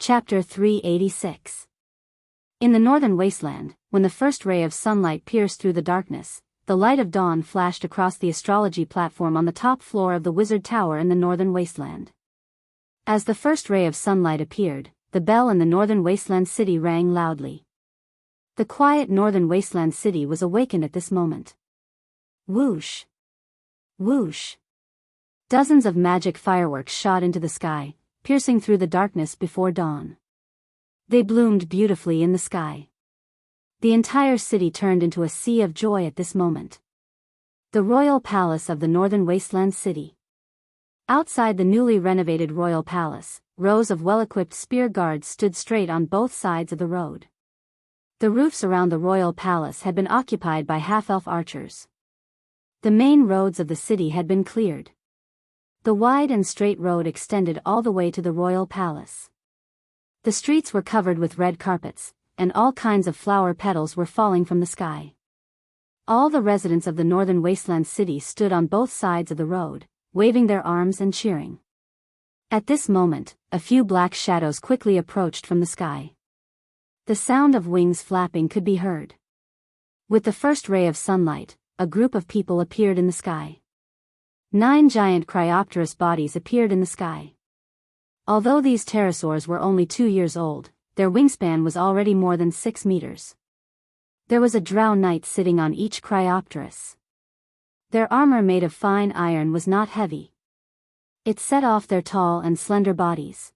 Chapter 386. In the northern wasteland, when the first ray of sunlight pierced through the darkness, the light of dawn flashed across the astrology platform on the top floor of the wizard tower in the northern wasteland. As the first ray of sunlight appeared, the bell in the northern wasteland city rang loudly. The quiet northern wasteland city was awakened at this moment. Whoosh! Whoosh! Dozens of magic fireworks shot into the sky, piercing through the darkness before dawn. They bloomed beautifully in the sky. The entire city turned into a sea of joy at this moment. The royal palace of the northern wasteland city. Outside the newly renovated royal palace, rows of well-equipped spear guards stood straight on both sides of the road. The roofs around the royal palace had been occupied by half-elf archers. The main roads of the city had been cleared. The wide and straight road extended all the way to the royal palace. The streets were covered with red carpets, and all kinds of flower petals were falling from the sky. All the residents of the northern wasteland city stood on both sides of the road, waving their arms and cheering. At this moment, a few black shadows quickly approached from the sky. The sound of wings flapping could be heard. With the first ray of sunlight, a group of people appeared in the sky. 9 giant Cryopterus bodies appeared in the sky. Although these pterosaurs were only 2 years old, their wingspan was already more than 6 meters. There was a drow knight sitting on each Cryopterus. Their armor made of fine iron was not heavy. It set off their tall and slender bodies.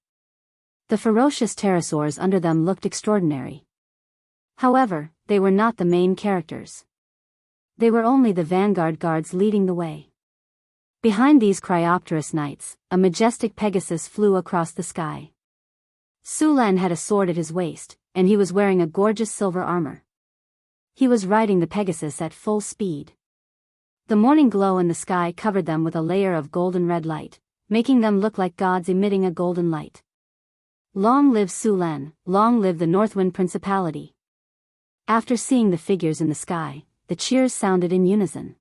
The ferocious pterosaurs under them looked extraordinary. However, they were not the main characters. They were only the vanguard guards leading the way. Behind these Cryopterus knights, a majestic Pegasus flew across the sky. Sulan had a sword at his waist, and he was wearing a gorgeous silver armor. He was riding the Pegasus at full speed. The morning glow in the sky covered them with a layer of golden red light, making them look like gods emitting a golden light. Long live Sulan, long live the Northwind Principality. After seeing the figures in the sky, the cheers sounded in unison.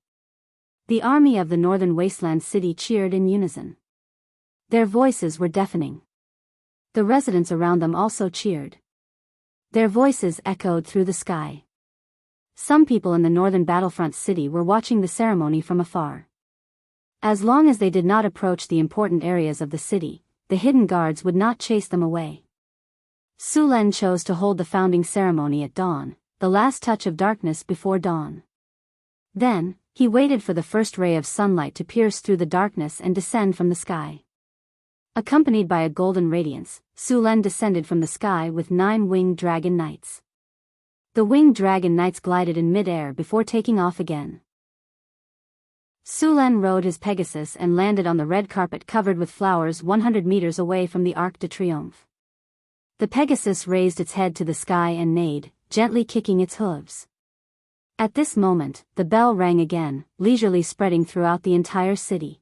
The army of the northern wasteland city cheered in unison. Their voices were deafening. The residents around them also cheered. Their voices echoed through the sky. Some people in the northern battlefront city were watching the ceremony from afar. As long as they did not approach the important areas of the city, the hidden guards would not chase them away. Sulan chose to hold the founding ceremony at dawn, the last touch of darkness before dawn. Then, he waited for the first ray of sunlight to pierce through the darkness and descend from the sky. Accompanied by a golden radiance, Sulan descended from the sky with 9 winged dragon knights. The winged dragon knights glided in mid-air before taking off again. Sulan rode his Pegasus and landed on the red carpet covered with flowers 100 meters away from the Arc de Triomphe. The Pegasus raised its head to the sky and neighed, gently kicking its hooves. At this moment, the bell rang again, leisurely spreading throughout the entire city.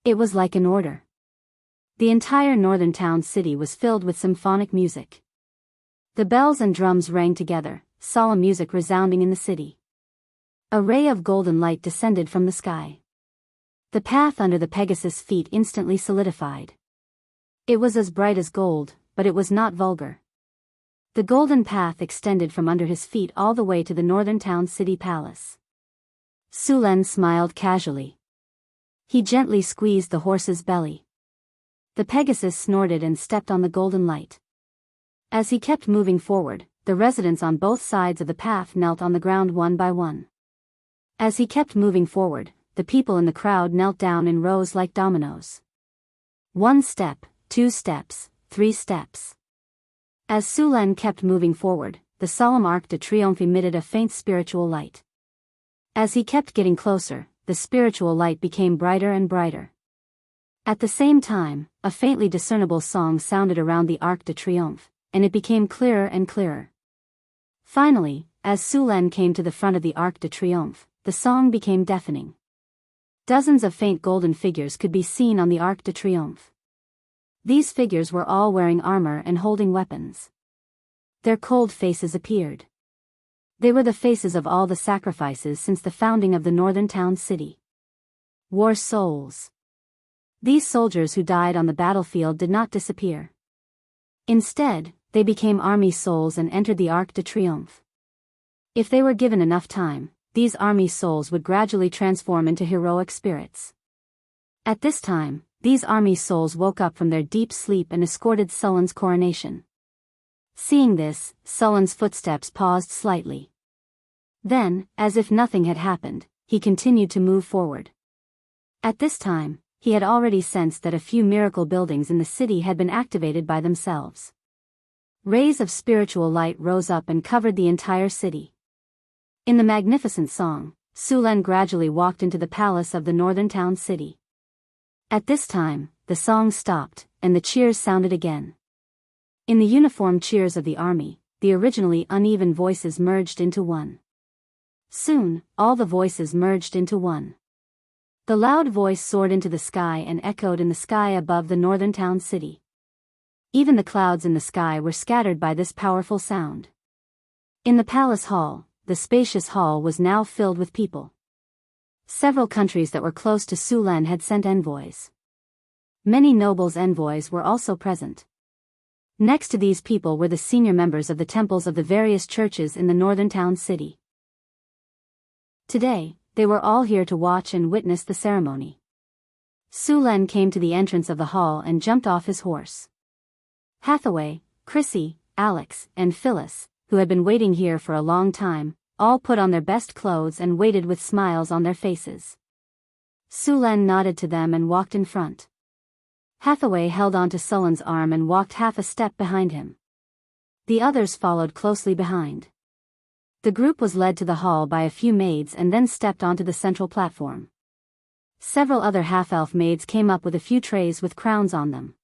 It was like an order. The entire northern town city was filled with symphonic music. The bells and drums rang together, solemn music resounding in the city. A ray of golden light descended from the sky. The path under the Pegasus' feet instantly solidified. It was as bright as gold, but it was not vulgar. The golden path extended from under his feet all the way to the northern town city palace. Sulan smiled casually. He gently squeezed the horse's belly. The Pegasus snorted and stepped on the golden light. As he kept moving forward, the residents on both sides of the path knelt on the ground one by one. As he kept moving forward, the people in the crowd knelt down in rows like dominoes. 1 step, 2 steps, 3 steps. As Sulan kept moving forward, the solemn Arc de Triomphe emitted a faint spiritual light. As he kept getting closer, the spiritual light became brighter and brighter. At the same time, a faintly discernible song sounded around the Arc de Triomphe, and it became clearer and clearer. Finally, as Sulan came to the front of the Arc de Triomphe, the song became deafening. Dozens of faint golden figures could be seen on the Arc de Triomphe. These figures were all wearing armor and holding weapons. Their cold faces appeared. They were the faces of all the sacrifices since the founding of the northern town city. War souls. These soldiers who died on the battlefield did not disappear. Instead, they became army souls and entered the Arc de Triomphe. If they were given enough time, these army souls would gradually transform into heroic spirits. At this time, these army souls woke up from their deep sleep and escorted Sullen's coronation. Seeing this, Sullen's footsteps paused slightly. Then, as if nothing had happened, he continued to move forward. At this time, he had already sensed that a few miracle buildings in the city had been activated by themselves. Rays of spiritual light rose up and covered the entire city. In the magnificent song, Sulen gradually walked into the palace of the northern town city. At this time, the song stopped, and the cheers sounded again. In the uniform cheers of the army, the originally uneven voices merged into one. Soon, all the voices merged into one. The loud voice soared into the sky and echoed in the sky above the northern town city. Even the clouds in the sky were scattered by this powerful sound. In the palace hall, the spacious hall was now filled with people. Several countries that were close to Sulen had sent envoys. Many nobles' envoys were also present. Next to these people were the senior members of the temples of the various churches in the northern town city. Today, they were all here to watch and witness the ceremony. Sulen came to the entrance of the hall and jumped off his horse. Hathaway, Chrissy, Alex, and Phyllis, who had been waiting here for a long time, all put on their best clothes and waited with smiles on their faces. Sulen nodded to them and walked in front. Hathaway held onto Sullen's arm and walked half a step behind him. The others followed closely behind. The group was led to the hall by a few maids and then stepped onto the central platform. Several other half-elf maids came up with a few trays with crowns on them.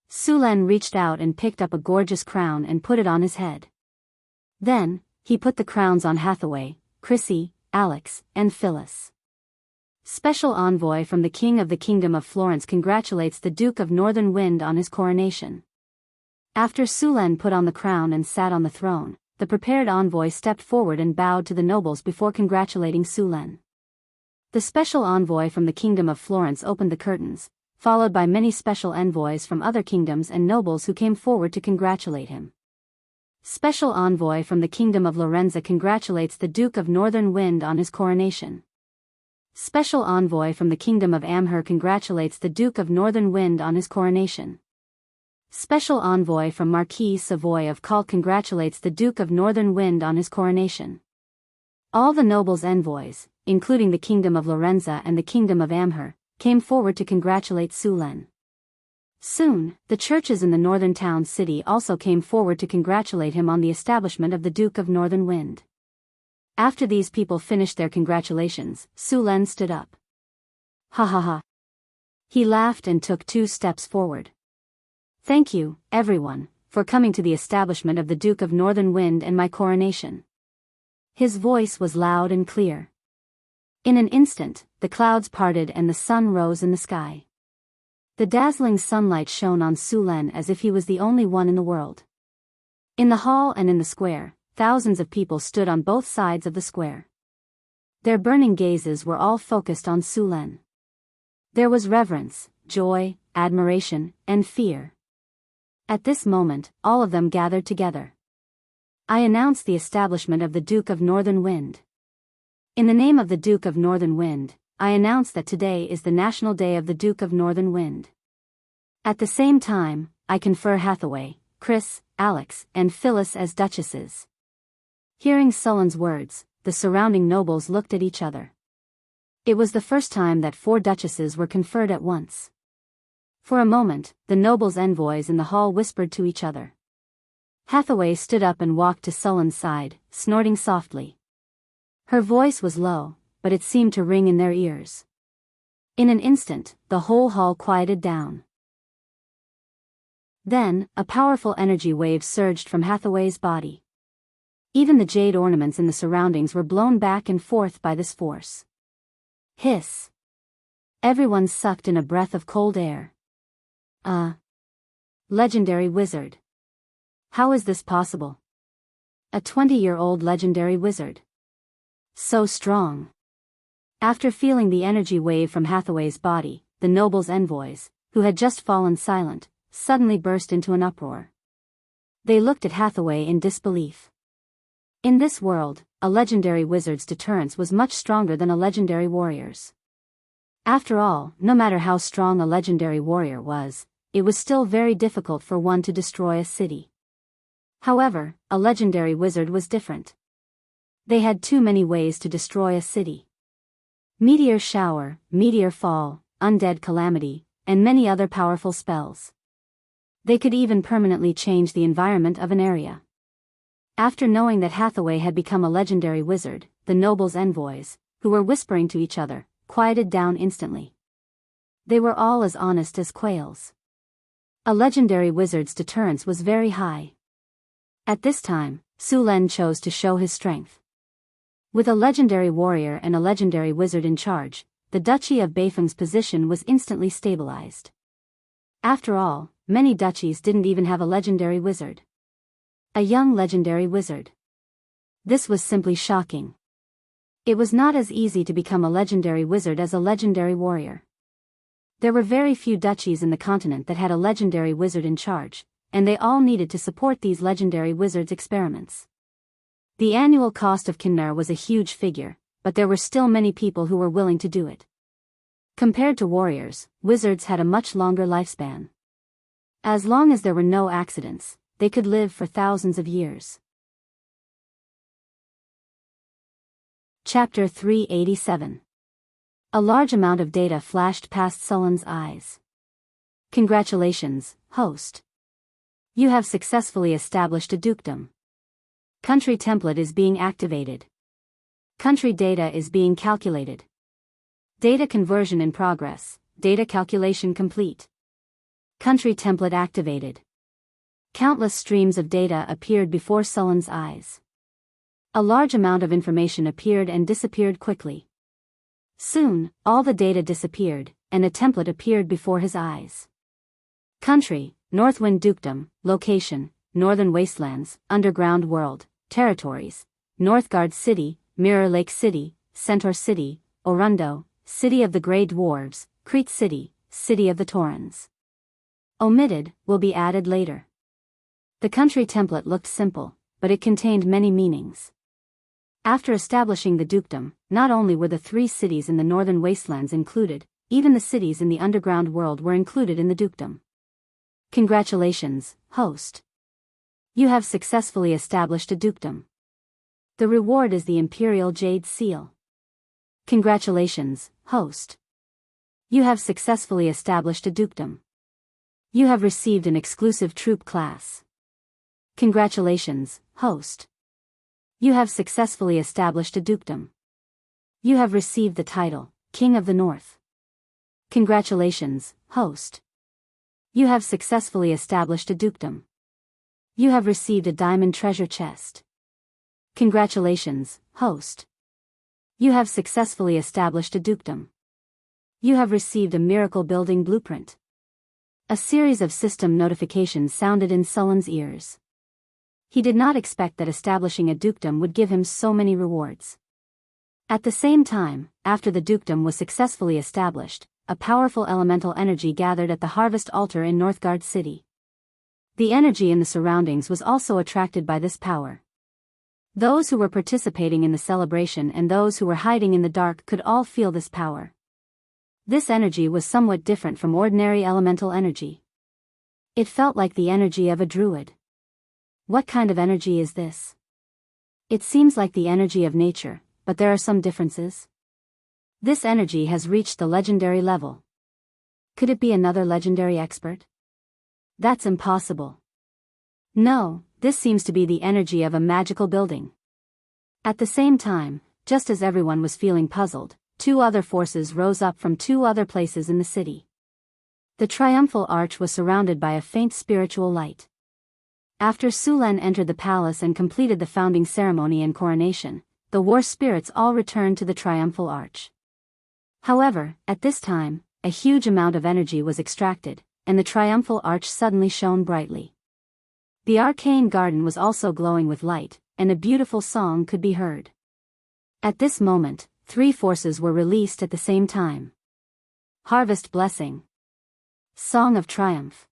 Sulen reached out and picked up a gorgeous crown and put it on his head. Then, he put the crowns on Hathaway, Chrissy, Alex, and Phyllis. Special envoy from the King of the Kingdom of Florence congratulates the Duke of Northern Wind on his coronation. After Sulen put on the crown and sat on the throne, the prepared envoy stepped forward and bowed to the nobles before congratulating Sulen. The special envoy from the Kingdom of Florence opened the curtains, followed by many special envoys from other kingdoms and nobles who came forward to congratulate him. Special envoy from the Kingdom of Lorenza congratulates the Duke of Northern Wind on his coronation. Special envoy from the Kingdom of Amher congratulates the Duke of Northern Wind on his coronation. Special envoy from Marquis Savoy of Kalt congratulates the Duke of Northern Wind on his coronation. All the nobles' envoys, including the Kingdom of Lorenza and the Kingdom of Amher, came forward to congratulate Sulen. Soon, the churches in the northern town city also came forward to congratulate him on the establishment of the Duke of Northern Wind. After these people finished their congratulations, Sulen stood up. Ha ha ha. He laughed and took 2 steps forward. Thank you, everyone, for coming to the establishment of the Duke of Northern Wind and my coronation. His voice was loud and clear. In an instant, the clouds parted and the sun rose in the sky. The dazzling sunlight shone on Sulen as if he was the only one in the world. In the hall and in the square, thousands of people stood on both sides of the square. Their burning gazes were all focused on Sulen. There was reverence, joy, admiration, and fear. At this moment, all of them gathered together. I announce the establishment of the Duke of Northern Wind. In the name of the Duke of Northern Wind, I announce that today is the National Day of the Duke of Northern Wind. At the same time, I confer Hathaway, Chris, Alex, and Phyllis as duchesses. Hearing Sulen's words, the surrounding nobles looked at each other. It was the first time that 4 duchesses were conferred at once. For a moment, the nobles' envoys in the hall whispered to each other. Hathaway stood up and walked to Sulen's side, snorting softly. Her voice was low, but it seemed to ring in their ears. In an instant, the whole hall quieted down. Then, a powerful energy wave surged from Hathaway's body. Even the jade ornaments in the surroundings were blown back and forth by this force. Hiss! Everyone sucked in a breath of cold air. Legendary wizard. How is this possible? A 20-year-old legendary wizard. So strong. After feeling the energy wave from Hathaway's body, the nobles' envoys, who had just fallen silent, suddenly burst into an uproar. They looked at Hathaway in disbelief. In this world, a legendary wizard's deterrence was much stronger than a legendary warrior's. After all, no matter how strong a legendary warrior was, it was still very difficult for one to destroy a city. However, a legendary wizard was different. They had too many ways to destroy a city. Meteor shower, meteor fall, undead calamity, and many other powerful spells. They could even permanently change the environment of an area. After knowing that Hathaway had become a legendary wizard, the nobles' envoys, who were whispering to each other, quieted down instantly. They were all as honest as quails. A legendary wizard's deterrence was very high. At this time, Su Len chose to show his strength. With a legendary warrior and a legendary wizard in charge, the Duchy of Beifeng's position was instantly stabilized. After all, many duchies didn't even have a legendary wizard. A young legendary wizard. This was simply shocking. It was not as easy to become a legendary wizard as a legendary warrior. There were very few duchies in the continent that had a legendary wizard in charge, and they all needed to support these legendary wizards' experiments. The annual cost of Kinnar was a huge figure, but there were still many people who were willing to do it. Compared to warriors, wizards had a much longer lifespan. As long as there were no accidents, they could live for thousands of years. Chapter 387. A large amount of data flashed past Sullen's eyes. Congratulations, host. You have successfully established a dukedom. Country template is being activated. Country data is being calculated. Data conversion in progress, data calculation complete. Country template activated. Countless streams of data appeared before Sullen's eyes. A large amount of information appeared and disappeared quickly. Soon, all the data disappeared, and a template appeared before his eyes. Country, Northwind Dukedom, location, Northern Wastelands, Underground World, territories, Northgard City, Mirror Lake City, Centaur City, Orundo, City of the Grey Dwarves, Crete City, City of the Taurens. Omitted, will be added later. The country template looked simple, but it contained many meanings. After establishing the dukedom, not only were the 3 cities in the Northern Wastelands included, even the cities in the Underground World were included in the dukedom. Congratulations, host. You have successfully established a dukedom. The reward is the Imperial Jade Seal. Congratulations, host. You have successfully established a dukedom. You have received an exclusive troop class. Congratulations, host. You have successfully established a dukedom. You have received the title, King of the North. Congratulations, host. You have successfully established a dukedom. You have received a diamond treasure chest. Congratulations, host. You have successfully established a dukedom. You have received a miracle building blueprint. A series of system notifications sounded in Sullen's ears. He did not expect that establishing a dukedom would give him so many rewards. At the same time, after the dukedom was successfully established, a powerful elemental energy gathered at the harvest altar in Northgard City. The energy in the surroundings was also attracted by this power. Those who were participating in the celebration and those who were hiding in the dark could all feel this power. This energy was somewhat different from ordinary elemental energy. It felt like the energy of a druid. What kind of energy is this? It seems like the energy of nature, but there are some differences. This energy has reached the legendary level. Could it be another legendary expert? That's impossible. No, this seems to be the energy of a magical building. At the same time, just as everyone was feeling puzzled, 2 other forces rose up from 2 other places in the city. The triumphal arch was surrounded by a faint spiritual light. After Su Len entered the palace and completed the founding ceremony and coronation, the war spirits all returned to the triumphal arch. However, at this time, a huge amount of energy was extracted, and the triumphal arch suddenly shone brightly. The arcane garden was also glowing with light, and a beautiful song could be heard. At this moment, 3 forces were released at the same time. Harvest Blessing. Song of Triumph.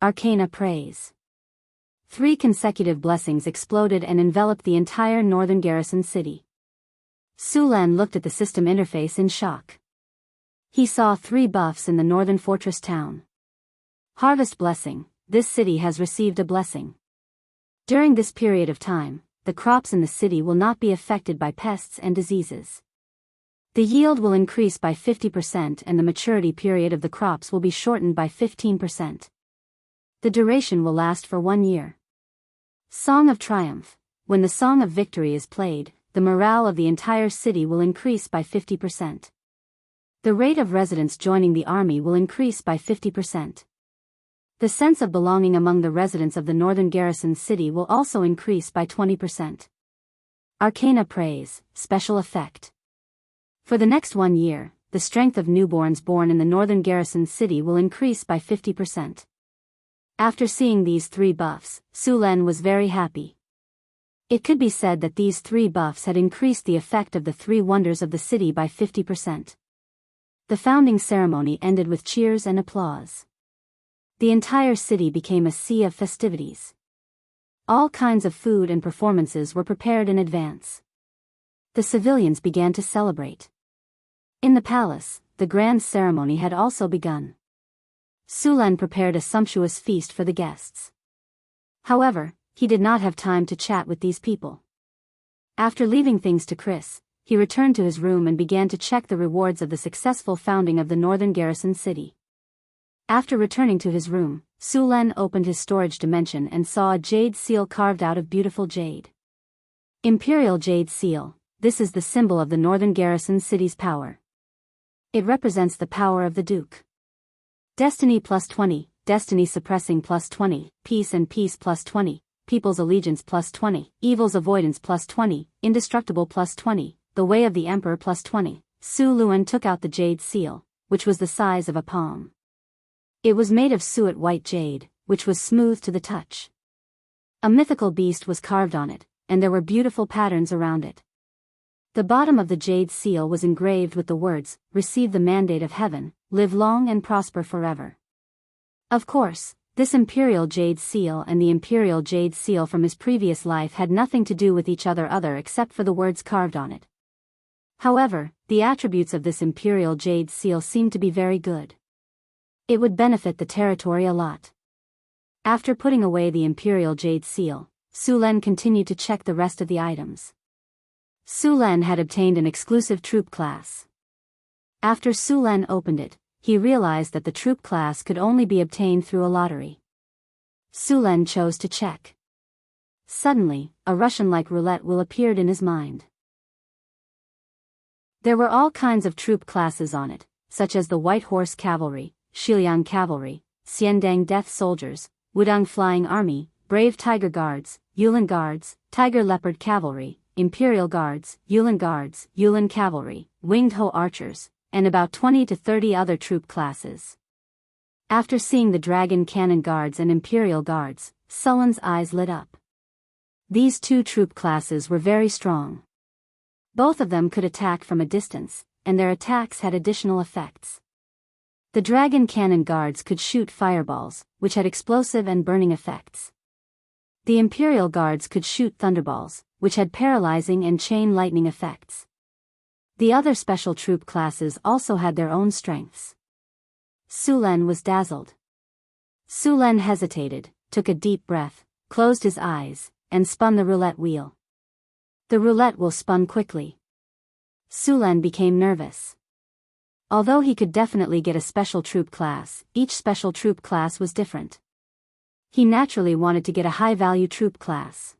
Arcana Praise. 3 consecutive blessings exploded and enveloped the entire northern garrison city. Su Lan looked at the system interface in shock. He saw 3 buffs in the northern fortress town. Harvest Blessing. This city has received a blessing. During this period of time, the crops in the city will not be affected by pests and diseases. The yield will increase by 50% and the maturity period of the crops will be shortened by 15%. The duration will last for 1 year. Song of Triumph. When the Song of Victory is played, the morale of the entire city will increase by 50%. The rate of residents joining the army will increase by 50%. The sense of belonging among the residents of the northern garrison city will also increase by 20%. Arcana Praise, Special Effect. For the next 1 year, the strength of newborns born in the northern garrison city will increase by 50%. After seeing these 3 buffs, Su Lan was very happy. It could be said that these 3 buffs had increased the effect of the 3 wonders of the city by 50%. The founding ceremony ended with cheers and applause. The entire city became a sea of festivities. All kinds of food and performances were prepared in advance. The civilians began to celebrate. In the palace, the grand ceremony had also begun. Su Lan prepared a sumptuous feast for the guests. However, he did not have time to chat with these people. After leaving things to Chris, he returned to his room and began to check the rewards of the successful founding of the northern garrison city. After returning to his room, Su Lan opened his storage dimension and saw a jade seal carved out of beautiful jade. Imperial Jade Seal. This is the symbol of the northern garrison city's power. It represents the power of the Duke. Destiny +20, Destiny Suppressing +20, Peace and Peace +20, People's Allegiance +20, Evil's Avoidance +20, Indestructible +20, The Way of the Emperor +20. Su Luan took out the jade seal, which was the size of a palm. It was made of suet white jade, which was smooth to the touch. A mythical beast was carved on it, and there were beautiful patterns around it. The bottom of the jade seal was engraved with the words, "Receive the mandate of heaven, live long and prosper forever." Of course, this imperial jade seal and the imperial jade seal from his previous life had nothing to do with each other except for the words carved on it. However, the attributes of this imperial jade seal seemed to be very good. It would benefit the territory a lot. After putting away the imperial jade seal, Su Lan continued to check the rest of the items. Su Lan had obtained an exclusive troop class. After Su Lan opened it, he realized that the troop class could only be obtained through a lottery. Su Lan chose to check. Suddenly, a Russian-like roulette wheel appeared in his mind. There were all kinds of troop classes on it, such as the White Horse Cavalry, Shiliang Cavalry, Xiandang Death Soldiers, Wudang Flying Army, Brave Tiger Guards, Yulin Guards, Tiger Leopard Cavalry, Imperial Guards, Yulin Cavalry, Winged Ho Archers, and about 20 to 30 other troop classes. After seeing the Dragon Cannon Guards and Imperial Guards, Sullen's eyes lit up. These 2 troop classes were very strong. Both of them could attack from a distance, and their attacks had additional effects. The Dragon Cannon Guards could shoot fireballs, which had explosive and burning effects. The Imperial Guards could shoot thunderballs, which had paralyzing and chain lightning effects. The other special troop classes also had their own strengths. Su Lan was dazzled. Su Lan hesitated, took a deep breath, closed his eyes, and spun the roulette wheel. The roulette wheel spun quickly. Su Lan became nervous. Although he could definitely get a special troop class, each special troop class was different. He naturally wanted to get a high-value troop class.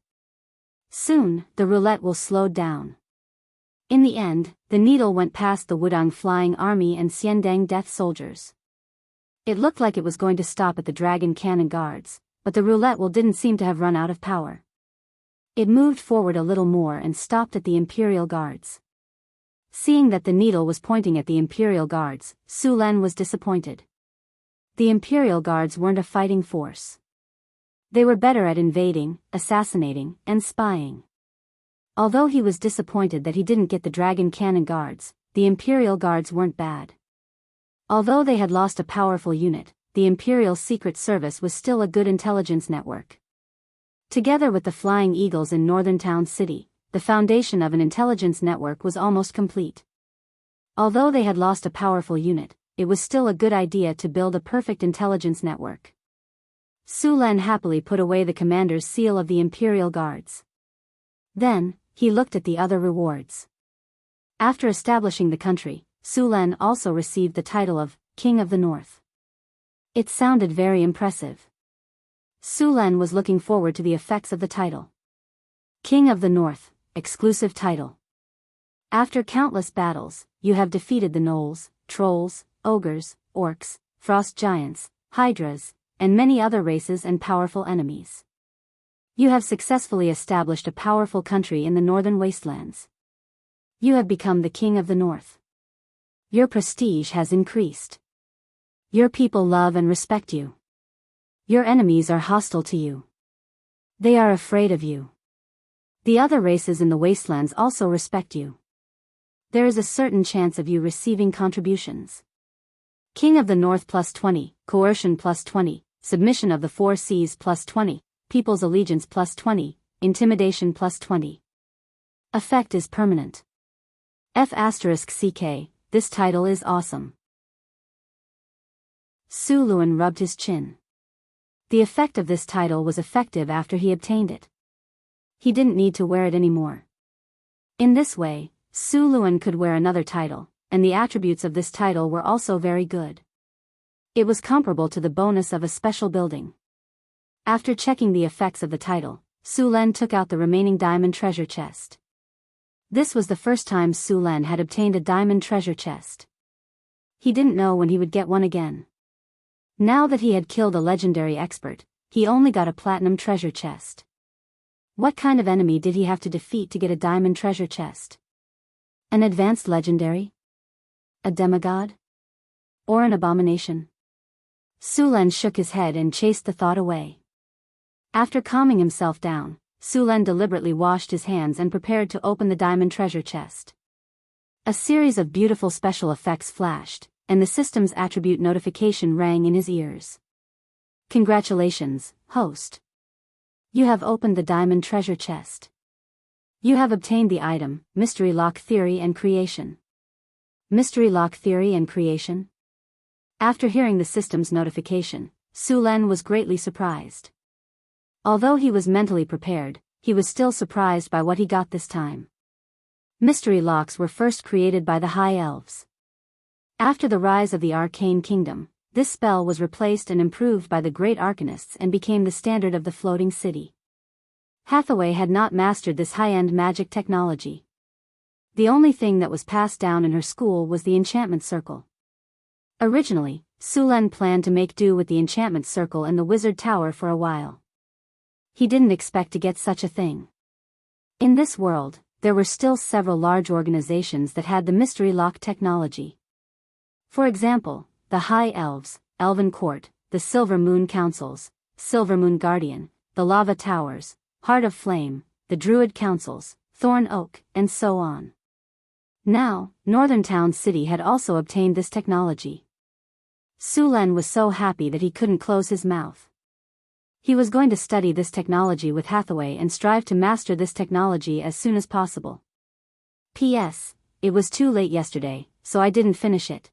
Soon, the roulette wheel slowed down. In the end, the needle went past the Wudang Flying Army and Xiandang Death Soldiers. It looked like it was going to stop at the Dragon Cannon Guards, but the roulette wheel didn't seem to have run out of power. It moved forward a little more and stopped at the Imperial Guards. Seeing that the needle was pointing at the Imperial Guards, Su Lan was disappointed. The Imperial Guards weren't a fighting force. They were better at invading, assassinating, and spying. Although he was disappointed that he didn't get the Dragon Cannon Guards, the Imperial Guards weren't bad. Although they had lost a powerful unit, the Imperial Secret Service was still a good intelligence network. Together with the Flying Eagles in Northern Town City, the foundation of an intelligence network was almost complete. Although they had lost a powerful unit, it was still a good idea to build a perfect intelligence network. Su Len happily put away the commander's seal of the Imperial Guards. Then, he looked at the other rewards. After establishing the country, Su Len also received the title of King of the North. It sounded very impressive. Su Len was looking forward to the effects of the title. King of the North, exclusive title. After countless battles, you have defeated the gnolls, trolls, ogres, orcs, frost giants, hydras, and many other races and powerful enemies. You have successfully established a powerful country in the northern wastelands. You have become the King of the North. Your prestige has increased. Your people love and respect you. Your enemies are hostile to you. They are afraid of you. The other races in the wastelands also respect you. There is a certain chance of you receiving contributions. King of the North +20, coercion +20, submission of the 4 Cs +20, people's allegiance +20, intimidation +20. Effect is permanent. F***CK, this title is awesome. Su Luen rubbed his chin. The effect of this title was effective after he obtained it. He didn't need to wear it anymore. In this way, Su Luen could wear another title, and the attributes of this title were also very good. It was comparable to the bonus of a special building. After checking the effects of the title, Su Len took out the remaining diamond treasure chest. This was the first time Su Len had obtained a diamond treasure chest. He didn't know when he would get one again. Now that he had killed a legendary expert, he only got a platinum treasure chest. What kind of enemy did he have to defeat to get a diamond treasure chest? An advanced legendary? A demigod? Or an abomination? Su Len shook his head and chased the thought away. After calming himself down, Su Len deliberately washed his hands and prepared to open the diamond treasure chest. A series of beautiful special effects flashed, and the system's attribute notification rang in his ears. Congratulations, host. You have opened the diamond treasure chest. You have obtained the item, Mystery Lock Theory and Creation. Mystery Lock Theory and Creation? After hearing the system's notification, Su Len was greatly surprised. Although he was mentally prepared, he was still surprised by what he got this time. Mystery locks were first created by the High Elves. After the rise of the Arcane Kingdom, this spell was replaced and improved by the Great Arcanists and became the standard of the Floating City. Hathaway had not mastered this high-end magic technology. The only thing that was passed down in her school was the enchantment circle. Originally, Su Len planned to make do with the enchantment circle in the Wizard Tower for a while. He didn't expect to get such a thing. In this world, there were still several large organizations that had the mystery lock technology. For example, the High Elves, Elven Court, the Silver Moon Councils, Silver Moon Guardian, the Lava Towers, Heart of Flame, the Druid Councils, Thorn Oak, and so on. Now, Northern Town City had also obtained this technology. Su Len was so happy that he couldn't close his mouth. He was going to study this technology with Hathaway and strive to master this technology as soon as possible. P.S. It was too late yesterday, so I didn't finish it.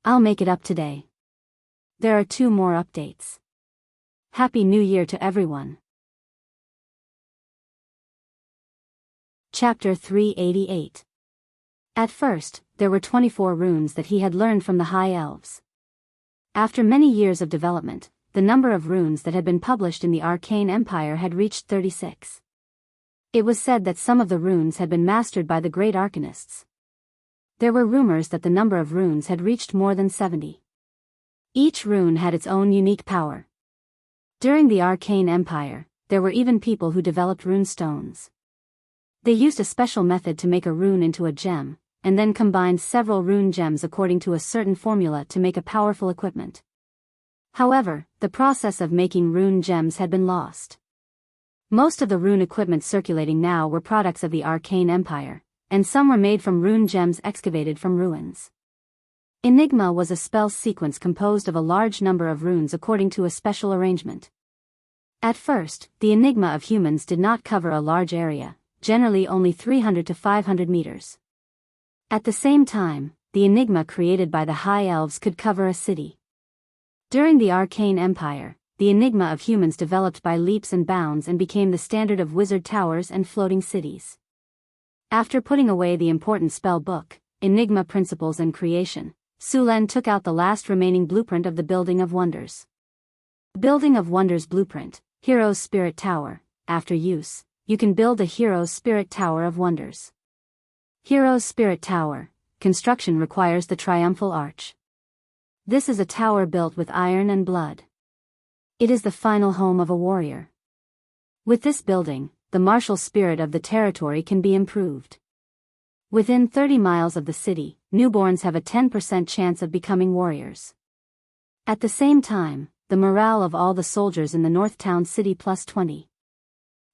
I'll make it up today. There are 2 more updates. Happy New Year to everyone. Chapter 388. At first, there were 24 runes that he had learned from the High Elves. After many years of development, the number of runes that had been published in the Arcane Empire had reached 36. It was said that some of the runes had been mastered by the Great Arcanists. There were rumors that the number of runes had reached more than 70. Each rune had its own unique power. During the Arcane Empire, there were even people who developed rune stones. They used a special method to make a rune into a gem, and then combined several rune gems according to a certain formula to make a powerful equipment. However, the process of making rune gems had been lost. Most of the rune equipment circulating now were products of the Arcane Empire, and some were made from rune gems excavated from ruins. Enigma was a spell sequence composed of a large number of runes according to a special arrangement. At first, the Enigma of humans did not cover a large area, generally only 300 to 500 meters. At the same time, the Enigma created by the High Elves could cover a city. During the Arcane Empire, the Enigma of humans developed by leaps and bounds and became the standard of wizard towers and floating cities. After putting away the important spell book, Enigma Principles and Creation, Sulen took out the last remaining blueprint of the Building of Wonders. Building of Wonders Blueprint, Hero's Spirit Tower. After use, you can build a Hero's Spirit Tower of Wonders. Hero's Spirit Tower. Construction requires the Triumphal Arch. This is a tower built with iron and blood. It is the final home of a warrior. With this building, the martial spirit of the territory can be improved. Within 30 miles of the city, newborns have a 10% chance of becoming warriors. At the same time, the morale of all the soldiers in the North Town City plus 20.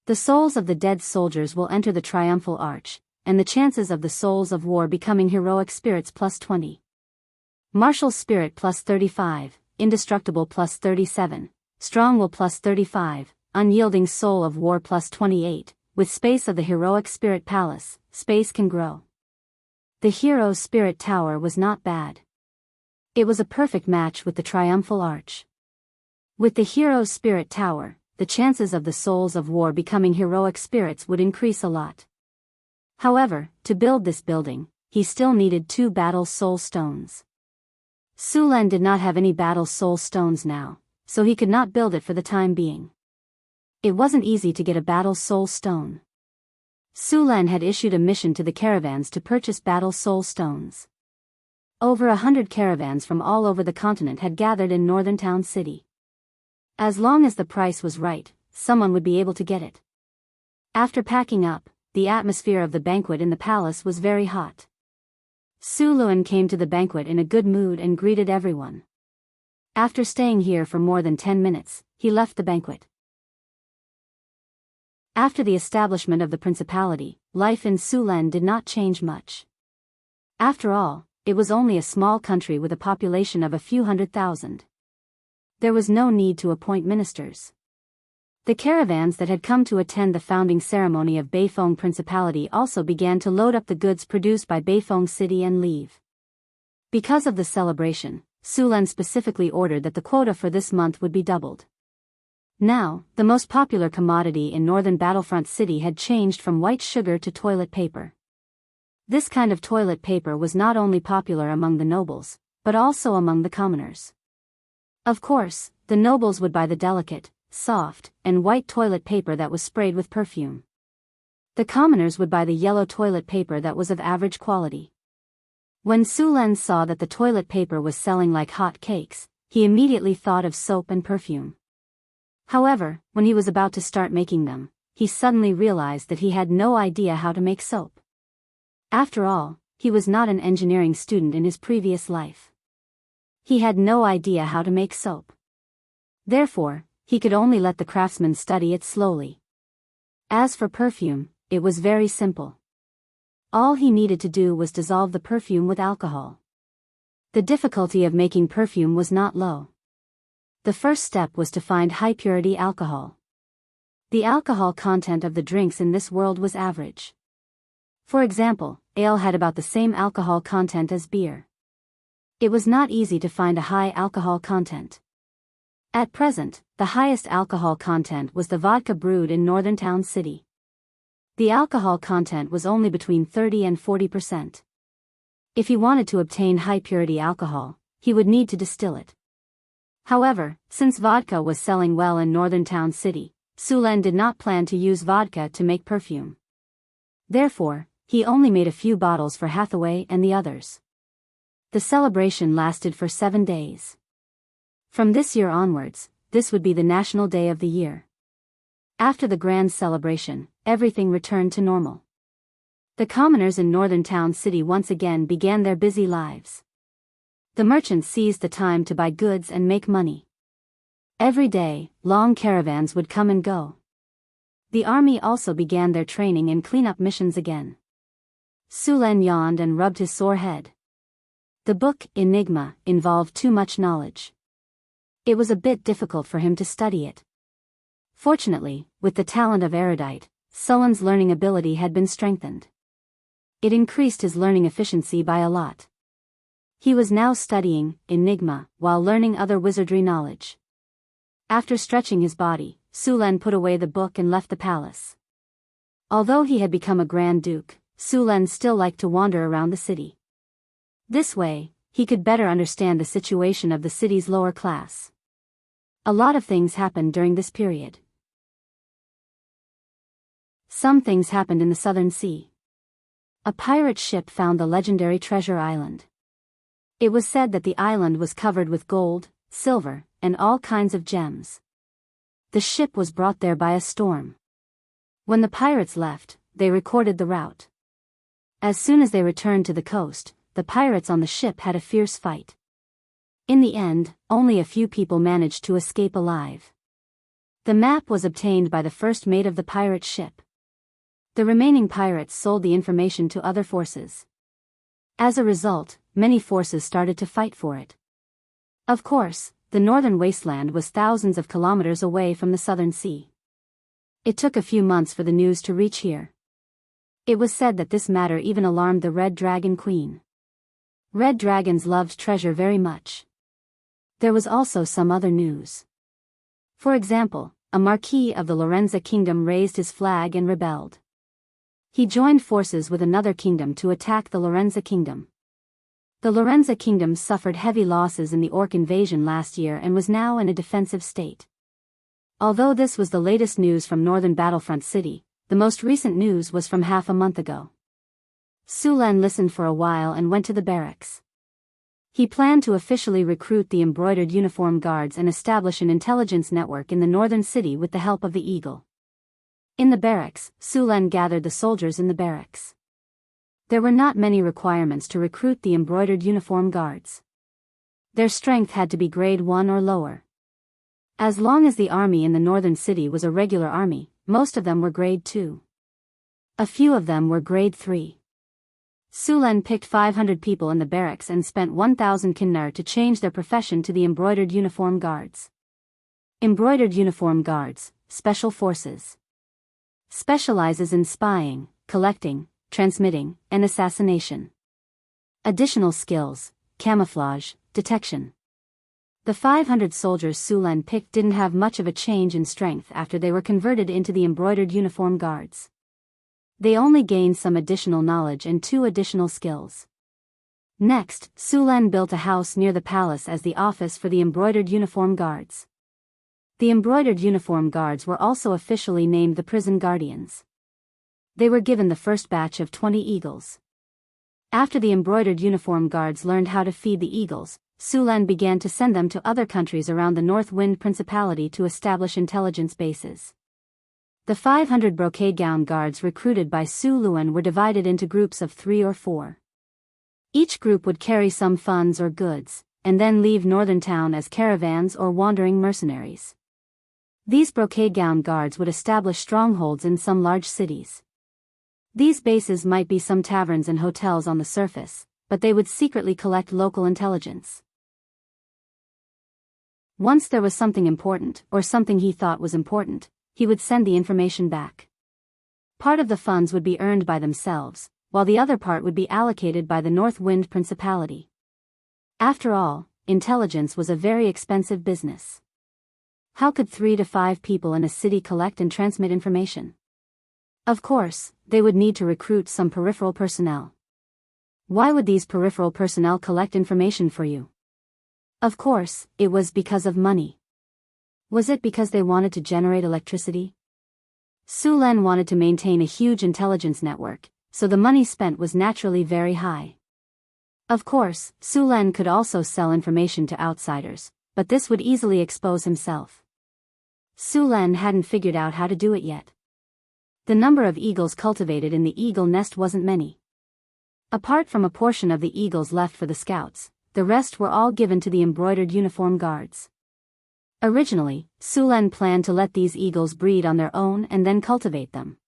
The souls of the dead soldiers will enter the Triumphal Arch, and the chances of the souls of war becoming heroic spirits plus 20. Martial Spirit plus 35, Indestructible plus 37, Strong Will plus 35, Unyielding Soul of War plus 28, with space of the Heroic Spirit Palace, space can grow. The Hero's Spirit Tower was not bad. It was a perfect match with the Triumphal Arch. With the Hero's Spirit Tower, the chances of the souls of war becoming heroic spirits would increase a lot. However, to build this building, he still needed 2 Battle Soul Stones. Sulen did not have any Battle Soul Stones now, so he could not build it for the time being. It wasn't easy to get a Battle Soul Stone. Sulen had issued a mission to the caravans to purchase Battle Soul Stones. Over 100 caravans from all over the continent had gathered in Northern Town City. As long as the price was right, someone would be able to get it. After packing up, the atmosphere of the banquet in the palace was very hot. Sulen came to the banquet in a good mood and greeted everyone. After staying here for more than 10 minutes, he left the banquet. After the establishment of the principality, life in Sulen did not change much. After all, it was only a small country with a population of a few 100,000. There was no need to appoint ministers. The caravans that had come to attend the founding ceremony of Beifeng Principality also began to load up the goods produced by Beifeng City and leave. Because of the celebration, Sulen specifically ordered that the quota for this month would be doubled. Now, the most popular commodity in northern Battlefront City had changed from white sugar to toilet paper. This kind of toilet paper was not only popular among the nobles, but also among the commoners. Of course, the nobles would buy the delicate, soft, and white toilet paper that was sprayed with perfume. The commoners would buy the yellow toilet paper that was of average quality. When Sulen saw that the toilet paper was selling like hot cakes, he immediately thought of soap and perfume. However, when he was about to start making them, he suddenly realized that he had no idea how to make soap. After all, he was not an engineering student in his previous life. He had no idea how to make soap. Therefore, he could only let the craftsman study it slowly. As for perfume, it was very simple. All he needed to do was dissolve the perfume with alcohol. The difficulty of making perfume was not low. The first step was to find high-purity alcohol. The alcohol content of the drinks in this world was average. For example, ale had about the same alcohol content as beer. It was not easy to find a high alcohol content. At present, the highest alcohol content was the vodka brewed in Northern Town City. The alcohol content was only between 30 and 40%. If he wanted to obtain high-purity alcohol, he would need to distill it. However, since vodka was selling well in Northern Town City, Sulen did not plan to use vodka to make perfume. Therefore, he only made a few bottles for Hathaway and the others. The celebration lasted for 7 days. From this year onwards, this would be the national day of the year. After the grand celebration, everything returned to normal. The commoners in Northern Town City once again began their busy lives. The merchants seized the time to buy goods and make money. Every day, long caravans would come and go. The army also began their training and cleanup missions again. Sulen yawned and rubbed his sore head. The book, Enigma, involved too much knowledge. It was a bit difficult for him to study it. Fortunately, with the talent of erudite, Sullen's learning ability had been strengthened. It increased his learning efficiency by a lot. He was now studying Enigma while learning other wizardry knowledge. After stretching his body, Sullen put away the book and left the palace. Although he had become a Grand Duke, Sullen still liked to wander around the city. This way, he could better understand the situation of the city's lower class. A lot of things happened during this period. Some things happened in the Southern Sea. A pirate ship found the legendary Treasure Island. It was said that the island was covered with gold, silver, and all kinds of gems. The ship was brought there by a storm. When the pirates left, they recorded the route. As soon as they returned to the coast, the pirates on the ship had a fierce fight. In the end, only a few people managed to escape alive. The map was obtained by the first mate of the pirate ship. The remaining pirates sold the information to other forces. As a result, many forces started to fight for it. Of course, the northern wasteland was thousands of kilometers away from the Southern Sea. It took a few months for the news to reach here. It was said that this matter even alarmed the Red Dragon Queen. Red dragons loved treasure very much. There was also some other news. For example, a marquis of the Lorenza kingdom raised his flag and rebelled. He joined forces with another kingdom to attack the Lorenza kingdom. The Lorenza kingdom suffered heavy losses in the orc invasion last year and was now in a defensive state. Although this was the latest news from Northern Battlefront City, the most recent news was from half a month ago. Sullen listened for a while and went to the barracks. He planned to officially recruit the embroidered uniform guards and establish an intelligence network in the northern city with the help of the Eagle. In the barracks, Sullen gathered the soldiers in the barracks. There were not many requirements to recruit the embroidered uniform guards. Their strength had to be grade 1 or lower. As long as the army in the northern city was a regular army, most of them were grade 2. A few of them were grade 3. Sullen picked 500 people in the barracks and spent 1,000 kinnar to change their profession to the embroidered uniform guards. Embroidered uniform guards, special forces. Specializes in spying, collecting, transmitting, and assassination. Additional skills, camouflage, detection. The 500 soldiers Sullen picked didn't have much of a change in strength after they were converted into the embroidered uniform guards. They only gained some additional knowledge and 2 additional skills. Next, Sullen built a house near the palace as the office for the embroidered uniform guards. The embroidered uniform guards were also officially named the prison guardians. They were given the first batch of 20 eagles. After the embroidered uniform guards learned how to feed the eagles, Sullen began to send them to other countries around the North Wind Principality to establish intelligence bases. The 500 brocade gown guards recruited by Sullen were divided into groups of 3 or 4. Each group would carry some funds or goods, and then leave Northern Town as caravans or wandering mercenaries. These brocade gown guards would establish strongholds in some large cities. These bases might be some taverns and hotels on the surface, but they would secretly collect local intelligence. Once there was something important, or something he thought was important, he would send the information back. Part of the funds would be earned by themselves, while the other part would be allocated by the North Wind Principality. After all, intelligence was a very expensive business. How could 3 to 5 people in a city collect and transmit information? Of course, they would need to recruit some peripheral personnel. Why would these peripheral personnel collect information for you? Of course, it was because of money. Was it because they wanted to generate electricity? Sullen wanted to maintain a huge intelligence network, so the money spent was naturally very high. Of course, Sullen could also sell information to outsiders, but this would easily expose himself. Sullen hadn't figured out how to do it yet. The number of eagles cultivated in the eagle nest wasn't many. Apart from a portion of the eagles left for the scouts, the rest were all given to the embroidered uniform guards. Originally, Sullen planned to let these eagles breed on their own and then cultivate them.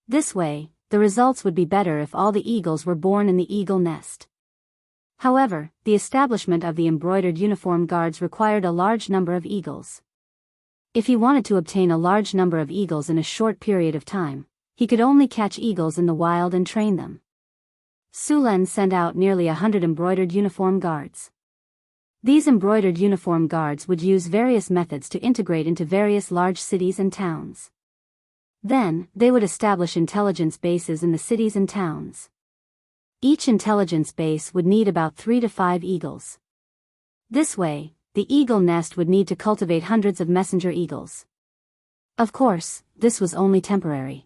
This way, the results would be better if all the eagles were born in the eagle nest. However, the establishment of the embroidered uniform guards required a large number of eagles. If he wanted to obtain a large number of eagles in a short period of time, he could only catch eagles in the wild and train them. Sulen sent out nearly 100 embroidered uniform guards. These embroidered uniform guards would use various methods to integrate into various large cities and towns. Then, they would establish intelligence bases in the cities and towns. Each intelligence base would need about 3 to 5 eagles. This way, the eagle nest would need to cultivate hundreds of messenger eagles. Of course, this was only temporary.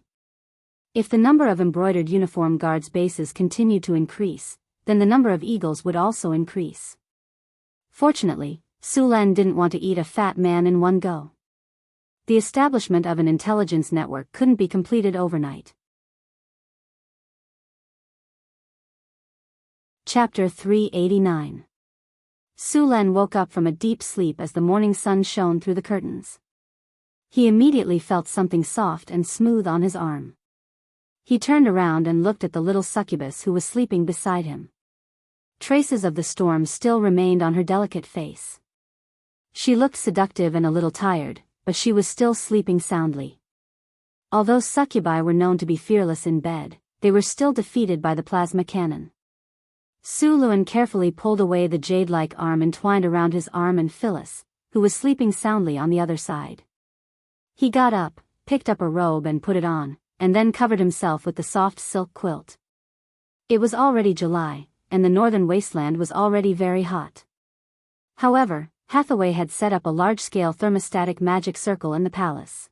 If the number of embroidered uniform guards bases continued to increase, then the number of eagles would also increase. Fortunately, Sulen didn't want to eat a fat man in one go. The establishment of an intelligence network couldn't be completed overnight. Chapter 389. Sulen woke up from a deep sleep as the morning sun shone through the curtains. He immediately felt something soft and smooth on his arm. He turned around and looked at the little succubus who was sleeping beside him. Traces of the storm still remained on her delicate face. She looked seductive and a little tired, but she was still sleeping soundly. Although succubi were known to be fearless in bed, they were still defeated by the plasma cannon. Sulen carefully pulled away the jade-like arm entwined around his arm and Phyllis, who was sleeping soundly on the other side. He got up, picked up a robe and put it on, and then covered himself with the soft silk quilt. It was already July, and the northern wasteland was already very hot. However, Hathaway had set up a large-scale thermostatic magic circle in the palace.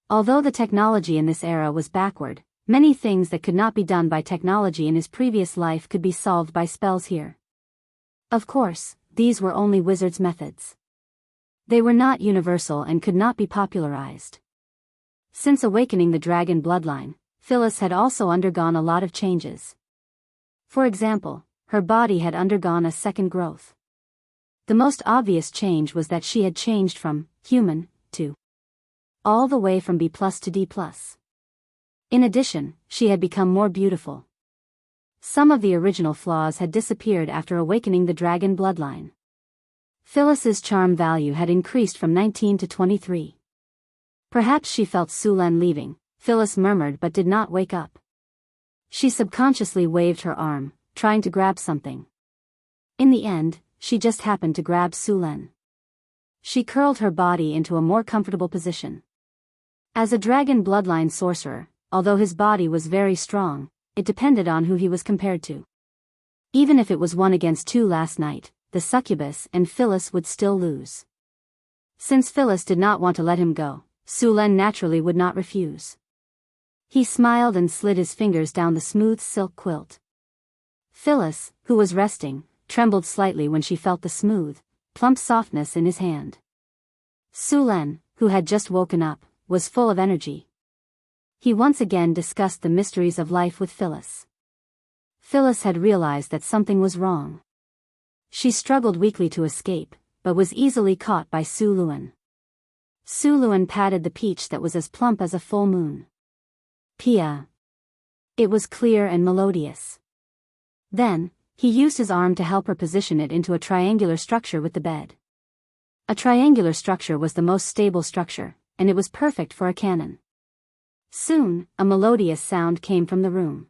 Although the technology in this era was backward, many things that could not be done by technology in his previous life could be solved by spells here. Of course, these were only wizards' methods. They were not universal and could not be popularized. Since awakening the dragon bloodline, Phyllis had also undergone a lot of changes. For example, her body had undergone a second growth. The most obvious change was that she had changed from human to all the way from B+ to D+. In addition, she had become more beautiful. Some of the original flaws had disappeared after awakening the dragon bloodline. Phyllis's charm value had increased from 19 to 23. Perhaps she felt Sulen leaving, Phyllis murmured but did not wake up. She subconsciously waved her arm, trying to grab something. In the end, she just happened to grab Sulen. She curled her body into a more comfortable position. As a dragon bloodline sorcerer, although his body was very strong, it depended on who he was compared to. Even if it was 1 against 2 last night, the succubus and Phyllis would still lose. Since Phyllis did not want to let him go, Sulen naturally would not refuse. He smiled and slid his fingers down the smooth silk quilt. Phyllis, who was resting, trembled slightly when she felt the smooth, plump softness in his hand. Sulen, who had just woken up, was full of energy. He once again discussed the mysteries of life with Phyllis. Phyllis had realized that something was wrong. She struggled weakly to escape, but was easily caught by Sulen. Sulen patted the peach that was as plump as a full moon. Pia. It was clear and melodious. Then, he used his arm to help her position it into a triangular structure with the bed. A triangular structure was the most stable structure, and it was perfect for a cannon. Soon, a melodious sound came from the room.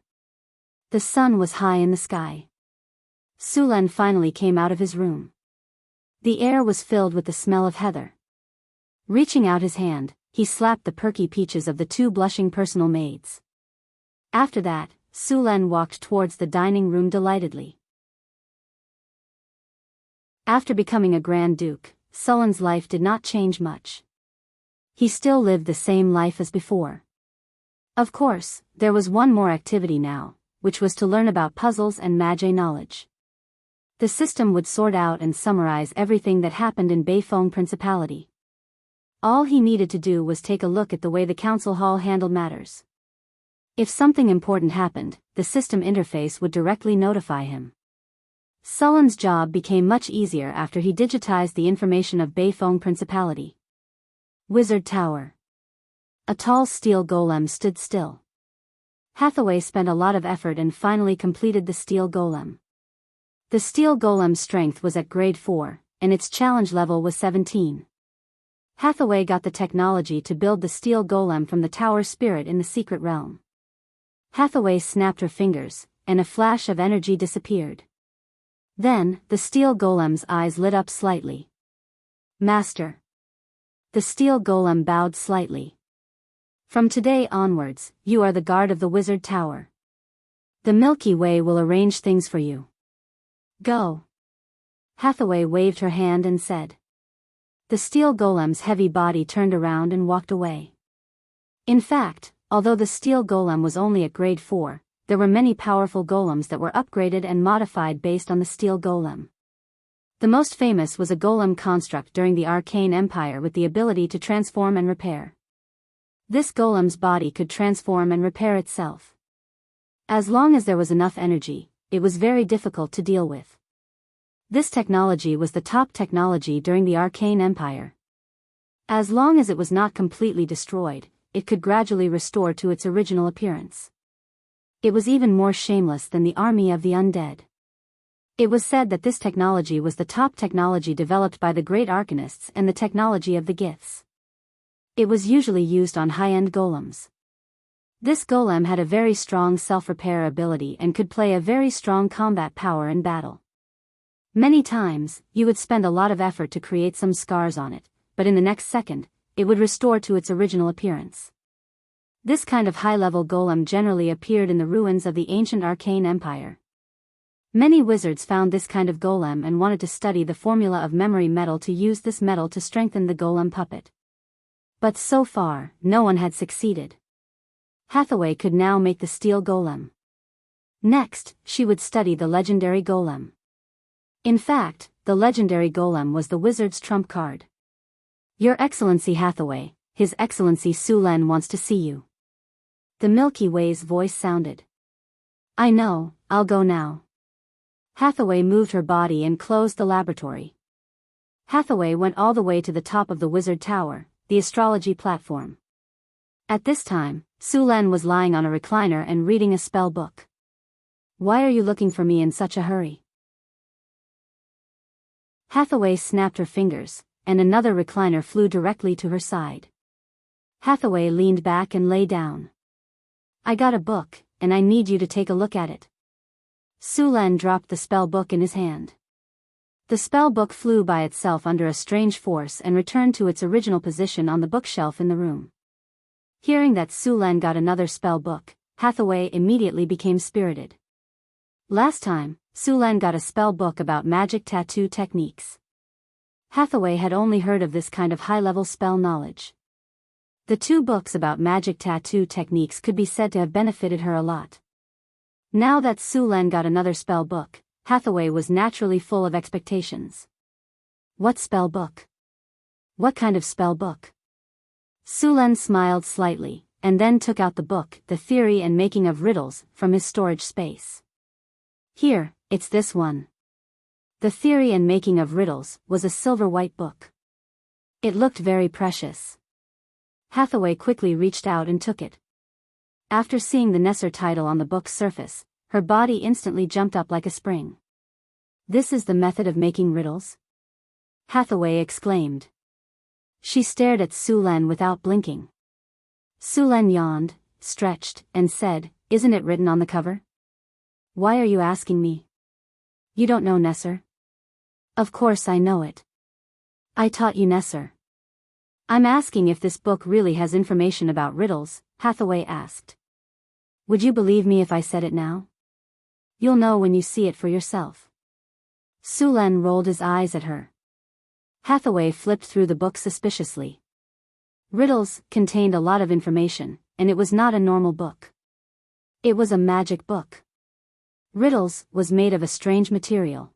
The sun was high in the sky. Sulen finally came out of his room. The air was filled with the smell of heather. Reaching out his hand, he slapped the perky peaches of the 2 blushing personal maids. After that, Sulen walked towards the dining room delightedly. After becoming a Grand Duke, Sulen's life did not change much. He still lived the same life as before. Of course, there was one more activity now, which was to learn about puzzles and mage knowledge. The system would sort out and summarize everything that happened in Beifeng Principality. All he needed to do was take a look at the way the council hall handled matters. If something important happened, the system interface would directly notify him. Sulen's job became much easier after he digitized the information of Beifeng Principality. Wizard Tower. A tall steel golem stood still. Hathaway spent a lot of effort and finally completed the steel golem. The steel golem's strength was at grade 4, and its challenge level was 17. Hathaway got the technology to build the steel golem from the tower spirit in the secret realm. Hathaway snapped her fingers, and a flash of energy disappeared. Then, the steel golem's eyes lit up slightly. Master. The steel golem bowed slightly. From today onwards, you are the guard of the wizard tower. The Milky Way will arrange things for you. Go. Hathaway waved her hand and said. The steel golem's heavy body turned around and walked away. In fact, although the steel golem was only at grade 4, there were many powerful golems that were upgraded and modified based on the steel golem. The most famous was a golem construct during the Arcane Empire with the ability to transform and repair. This golem's body could transform and repair itself. As long as there was enough energy, it was very difficult to deal with. This technology was the top technology during the Arcane Empire. As long as it was not completely destroyed, it could gradually restore to its original appearance. It was even more shameless than the army of the undead. It was said that this technology was the top technology developed by the great arcanists and the technology of the giths. It was usually used on high-end golems. This golem had a very strong self-repair ability and could play a very strong combat power in battle. Many times, you would spend a lot of effort to create some scars on it, but in the next second, it would restore to its original appearance. This kind of high-level golem generally appeared in the ruins of the ancient Arcane Empire. Many wizards found this kind of golem and wanted to study the formula of memory metal to use this metal to strengthen the golem puppet. But so far, no one had succeeded. Hathaway could now make the steel golem. Next, she would study the legendary golem. In fact, the legendary golem was the wizard's trump card. Your Excellency Hathaway, His Excellency Sulen wants to see you. The Milky Way's voice sounded. I know, I'll go now. Hathaway moved her body and closed the laboratory. Hathaway went all the way to the top of the wizard tower, the astrology platform. At this time, Sulen was lying on a recliner and reading a spell book. Why are you looking for me in such a hurry? Hathaway snapped her fingers, and another recliner flew directly to her side. Hathaway leaned back and lay down. I got a book, and I need you to take a look at it. Sulen dropped the spell book in his hand. The spell book flew by itself under a strange force and returned to its original position on the bookshelf in the room. Hearing that Sulen got another spell book, Hathaway immediately became spirited. Last time, Sulen got a spell book about magic tattoo techniques. Hathaway had only heard of this kind of high-level spell knowledge. The two books about magic tattoo techniques could be said to have benefited her a lot. Now that Sulen got another spell book, Hathaway was naturally full of expectations. What spell book? What kind of spell book? Sulen smiled slightly, and then took out the book, The Theory and Making of Riddles, from his storage space. Here, it's this one. The Theory and Making of Riddles was a silver-white book. It looked very precious. Hathaway quickly reached out and took it. After seeing the Nesser title on the book's surface, her body instantly jumped up like a spring. This is the method of making riddles? Hathaway exclaimed. She stared at Sulen without blinking. Sulen yawned, stretched, and said, Isn't it written on the cover? Why are you asking me? You don't know Nesser? Of course I know it. I taught you Nesser. I'm asking if this book really has information about riddles, Hathaway asked. Would you believe me if I said it now? You'll know when you see it for yourself. Sulen rolled his eyes at her. Hathaway flipped through the book suspiciously. Riddles contained a lot of information, and it was not a normal book. It was a magic book. Riddles was made of a strange material.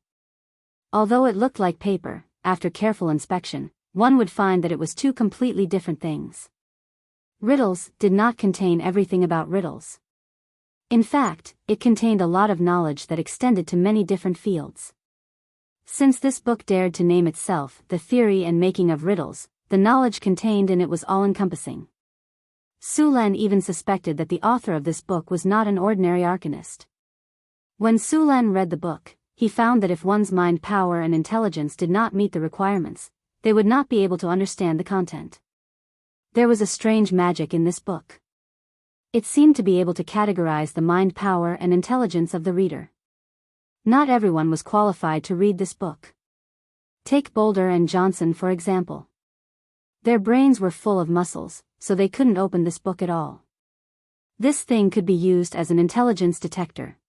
Although it looked like paper, after careful inspection, one would find that it was two completely different things. Riddles did not contain everything about riddles. In fact, it contained a lot of knowledge that extended to many different fields. Since this book dared to name itself The Theory and Making of Riddles, the knowledge contained in it was all-encompassing. Sulen even suspected that the author of this book was not an ordinary arcanist. When Sulen read the book, he found that if one's mind power and intelligence did not meet the requirements, they would not be able to understand the content. There was a strange magic in this book. It seemed to be able to categorize the mind power and intelligence of the reader. Not everyone was qualified to read this book. Take Boulder and Johnson for example. Their brains were full of muscles, so they couldn't open this book at all. This thing could be used as an intelligence detector.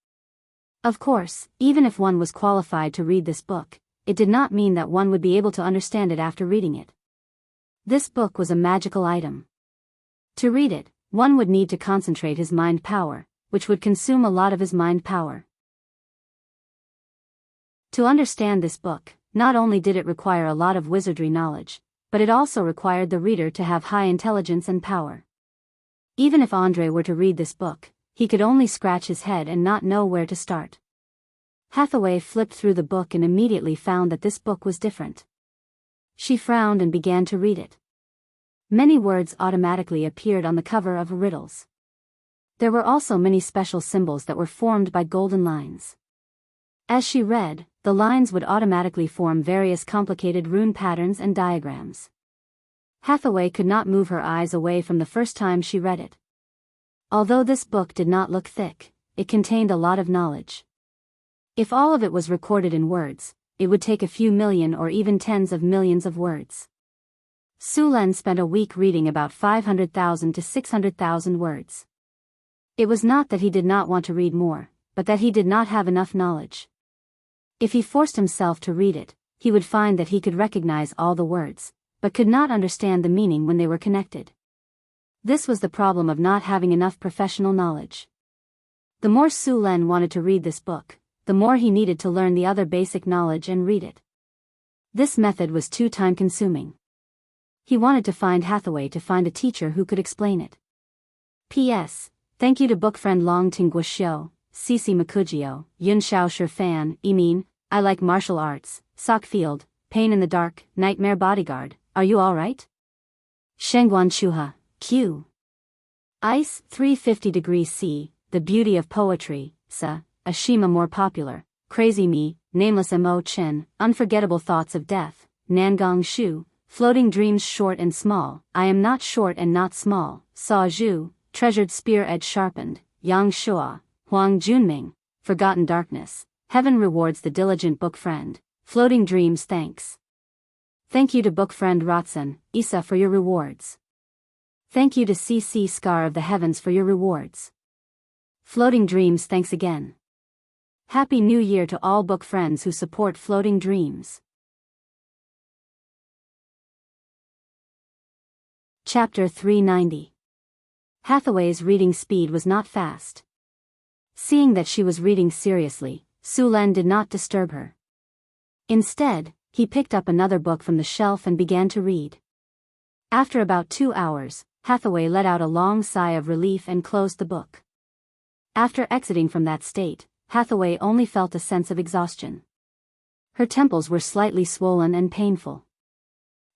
Of course, even if one was qualified to read this book, it did not mean that one would be able to understand it after reading it. This book was a magical item. To read it, one would need to concentrate his mind power, which would consume a lot of his mind power. To understand this book, not only did it require a lot of wizardry knowledge, but it also required the reader to have high intelligence and power. Even if Andre were to read this book, he could only scratch his head and not know where to start. Hathaway flipped through the book and immediately found that this book was different. She frowned and began to read it. Many words automatically appeared on the cover of riddles. There were also many special symbols that were formed by golden lines. As she read, the lines would automatically form various complicated rune patterns and diagrams. Hathaway could not move her eyes away from the first time she read it. Although this book did not look thick, it contained a lot of knowledge. If all of it was recorded in words, it would take a few million or even tens of millions of words. Su Len spent a week reading about 500,000 to 600,000 words. It was not that he did not want to read more, but that he did not have enough knowledge. If he forced himself to read it, he would find that he could recognize all the words, but could not understand the meaning when they were connected. This was the problem of not having enough professional knowledge. The more Su Len wanted to read this book, the more he needed to learn the other basic knowledge and read it. This method was too time-consuming. He wanted to find Hathaway to find a teacher who could explain it. P.S. Thank you to bookfriend Long Tingguishio, Cici Makujio, Yun Xiao Shifan, Emin, I Like Martial Arts, Sockfield, Pain in the Dark, Nightmare Bodyguard, Are You Alright? Shengguan Chuha, Q. Ice, 350 degrees C, The Beauty of Poetry, Sa, Ashima More Popular, Crazy Me, Nameless Mo Chen, Unforgettable Thoughts of Death, Nangong Shu, Floating Dreams Short and Small, I Am Not Short and Not Small, Sa Zhu, Treasured Spear Edge Sharpened, Yang Shua, Huang Junming, Forgotten Darkness, Heaven Rewards the Diligent Book Friend, Floating Dreams Thanks. Thank you to book friend Rotsen, Isa for your rewards. Thank you to CC Scar of the Heavens for your rewards. Floating Dreams thanks again. Happy New Year to all book friends who support Floating Dreams. Chapter 390. Hathaway's reading speed was not fast. Seeing that she was reading seriously, Su Len did not disturb her. Instead, he picked up another book from the shelf and began to read. After about 2 hours, Hathaway let out a long sigh of relief and closed the book. After exiting from that state, Hathaway only felt a sense of exhaustion. Her temples were slightly swollen and painful.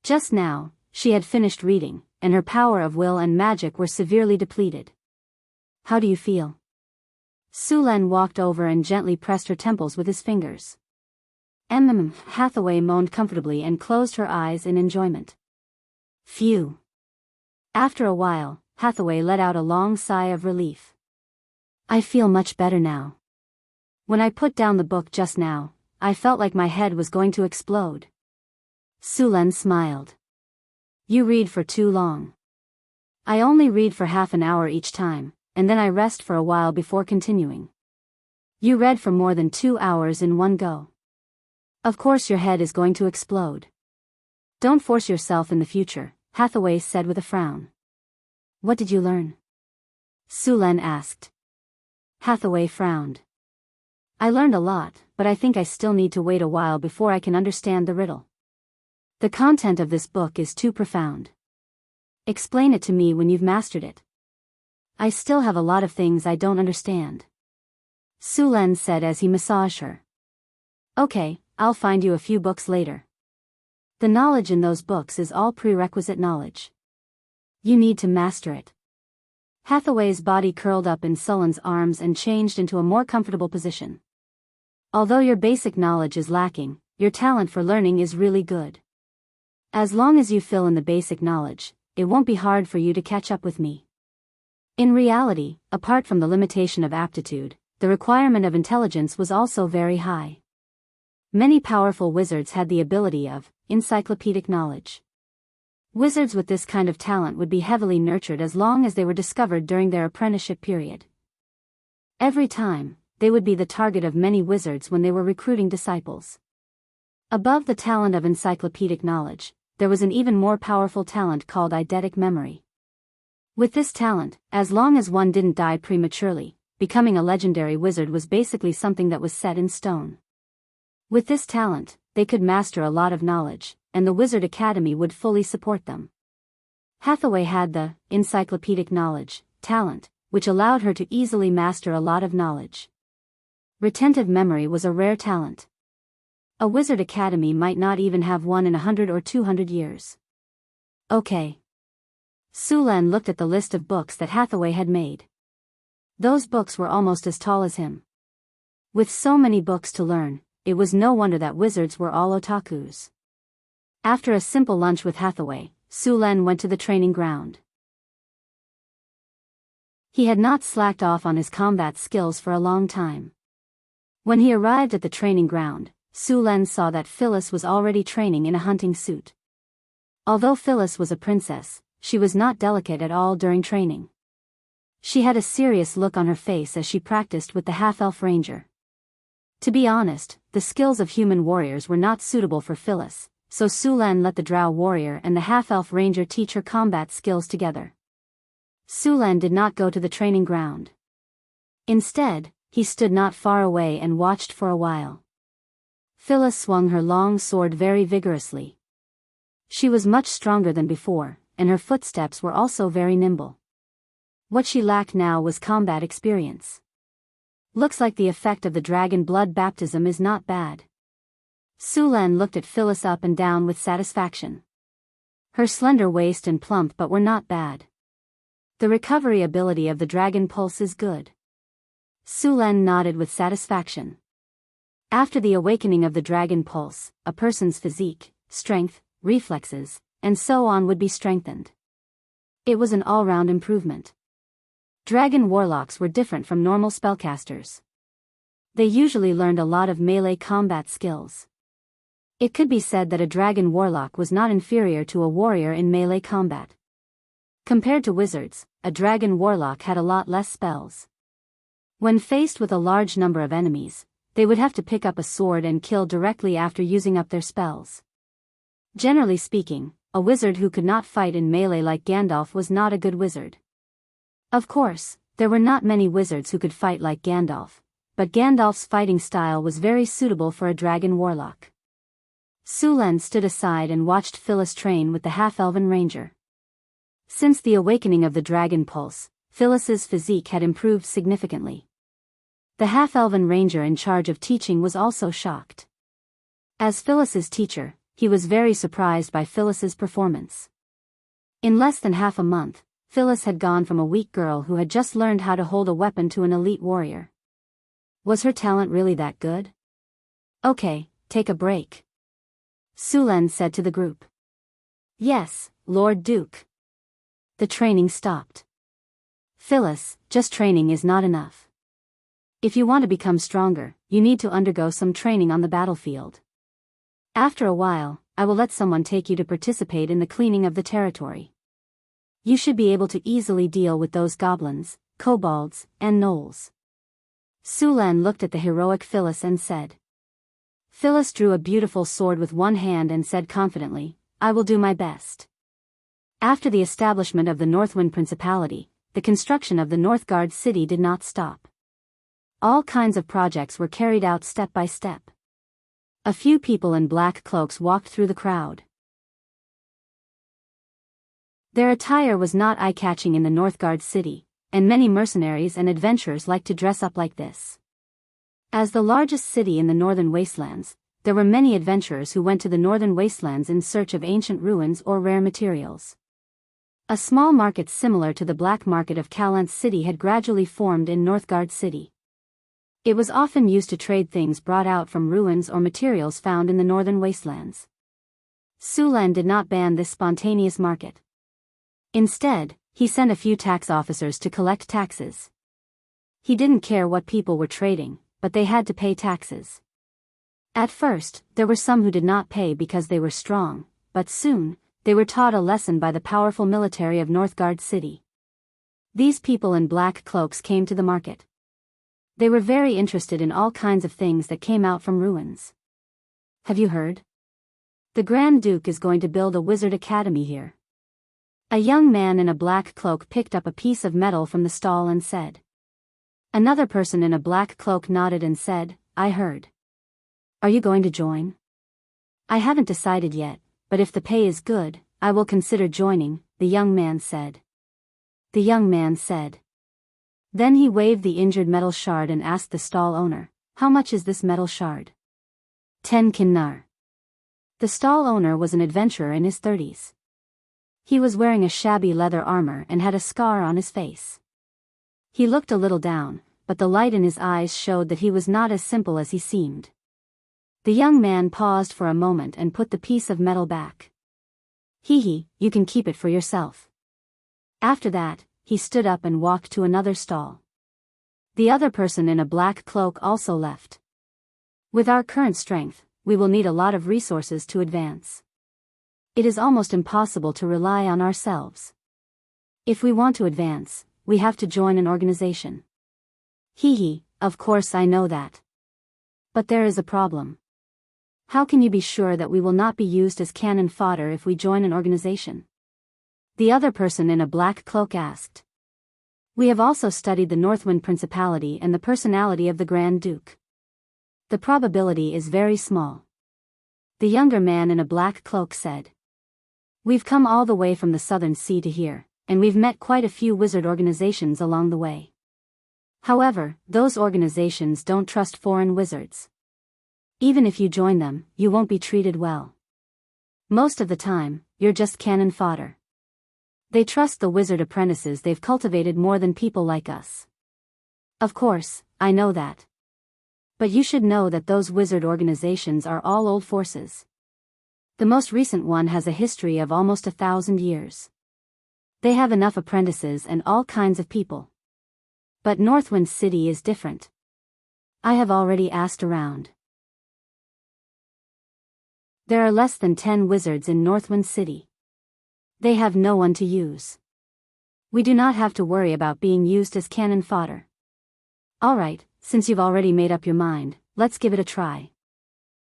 Just now, she had finished reading, and her power of will and magic were severely depleted. How do you feel? Su Len walked over and gently pressed her temples with his fingers. Hathaway moaned comfortably and closed her eyes in enjoyment. Phew. After a while, Hathaway let out a long sigh of relief. I feel much better now. When I put down the book just now, I felt like my head was going to explode. Su Len smiled. You read for too long. I only read for half an hour each time, and then I rest for a while before continuing. You read for more than 2 hours in one go. Of course your head is going to explode. Don't force yourself in the future, Hathaway said with a frown. What did you learn? Su Len asked. Hathaway frowned. I learned a lot, but I think I still need to wait a while before I can understand the riddle. The content of this book is too profound. Explain it to me when you've mastered it. I still have a lot of things I don't understand. Su Len said as he massaged her. Okay, I'll find you a few books later. The knowledge in those books is all prerequisite knowledge. You need to master it. Hathaway's body curled up in Su Len's arms and changed into a more comfortable position. Although your basic knowledge is lacking, your talent for learning is really good. As long as you fill in the basic knowledge, it won't be hard for you to catch up with me. In reality, apart from the limitation of aptitude, the requirement of intelligence was also very high. Many powerful wizards had the ability of encyclopedic knowledge. Wizards with this kind of talent would be heavily nurtured as long as they were discovered during their apprenticeship period. Every time, they would be the target of many wizards when they were recruiting disciples. Above the talent of encyclopedic knowledge, there was an even more powerful talent called eidetic memory. With this talent, as long as one didn't die prematurely, becoming a legendary wizard was basically something that was set in stone. With this talent, they could master a lot of knowledge, and the Wizard Academy would fully support them. Hathaway had the encyclopedic knowledge talent, which allowed her to easily master a lot of knowledge. Retentive memory was a rare talent. A Wizard Academy might not even have one in 100 or 200 years. Okay. Sulan looked at the list of books that Hathaway had made. Those books were almost as tall as him. With so many books to learn, it was no wonder that wizards were all otakus. After a simple lunch with Hathaway, Sulan went to the training ground. He had not slacked off on his combat skills for a long time. When he arrived at the training ground, Sulan saw that Phyllis was already training in a hunting suit. Although Phyllis was a princess, she was not delicate at all during training. She had a serious look on her face as she practiced with the half-elf ranger. To be honest, the skills of human warriors were not suitable for Phyllis, so Sulan let the drow warrior and the half-elf ranger teach her combat skills together. Sulan did not go to the training ground. Instead, he stood not far away and watched for a while. Phyllis swung her long sword very vigorously. She was much stronger than before, and her footsteps were also very nimble. What she lacked now was combat experience. Looks like the effect of the dragon blood baptism is not bad. Sulan looked at Phyllis up and down with satisfaction. Her slender waist and plump butt were not bad. The recovery ability of the dragon pulse is good. Sulan nodded with satisfaction. After the awakening of the dragon pulse, a person's physique, strength, reflexes, and so on would be strengthened. It was an all-round improvement. Dragon warlocks were different from normal spellcasters. They usually learned a lot of melee combat skills. It could be said that a dragon warlock was not inferior to a warrior in melee combat. Compared to wizards, a dragon warlock had a lot less spells. When faced with a large number of enemies, they would have to pick up a sword and kill directly after using up their spells. Generally speaking, a wizard who could not fight in melee like Gandalf was not a good wizard. Of course, there were not many wizards who could fight like Gandalf, but Gandalf's fighting style was very suitable for a dragon warlock. Sulan stood aside and watched Phyllis train with the half-elven ranger. Since the awakening of the dragon pulse, Phyllis's physique had improved significantly. The half-elven ranger in charge of teaching was also shocked. As Phyllis's teacher, he was very surprised by Phyllis's performance. In less than half a month, Phyllis had gone from a weak girl who had just learned how to hold a weapon to an elite warrior. Was her talent really that good? Okay, take a break. Sulan said to the group. Yes, Lord Duke. The training stopped. Phyllis, just training is not enough. If you want to become stronger, you need to undergo some training on the battlefield. After a while, I will let someone take you to participate in the cleaning of the territory. You should be able to easily deal with those goblins, kobolds, and gnolls. Sulan looked at the heroic Phyllis and said. Phyllis drew a beautiful sword with one hand and said confidently, I will do my best. After the establishment of the Northwind Principality, the construction of the Northgard city did not stop. All kinds of projects were carried out step by step. A few people in black cloaks walked through the crowd. Their attire was not eye-catching in the Northgard city, and many mercenaries and adventurers liked to dress up like this. As the largest city in the northern wastelands, there were many adventurers who went to the northern wastelands in search of ancient ruins or rare materials. A small market similar to the black market of Calant's city had gradually formed in Northgard city. It was often used to trade things brought out from ruins or materials found in the northern wastelands. Sulan did not ban this spontaneous market. Instead, he sent a few tax officers to collect taxes. He didn't care what people were trading, but they had to pay taxes. At first, there were some who did not pay because they were strong, but soon, they were taught a lesson by the powerful military of Northgard City. These people in black cloaks came to the market. They were very interested in all kinds of things that came out from ruins. Have you heard? The Grand Duke is going to build a wizard academy here. A young man in a black cloak picked up a piece of metal from the stall and said. Another person in a black cloak nodded and said, I heard. Are you going to join? I haven't decided yet, but if the pay is good, I will consider joining, the young man said. The young man said. Then he waved the injured metal shard and asked the stall owner, how much is this metal shard? 10 kinnar. The stall owner was an adventurer in his 30s. He was wearing a shabby leather armor and had a scar on his face. He looked a little down, but the light in his eyes showed that he was not as simple as he seemed. The young man paused for a moment and put the piece of metal back. Hee, you can keep it for yourself. After that, he stood up and walked to another stall. The other person in a black cloak also left. With our current strength, we will need a lot of resources to advance. It is almost impossible to rely on ourselves. If we want to advance, we have to join an organization. Hee, of course I know that. But there is a problem. How can you be sure that we will not be used as cannon fodder if we join an organization? The other person in a black cloak asked. We have also studied the Northwind Principality and the personality of the Grand Duke. The probability is very small. The younger man in a black cloak said. We've come all the way from the Southern Sea to here, and we've met quite a few wizard organizations along the way. However, those organizations don't trust foreign wizards. Even if you join them, you won't be treated well. Most of the time, you're just cannon fodder. They trust the wizard apprentices they've cultivated more than people like us. Of course, I know that. But you should know that those wizard organizations are all old forces. The most recent one has a history of almost 1,000 years. They have enough apprentices and all kinds of people. But Northwind City is different. I have already asked around. There are less than 10 wizards in Northwind City. They have no one to use. We do not have to worry about being used as cannon fodder. Alright, since you've already made up your mind, let's give it a try.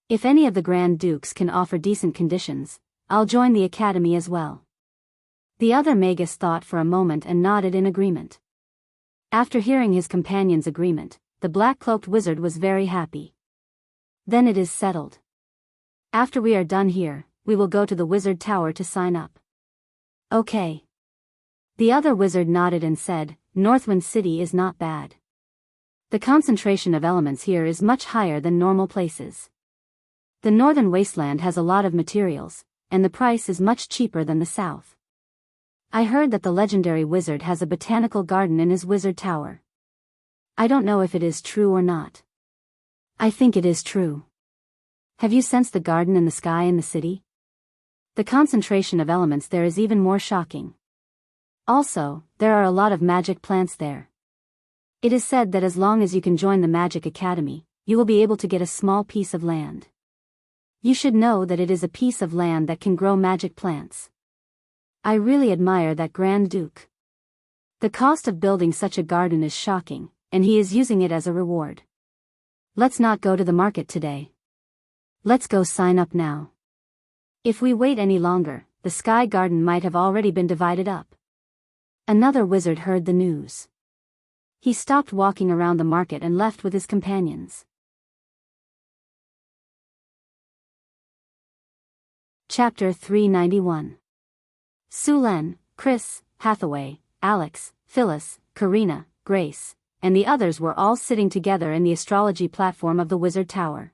If any of the Grand Dukes can offer decent conditions, I'll join the academy as well. The other Magus thought for a moment and nodded in agreement. After hearing his companion's agreement, the black-cloaked wizard was very happy. Then it is settled. After we are done here, we will go to the wizard tower to sign up. Okay. The other wizard nodded and said, Northwind City is not bad. The concentration of elements here is much higher than normal places. The northern wasteland has a lot of materials, and the price is much cheaper than the south. I heard that the legendary wizard has a botanical garden in his wizard tower. I don't know if it is true or not. I think it is true. Have you sensed the garden in the sky in the city? The concentration of elements there is even more shocking. Also, there are a lot of magic plants there. It is said that as long as you can join the Magic Academy, you will be able to get a small piece of land. You should know that it is a piece of land that can grow magic plants. I really admire that Grand Duke. The cost of building such a garden is shocking, and he is using it as a reward. Let's not go to the market today. Let's go sign up now. If we wait any longer, the Sky Garden might have already been divided up. Another wizard heard the news. He stopped walking around the market and left with his companions. Chapter 391. Sulan, Chris, Hathaway, Alex, Phyllis, Karina, Grace, and the others were all sitting together in the astrology platform of the Wizard Tower.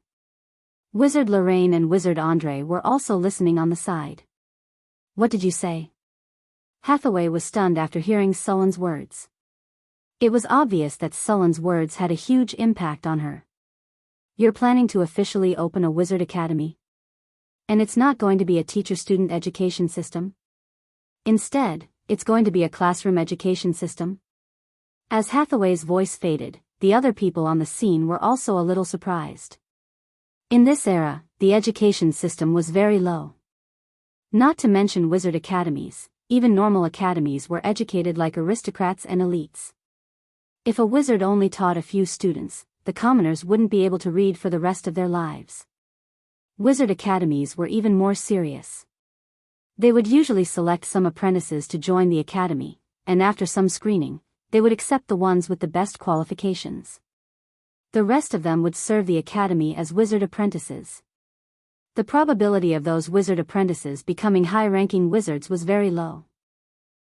Wizard Lorraine and Wizard Andre were also listening on the side. What did you say? Hathaway was stunned after hearing Sulan's words. It was obvious that Sullen's words had a huge impact on her. You're planning to officially open a wizard academy? And it's not going to be a teacher-student education system? Instead, it's going to be a classroom education system? As Hathaway's voice faded, the other people on the scene were also a little surprised. In this era, the education system was very low. Not to mention wizard academies, even normal academies were educated like aristocrats and elites. If a wizard only taught a few students, the commoners wouldn't be able to read for the rest of their lives. Wizard academies were even more serious. They would usually select some apprentices to join the academy, and after some screening, they would accept the ones with the best qualifications. The rest of them would serve the academy as wizard apprentices. The probability of those wizard apprentices becoming high-ranking wizards was very low.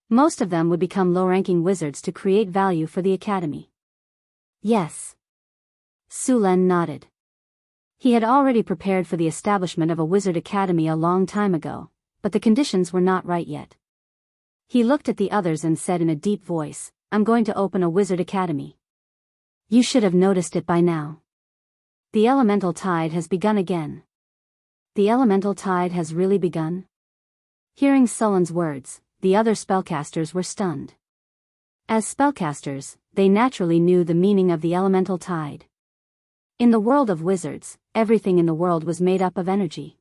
Most of them would become low-ranking wizards to create value for the academy. Yes. Sulen nodded. He had already prepared for the establishment of a wizard academy a long time ago, but the conditions were not right yet. He looked at the others and said in a deep voice, I'm going to open a wizard academy. You should have noticed it by now. The elemental tide has begun again. The elemental tide has really begun? Hearing Sullen's words, the other spellcasters were stunned. As spellcasters, they naturally knew the meaning of the elemental tide. In the world of wizards, everything in the world was made up of energy.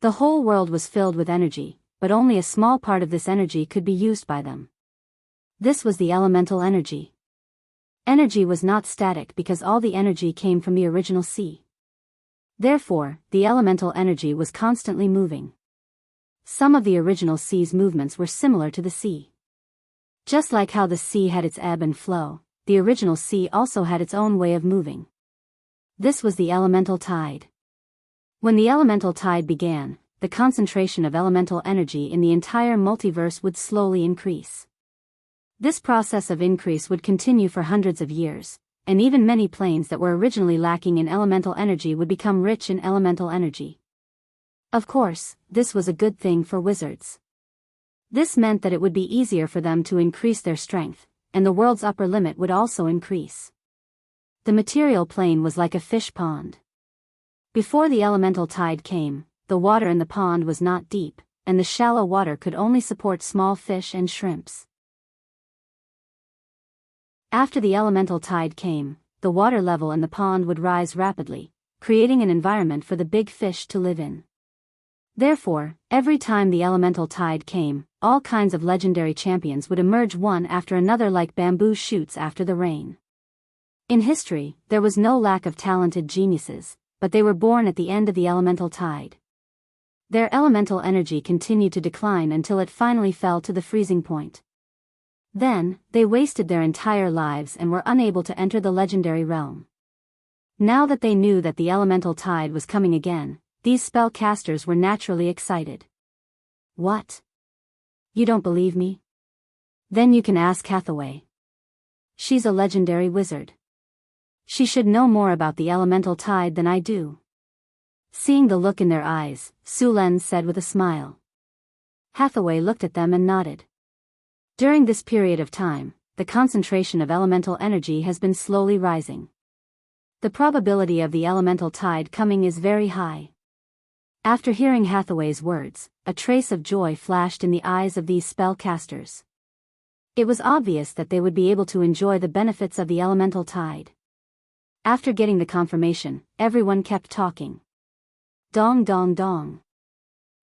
The whole world was filled with energy, but only a small part of this energy could be used by them. This was the elemental energy. Energy was not static because all the energy came from the original sea. Therefore, the elemental energy was constantly moving. Some of the original sea's movements were similar to the sea. Just like how the sea had its ebb and flow, the original sea also had its own way of moving. This was the elemental tide. When the elemental tide began, the concentration of elemental energy in the entire multiverse would slowly increase. This process of increase would continue for hundreds of years, and even many planes that were originally lacking in elemental energy would become rich in elemental energy. Of course, this was a good thing for wizards. This meant that it would be easier for them to increase their strength, and the world's upper limit would also increase. The material plane was like a fish pond. Before the elemental tide came, the water in the pond was not deep, and the shallow water could only support small fish and shrimps. After the elemental tide came, the water level in the pond would rise rapidly, creating an environment for the big fish to live in. Therefore, every time the elemental tide came, all kinds of legendary champions would emerge one after another like bamboo shoots after the rain. In history, there was no lack of talented geniuses, but they were born at the end of the elemental tide. Their elemental energy continued to decline until it finally fell to the freezing point. Then, they wasted their entire lives and were unable to enter the legendary realm. Now that they knew that the elemental tide was coming again, these spellcasters were naturally excited. What? You don't believe me? Then you can ask Hathaway. She's a legendary wizard. She should know more about the elemental tide than I do. Seeing the look in their eyes, Sulen said with a smile. Hathaway looked at them and nodded. During this period of time, the concentration of elemental energy has been slowly rising. The probability of the elemental tide coming is very high. After hearing Hathaway's words, a trace of joy flashed in the eyes of these spellcasters. It was obvious that they would be able to enjoy the benefits of the elemental tide. After getting the confirmation, everyone kept talking. Dong dong dong.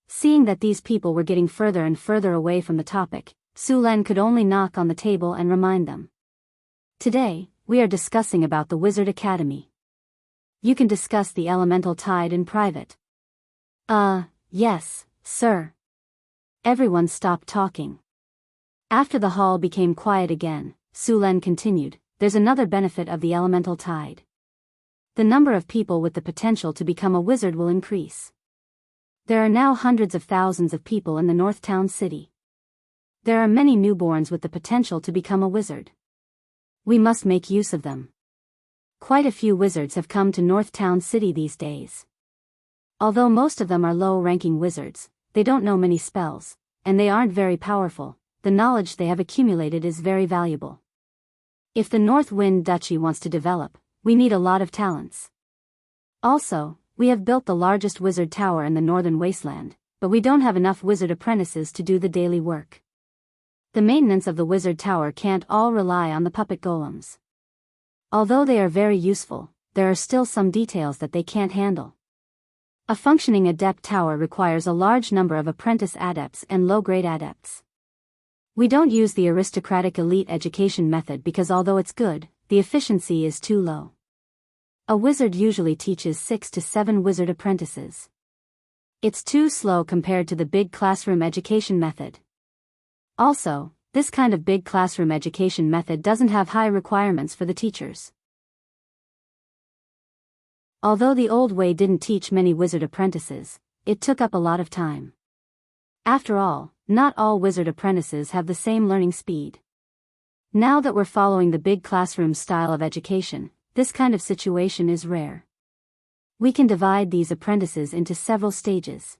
Seeing that these people were getting further and further away from the topic, Sulen could only knock on the table and remind them. Today, we are discussing about the Wizard Academy. You can discuss the elemental tide in private. Yes, sir. Everyone stopped talking. After the hall became quiet again, Sulen continued, there's another benefit of the elemental tide. The number of people with the potential to become a wizard will increase. There are now hundreds of thousands of people in the North Town City. There are many newborns with the potential to become a wizard. We must make use of them. Quite a few wizards have come to North Town City these days. Although most of them are low-ranking wizards, they don't know many spells, and they aren't very powerful. The knowledge they have accumulated is very valuable. If the North Wind Duchy wants to develop, we need a lot of talents. Also, we have built the largest wizard tower in the northern wasteland, but we don't have enough wizard apprentices to do the daily work. The maintenance of the wizard tower can't all rely on the puppet golems. Although they are very useful, there are still some details that they can't handle. A functioning adept tower requires a large number of apprentice adepts and low-grade adepts. We don't use the aristocratic elite education method because although it's good, the efficiency is too low. A wizard usually teaches 6 to 7 wizard apprentices. It's too slow compared to the big classroom education method. Also, this kind of big classroom education method doesn't have high requirements for the teachers. Although the old way didn't teach many wizard apprentices, it took up a lot of time. After all, not all wizard apprentices have the same learning speed. Now that we're following the big classroom style of education, this kind of situation is rare. We can divide these apprentices into several stages.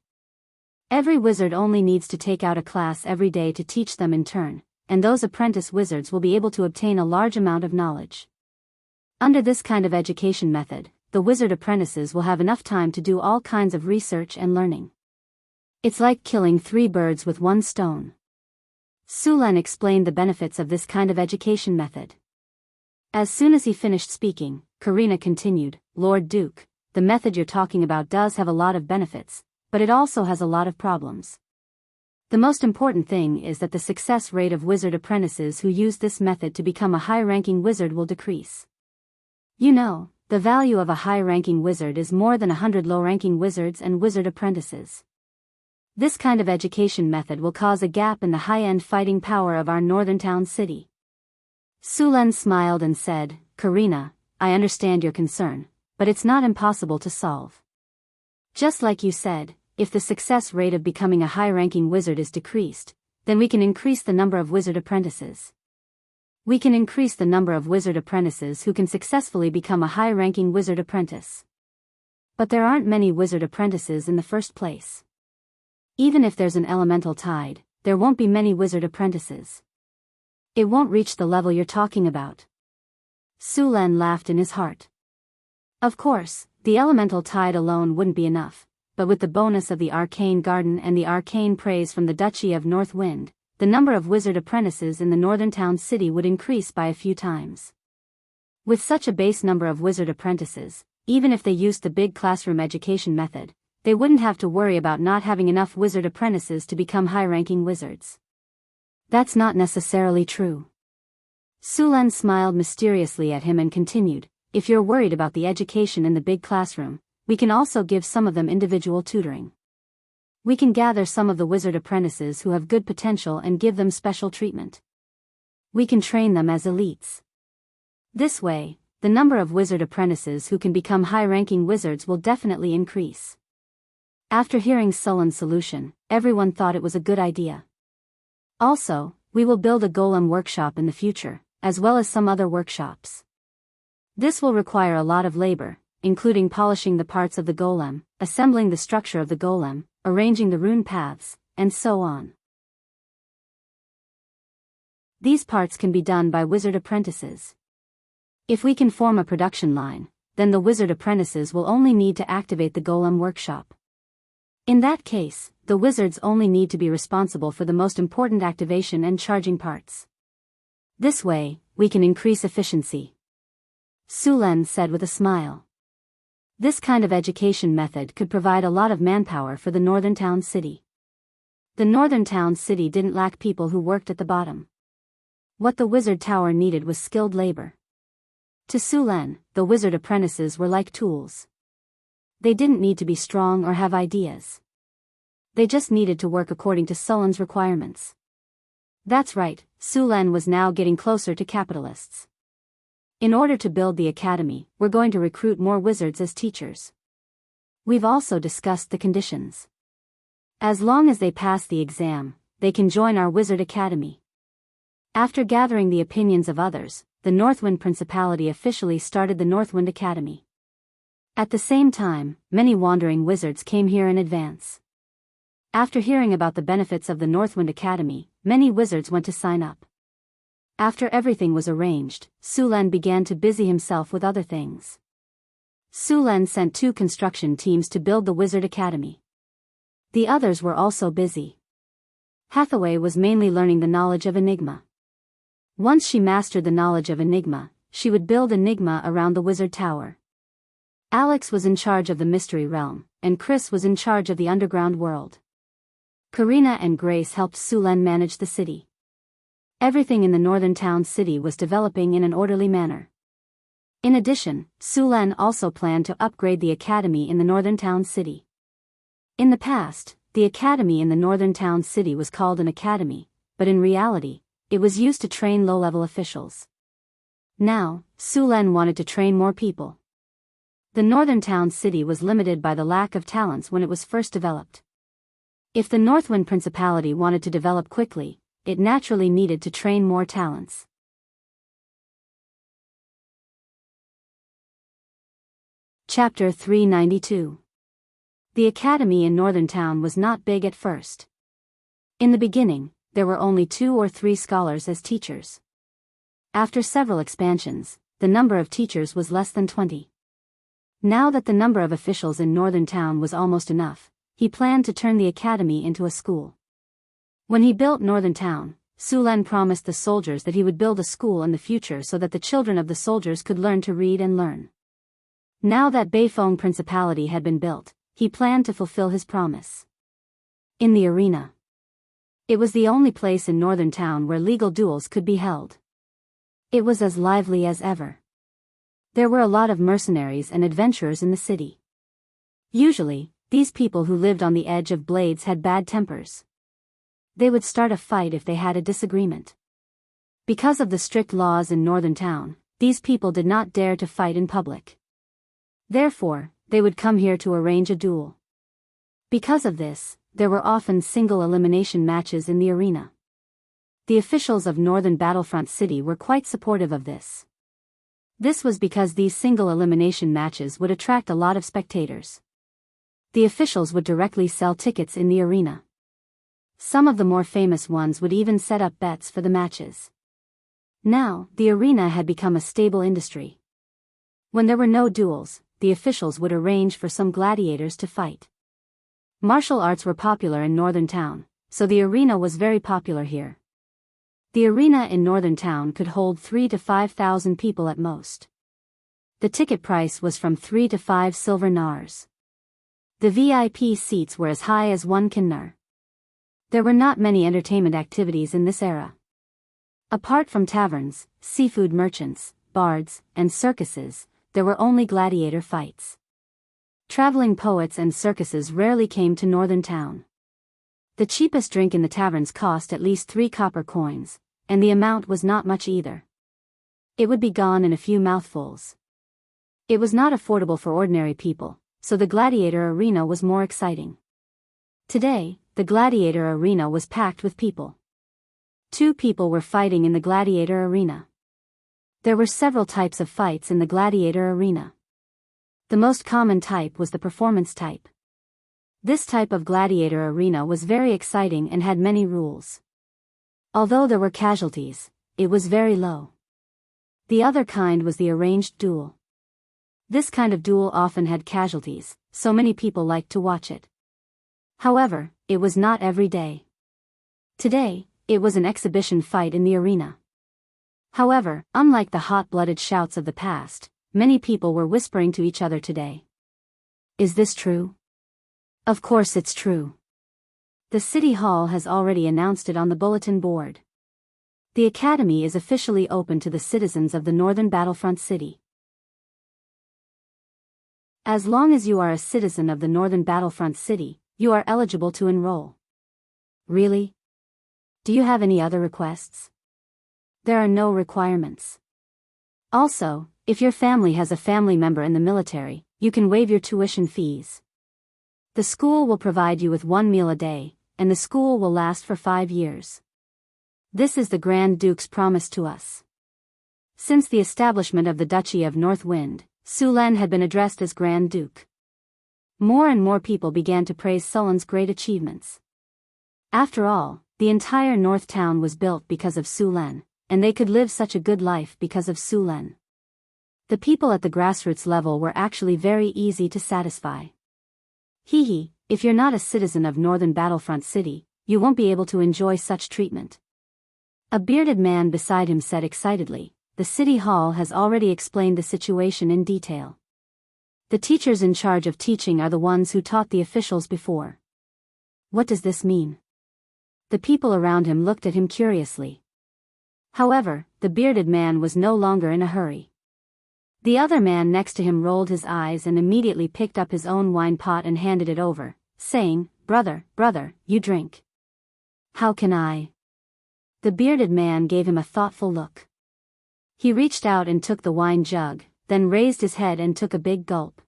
Every wizard only needs to take out a class every day to teach them in turn, and those apprentice wizards will be able to obtain a large amount of knowledge. Under this kind of education method, the wizard apprentices will have enough time to do all kinds of research and learning. It's like killing 3 birds with 1 stone. Sulan explained the benefits of this kind of education method. As soon as he finished speaking, Karina continued, "Lord Duke, the method you're talking about does have a lot of benefits, but it also has a lot of problems. The most important thing is that the success rate of wizard apprentices who use this method to become a high-ranking wizard will decrease. You know, the value of a high-ranking wizard is more than 100 low-ranking wizards and wizard apprentices. This kind of education method will cause a gap in the high-end fighting power of our northern town city." Sulen smiled and said, "Karina, I understand your concern, but it's not impossible to solve. Just like you said, if the success rate of becoming a high-ranking wizard is decreased, then we can increase the number of wizard apprentices. We can increase the number of wizard apprentices who can successfully become a high-ranking wizard apprentice. But there aren't many wizard apprentices in the first place. Even if there's an elemental tide, there won't be many wizard apprentices. It won't reach the level you're talking about." Sulen laughed in his heart. Of course, the elemental tide alone wouldn't be enough, but with the bonus of the arcane garden and the arcane praise from the Duchy of North Wind, the number of wizard apprentices in the northern town city would increase by a few times. With such a base number of wizard apprentices, even if they used the big classroom education method, they wouldn't have to worry about not having enough wizard apprentices to become high-ranking wizards. That's not necessarily true. Sulen smiled mysteriously at him and continued, "If you're worried about the education in the big classroom, we can also give some of them individual tutoring. We can gather some of the wizard apprentices who have good potential and give them special treatment. We can train them as elites. This way, the number of wizard apprentices who can become high-ranking wizards will definitely increase." After hearing Sulen's solution, everyone thought it was a good idea. Also, we will build a golem workshop in the future, as well as some other workshops. This will require a lot of labor, including polishing the parts of the golem, assembling the structure of the golem, arranging the rune paths, and so on. These parts can be done by wizard apprentices. If we can form a production line, then the wizard apprentices will only need to activate the golem workshop. In that case, the wizards only need to be responsible for the most important activation and charging parts. This way, we can increase efficiency. Sulen said with a smile. This kind of education method could provide a lot of manpower for the northern town city. The northern town city didn't lack people who worked at the bottom. What the wizard tower needed was skilled labor. To Sulen, the wizard apprentices were like tools. They didn't need to be strong or have ideas. They just needed to work according to Sulen's requirements. That's right, Sulen was now getting closer to capitalists. In order to build the academy, we're going to recruit more wizards as teachers. We've also discussed the conditions. As long as they pass the exam, they can join our wizard academy. After gathering the opinions of others, the Northwind Principality officially started the Northwind Academy. At the same time, many wandering wizards came here in advance. After hearing about the benefits of the Northwind Academy, many wizards went to sign up. After everything was arranged, Sulen began to busy himself with other things. Sulen sent 2 construction teams to build the Wizard Academy. The others were also busy. Hathaway was mainly learning the knowledge of Enigma. Once she mastered the knowledge of Enigma, she would build Enigma around the Wizard Tower. Alex was in charge of the Mystery Realm, and Chris was in charge of the underground world. Karina and Grace helped Sulen manage the city. Everything in the northern town city was developing in an orderly manner. In addition, Sulen also planned to upgrade the academy in the northern town city. In the past, the academy in the northern town city was called an academy, but in reality, it was used to train low-level officials. Now, Sulen wanted to train more people. The northern town city was limited by the lack of talents when it was first developed. If the Northwind Principality wanted to develop quickly, it naturally needed to train more talents. Chapter 392. The academy in Northern Town was not big at first. In the beginning, there were only 2 or 3 scholars as teachers. After several expansions, the number of teachers was less than 20. Now that the number of officials in Northern Town was almost enough, he planned to turn the academy into a school. When he built Northern Town, Sulen promised the soldiers that he would build a school in the future so that the children of the soldiers could learn to read and learn. Now that Beifong Principality had been built, he planned to fulfill his promise. In the arena. It was the only place in Northern Town where legal duels could be held. It was as lively as ever. There were a lot of mercenaries and adventurers in the city. Usually, these people who lived on the edge of blades had bad tempers. They would start a fight if they had a disagreement. Because of the strict laws in Northern Town, these people did not dare to fight in public. Therefore, they would come here to arrange a duel. Because of this, there were often single elimination matches in the arena. The officials of Northern Battlefront City were quite supportive of this. This was because these single elimination matches would attract a lot of spectators. The officials would directly sell tickets in the arena. Some of the more famous ones would even set up bets for the matches. Now, the arena had become a stable industry. When there were no duels, the officials would arrange for some gladiators to fight. Martial arts were popular in Northern Town, so the arena was very popular here. The arena in Northern Town could hold 3,000 to 5,000 people at most. The ticket price was from 3 to 5 silver nars. The VIP seats were as high as 1 kinnar. There were not many entertainment activities in this era. Apart from taverns, seafood merchants, bards, and circuses, there were only gladiator fights. Traveling poets and circuses rarely came to Northern Town. The cheapest drink in the taverns cost at least 3 copper coins, and the amount was not much either. It would be gone in a few mouthfuls. It was not affordable for ordinary people, so the gladiator arena was more exciting. Today, the gladiator arena was packed with people. 2 people were fighting in the gladiator arena. There were several types of fights in the gladiator arena. The most common type was the performance type. This type of gladiator arena was very exciting and had many rules. Although there were casualties, it was very low. The other kind was the arranged duel. This kind of duel often had casualties, so many people liked to watch it. However, it was not every day. Today, it was an exhibition fight in the arena. However, unlike the hot-blooded shouts of the past, many people were whispering to each other today. Is this true? Of course it's true. The City Hall has already announced it on the bulletin board. The Academy is officially open to the citizens of the Northern Battlefront City. As long as you are a citizen of the Northern Battlefront City, you are eligible to enroll. Really? Do you have any other requests? There are no requirements. Also, if your family has a family member in the military, you can waive your tuition fees. The school will provide you with 1 meal a day, and the school will last for 5 years. This is the Grand Duke's promise to us. Since the establishment of the Duchy of Northwind, Sulen had been addressed as Grand Duke. More and more people began to praise Sulen's great achievements. After all, the entire North Town was built because of Sulen, and they could live such a good life because of Su Len. The people at the grassroots level were actually very easy to satisfy. Hee, if you're not a citizen of Northern Battlefront City, you won't be able to enjoy such treatment. A bearded man beside him said excitedly, the city hall has already explained the situation in detail. The teachers in charge of teaching are the ones who taught the officials before. What does this mean? The people around him looked at him curiously. However, the bearded man was no longer in a hurry. The other man next to him rolled his eyes and immediately picked up his own wine pot and handed it over, saying, brother, you drink. How can I? The bearded man gave him a thoughtful look. He reached out and took the wine jug, then raised his head and took a big gulp.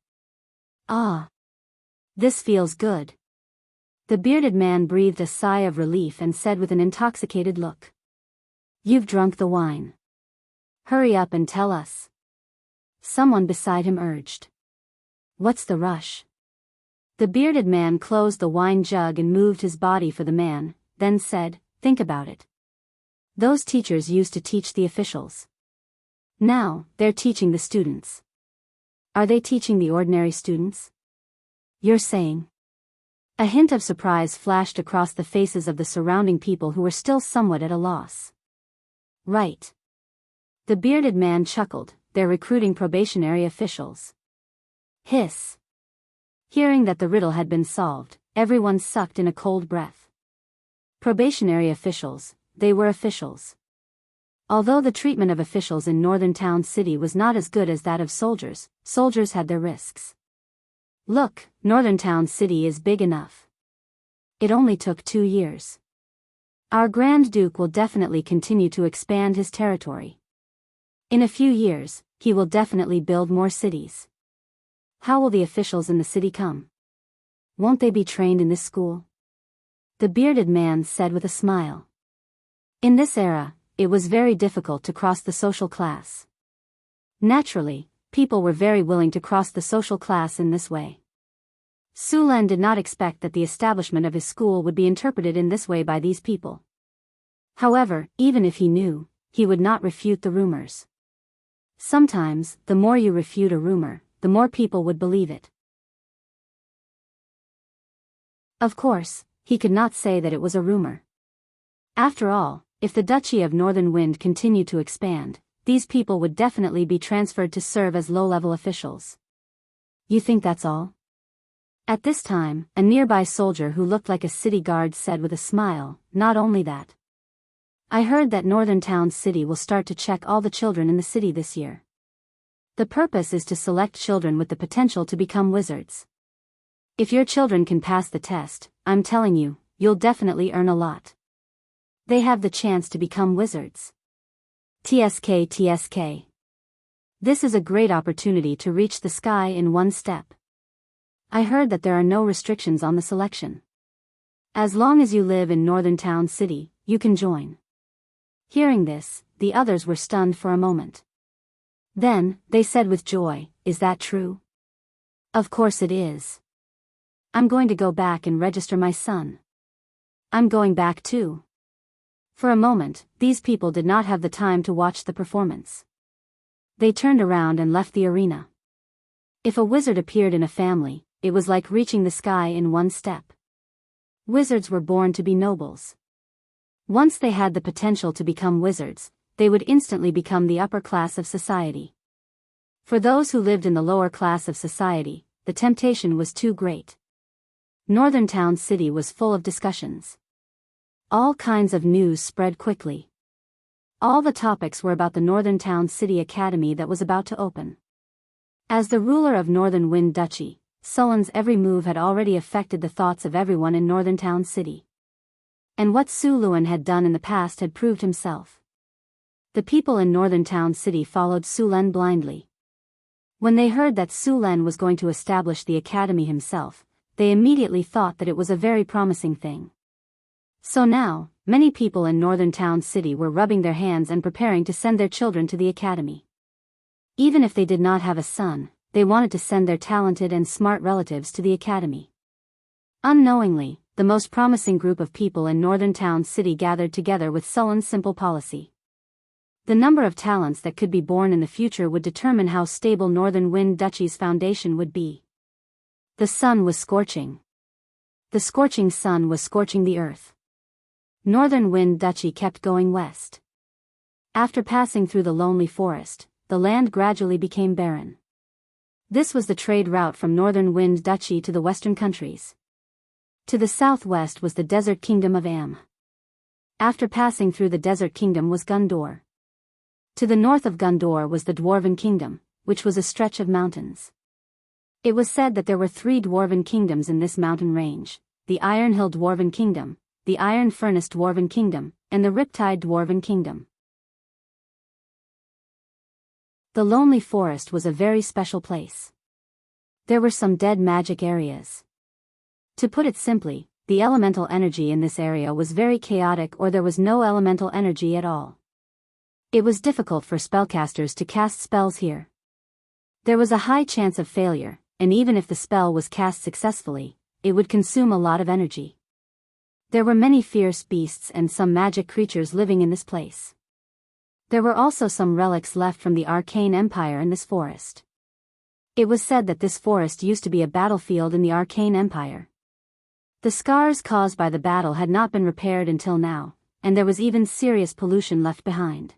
Ah! This feels good. The bearded man breathed a sigh of relief and said with an intoxicated look. You've drunk the wine. Hurry up and tell us. Someone beside him urged. What's the rush? The bearded man closed the wine jug and moved his body for the man, then said, think about it. Those teachers used to teach the officials. Now, they're teaching the students. Are they teaching the ordinary students? You're saying? A hint of surprise flashed across the faces of the surrounding people who were still somewhat at a loss. Right. The bearded man chuckled, they're recruiting probationary officials. Hiss. Hearing that the riddle had been solved, everyone sucked in a cold breath. Probationary officials, they were officials. Although the treatment of officials in Northern Town City was not as good as that of soldiers, soldiers had their risks. Look, Northern Town City is big enough. It only took 2 years. Our Grand Duke will definitely continue to expand his territory. In a few years, he will definitely build more cities. How will the officials in the city come? Won't they be trained in this school? The bearded man said with a smile. In this era, it was very difficult to cross the social class. Naturally, people were very willing to cross the social class in this way. Su Len did not expect that the establishment of his school would be interpreted in this way by these people. However, even if he knew, he would not refute the rumors. Sometimes, the more you refute a rumor, the more people would believe it. Of course, he could not say that it was a rumor. After all, if the Duchy of Northern Wind continued to expand, these people would definitely be transferred to serve as low-level officials. You think that's all? At this time, a nearby soldier who looked like a city guard said with a smile, not only that. I heard that Northern Town City will start to check all the children in the city this year. The purpose is to select children with the potential to become wizards. If your children can pass the test, I'm telling you, you'll definitely earn a lot. They have the chance to become wizards. TSK. This is a great opportunity to reach the sky in one step. I heard that there are no restrictions on the selection. As long as you live in Northern Town City, you can join. Hearing this, the others were stunned for a moment. Then, they said with joy, is that true? Of course it is. I'm going to go back and register my son. I'm going back too. For a moment, these people did not have the time to watch the performance. They turned around and left the arena. If a wizard appeared in a family, it was like reaching the sky in one step. Wizards were born to be nobles. Once they had the potential to become wizards, they would instantly become the upper class of society. For those who lived in the lower class of society, the temptation was too great. Northern Town City was full of discussions. All kinds of news spread quickly. All the topics were about the Northern Town City Academy that was about to open. As the ruler of Northern Wind Duchy, Sullen's every move had already affected the thoughts of everyone in Northern Town City. And what Su Luen had done in the past had proved himself. The people in Northern Town City followed Su Len blindly. When they heard that Su Len was going to establish the academy himself, they immediately thought that it was a very promising thing. So now, many people in Northern Town City were rubbing their hands and preparing to send their children to the academy. Even if they did not have a son, they wanted to send their talented and smart relatives to the academy. Unknowingly, the most promising group of people in Northern Town City gathered together with Sullen's simple policy. The number of talents that could be born in the future would determine how stable Northern Wind Duchy's foundation would be. The sun was scorching. The scorching sun was scorching the earth. Northern Wind Duchy kept going west. After passing through the lonely forest, the land gradually became barren. This was the trade route from Northern Wind Duchy to the western countries. To the southwest was the desert kingdom of Am. After passing through the desert kingdom was Gondor. To the north of Gondor was the Dwarven Kingdom, which was a stretch of mountains. It was said that there were 3 dwarven kingdoms in this mountain range: the Iron Hill Dwarven Kingdom, the Iron Furnace Dwarven Kingdom, and the Riptide Dwarven Kingdom. The Lonely Forest was a very special place. There were some dead magic areas. To put it simply, the elemental energy in this area was very chaotic, or there was no elemental energy at all. It was difficult for spellcasters to cast spells here. There was a high chance of failure, and even if the spell was cast successfully, it would consume a lot of energy. There were many fierce beasts and some magic creatures living in this place. There were also some relics left from the Arcane Empire in this forest. It was said that this forest used to be a battlefield in the Arcane Empire. The scars caused by the battle had not been repaired until now, and there was even serious pollution left behind.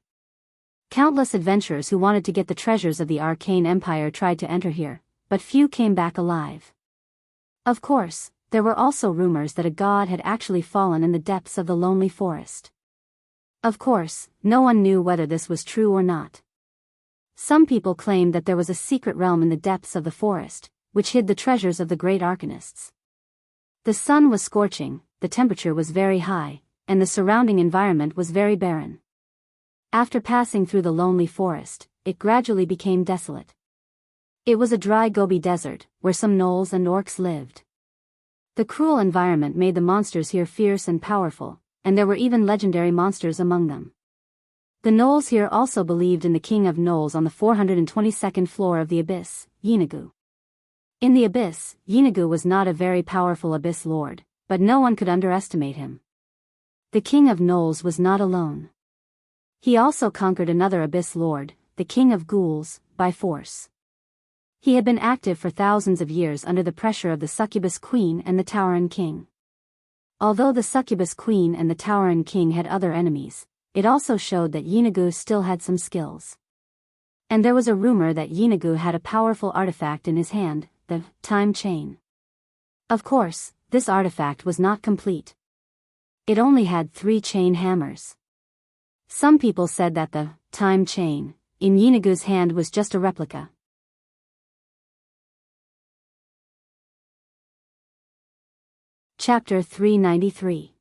Countless adventurers who wanted to get the treasures of the Arcane Empire tried to enter here, but few came back alive. Of course, there were also rumors that a god had actually fallen in the depths of the lonely forest. Of course, no one knew whether this was true or not. Some people claimed that there was a secret realm in the depths of the forest, which hid the treasures of the great arcanists. The sun was scorching, the temperature was very high, and the surrounding environment was very barren. After passing through the lonely forest, it gradually became desolate. It was a dry Gobi desert, where some gnolls and orcs lived. The cruel environment made the monsters here fierce and powerful, and there were even legendary monsters among them. The gnolls here also believed in the king of gnolls on the 422nd floor of the abyss, Yeenagu. In the abyss, Yeenagu was not a very powerful abyss lord, but no one could underestimate him. The king of gnolls was not alone. He also conquered another abyss lord, the king of ghouls, by force. He had been active for thousands of years under the pressure of the succubus queen and the Tauren king. Although the succubus queen and the Tauren king had other enemies, it also showed that Yeenagu still had some skills. And there was a rumor that Yeenagu had a powerful artifact in his hand, the time chain. Of course, this artifact was not complete. It only had 3 chain hammers. Some people said that the time chain in Yeenagu's hand was just a replica. Chapter 393.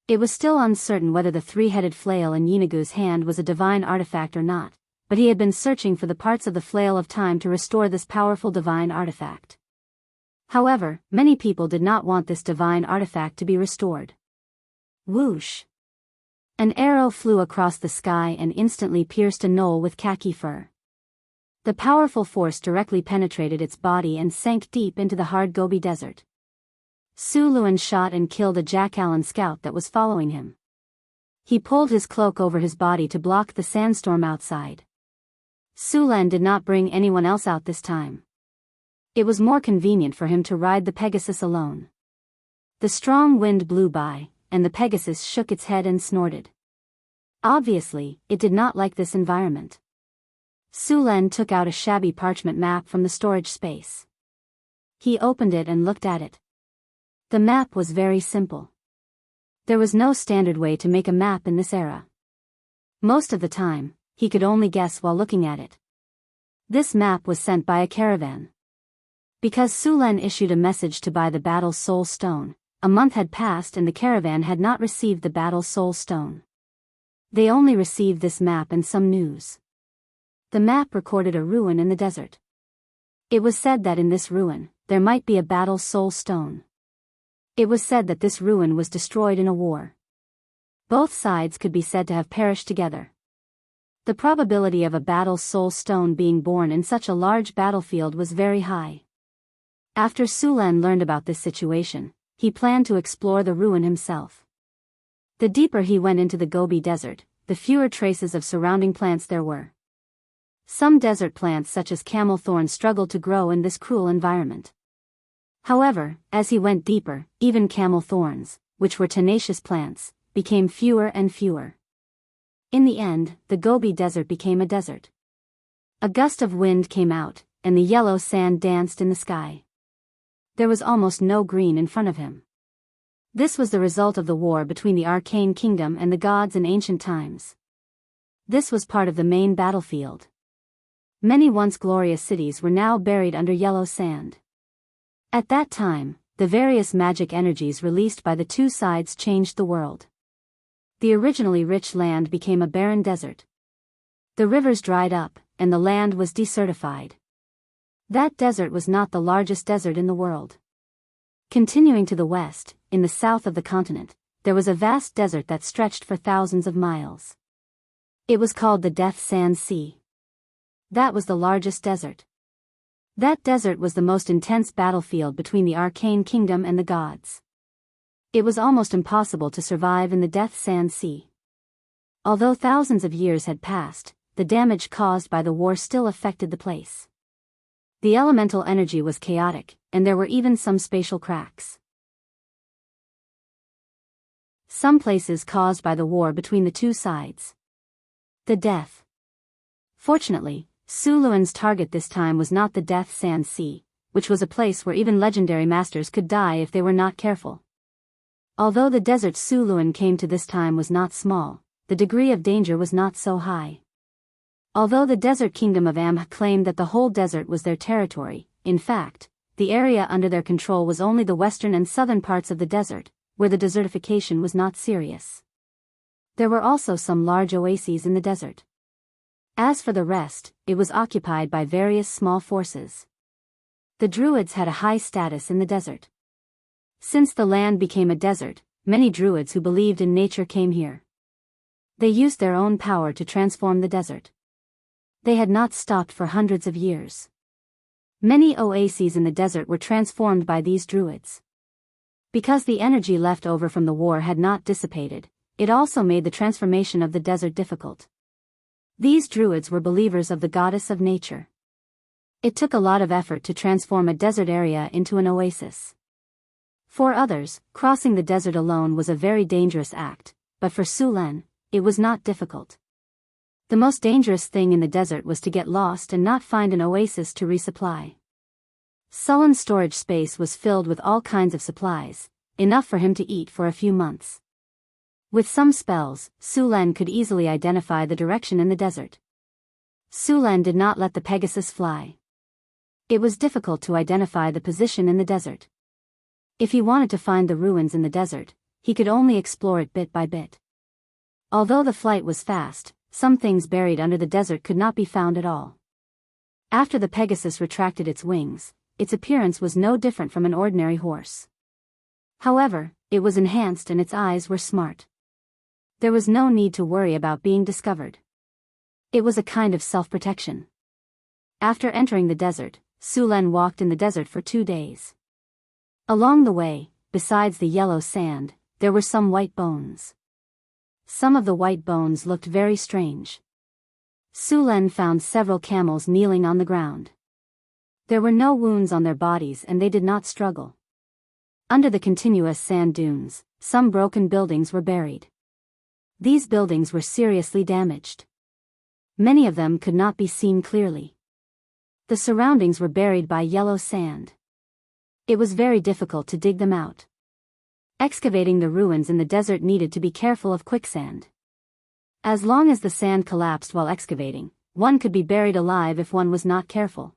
It was still uncertain whether the 3-headed flail in Yeenagu's hand was a divine artifact or not, but he had been searching for the parts of the flail of time to restore this powerful divine artifact. However, many people did not want this divine artifact to be restored. Whoosh! An arrow flew across the sky and instantly pierced a gnoll with khaki fur. The powerful force directly penetrated its body and sank deep into the hard Gobi desert. Suluan shot and killed a Jackalan scout that was following him. He pulled his cloak over his body to block the sandstorm outside. Sulan did not bring anyone else out this time. It was more convenient for him to ride the Pegasus alone. The strong wind blew by, and the Pegasus shook its head and snorted. Obviously, it did not like this environment. Sulan took out a shabby parchment map from the storage space. He opened it and looked at it. The map was very simple. There was no standard way to make a map in this era. Most of the time, he could only guess while looking at it. This map was sent by a caravan. Because Sulan issued a message to buy the Battle Soul Stone, a month had passed and the caravan had not received the Battle Soul Stone. They only received this map and some news. The map recorded a ruin in the desert. It was said that in this ruin, there might be a Battle Soul Stone. It was said that this ruin was destroyed in a war. Both sides could be said to have perished together. The probability of a Battle Soul Stone being born in such a large battlefield was very high. After Sulan learned about this situation, he planned to explore the ruin himself. The deeper he went into the Gobi Desert, the fewer traces of surrounding plants there were. Some desert plants such as camel thorn struggled to grow in this cruel environment. However, as he went deeper, even camel thorns, which were tenacious plants, became fewer and fewer. In the end, the Gobi Desert became a desert. A gust of wind came out, and the yellow sand danced in the sky. There was almost no green in front of him. This was the result of the war between the Arcane Kingdom and the gods in ancient times. This was part of the main battlefield. Many once glorious cities were now buried under yellow sand. At that time, the various magic energies released by the two sides changed the world. The originally rich land became a barren desert. The rivers dried up, and the land was desertified. That desert was not the largest desert in the world. Continuing to the west, in the south of the continent, there was a vast desert that stretched for thousands of miles. It was called the Death Sand Sea. That was the largest desert. That desert was the most intense battlefield between the Arcane Kingdom and the gods. It was almost impossible to survive in the Death Sand Sea. Although thousands of years had passed, the damage caused by the war still affected the place. The elemental energy was chaotic, and there were even some spatial cracks. Some places caused by the war between the two sides. The death. Fortunately, Suluan's target this time was not the Death Sand Sea, which was a place where even legendary masters could die if they were not careful. Although the desert Suluan came to this time was not small, the degree of danger was not so high. Although the desert kingdom of Amh claimed that the whole desert was their territory, in fact, the area under their control was only the western and southern parts of the desert, where the desertification was not serious. There were also some large oases in the desert. As for the rest, it was occupied by various small forces. The Druids had a high status in the desert. Since the land became a desert, many Druids who believed in nature came here. They used their own power to transform the desert. They had not stopped for hundreds of years. Many oases in the desert were transformed by these Druids. Because the energy left over from the war had not dissipated, it also made the transformation of the desert difficult. These Druids were believers of the goddess of nature. It took a lot of effort to transform a desert area into an oasis. For others, crossing the desert alone was a very dangerous act, but for Sulen, it was not difficult. The most dangerous thing in the desert was to get lost and not find an oasis to resupply. Sulen's storage space was filled with all kinds of supplies, enough for him to eat for a few months. With some spells, Sulen could easily identify the direction in the desert. Sulen did not let the Pegasus fly. It was difficult to identify the position in the desert. If he wanted to find the ruins in the desert, he could only explore it bit by bit. Although the flight was fast, some things buried under the desert could not be found at all. After the Pegasus retracted its wings, its appearance was no different from an ordinary horse. However, it was enhanced and its eyes were smart. There was no need to worry about being discovered. It was a kind of self-protection. After entering the desert, Sulen walked in the desert for 2 days. Along the way, besides the yellow sand, there were some white bones. Some of the white bones looked very strange. Sulen found several camels kneeling on the ground. There were no wounds on their bodies and they did not struggle. Under the continuous sand dunes, some broken buildings were buried. These buildings were seriously damaged. Many of them could not be seen clearly. The surroundings were buried by yellow sand. It was very difficult to dig them out. Excavating the ruins in the desert needed to be careful of quicksand. As long as the sand collapsed while excavating, one could be buried alive if one was not careful.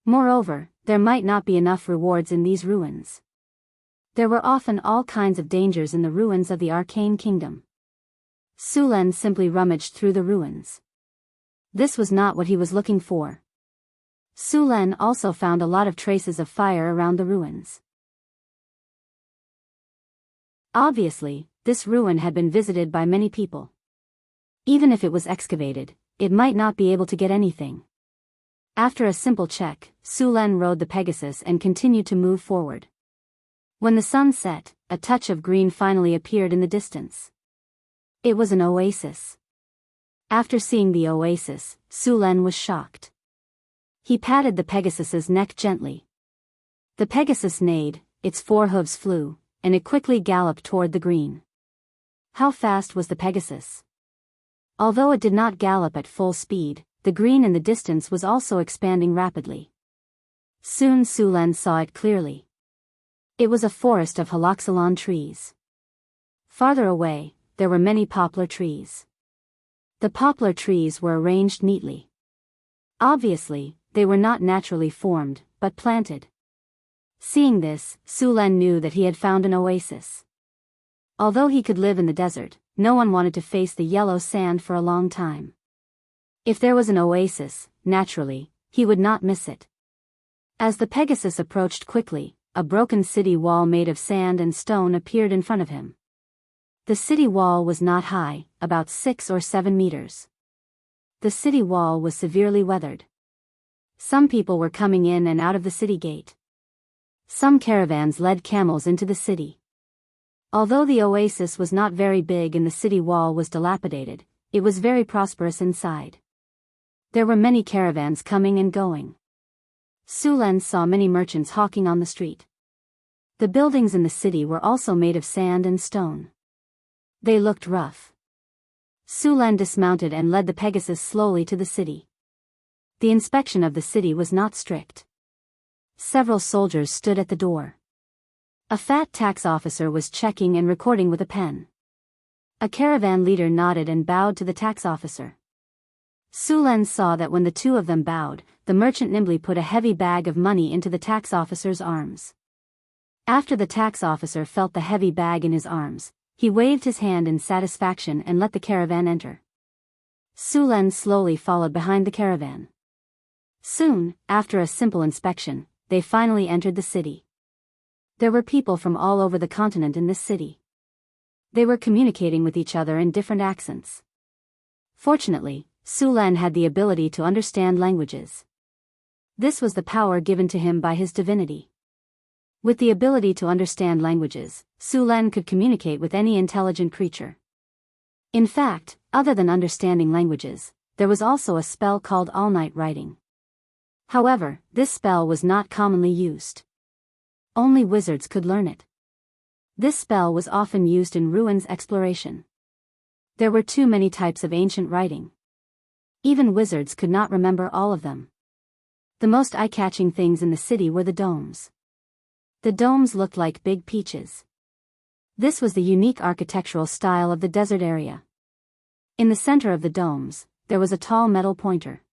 Moreover, there might not be enough rewards in these ruins. There were often all kinds of dangers in the ruins of the Arcane Kingdom. Sulen simply rummaged through the ruins. This was not what he was looking for. Sulen also found a lot of traces of fire around the ruins. Obviously, this ruin had been visited by many people. Even if it was excavated, it might not be able to get anything. After a simple check, Sulen rode the Pegasus and continued to move forward. When the sun set, a touch of green finally appeared in the distance. It was an oasis. After seeing the oasis, Sulen was shocked. He patted the Pegasus's neck gently. The Pegasus neighed, its 4 hooves flew, and it quickly galloped toward the green. How fast was the Pegasus? Although it did not gallop at full speed, the green in the distance was also expanding rapidly. Soon Sulen saw it clearly. It was a forest of haloxylon trees. Farther away, there were many poplar trees. The poplar trees were arranged neatly. Obviously, they were not naturally formed, but planted. Seeing this, Sulen knew that he had found an oasis. Although he could live in the desert, no one wanted to face the yellow sand for a long time. If there was an oasis, naturally, he would not miss it. As the Pegasus approached quickly, a broken city wall made of sand and stone appeared in front of him. The city wall was not high, about 6 or 7 meters. The city wall was severely weathered. Some people were coming in and out of the city gate. Some caravans led camels into the city. Although the oasis was not very big and the city wall was dilapidated, it was very prosperous inside. There were many caravans coming and going. Sulen saw many merchants hawking on the street. The buildings in the city were also made of sand and stone. They looked rough. Sulen dismounted and led the Pegasus slowly to the city. The inspection of the city was not strict. Several soldiers stood at the door. A fat tax officer was checking and recording with a pen. A caravan leader nodded and bowed to the tax officer. Sulen saw that when the two of them bowed, the merchant nimbly put a heavy bag of money into the tax officer's arms. After the tax officer felt the heavy bag in his arms, he waved his hand in satisfaction and let the caravan enter. Sulen slowly followed behind the caravan. Soon, after a simple inspection, they finally entered the city. There were people from all over the continent in this city. They were communicating with each other in different accents. Fortunately, Sulen had the ability to understand languages. This was the power given to him by his divinity. With the ability to understand languages, Sulen could communicate with any intelligent creature. In fact, other than understanding languages, there was also a spell called all-night writing. However, this spell was not commonly used. Only wizards could learn it. This spell was often used in ruins exploration. There were too many types of ancient writing. Even wizards could not remember all of them. The most eye-catching things in the city were the domes. The domes looked like big peaches. This was the unique architectural style of the desert area. In the center of the domes, there was a tall metal pointer.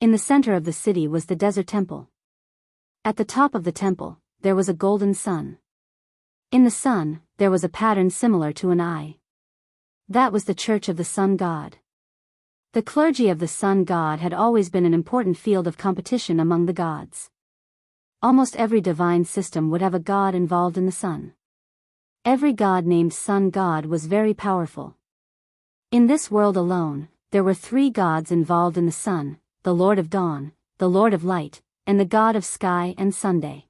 In the center of the city was the desert temple. At the top of the temple, there was a golden sun. In the sun, there was a pattern similar to an eye. That was the Church of the Sun God. The clergy of the Sun God had always been an important field of competition among the gods. Almost every divine system would have a god involved in the sun. Every god named Sun God was very powerful. In this world alone, there were 3 gods involved in the sun, the Lord of Dawn, the Lord of Light, and the God of Sky and Sunday.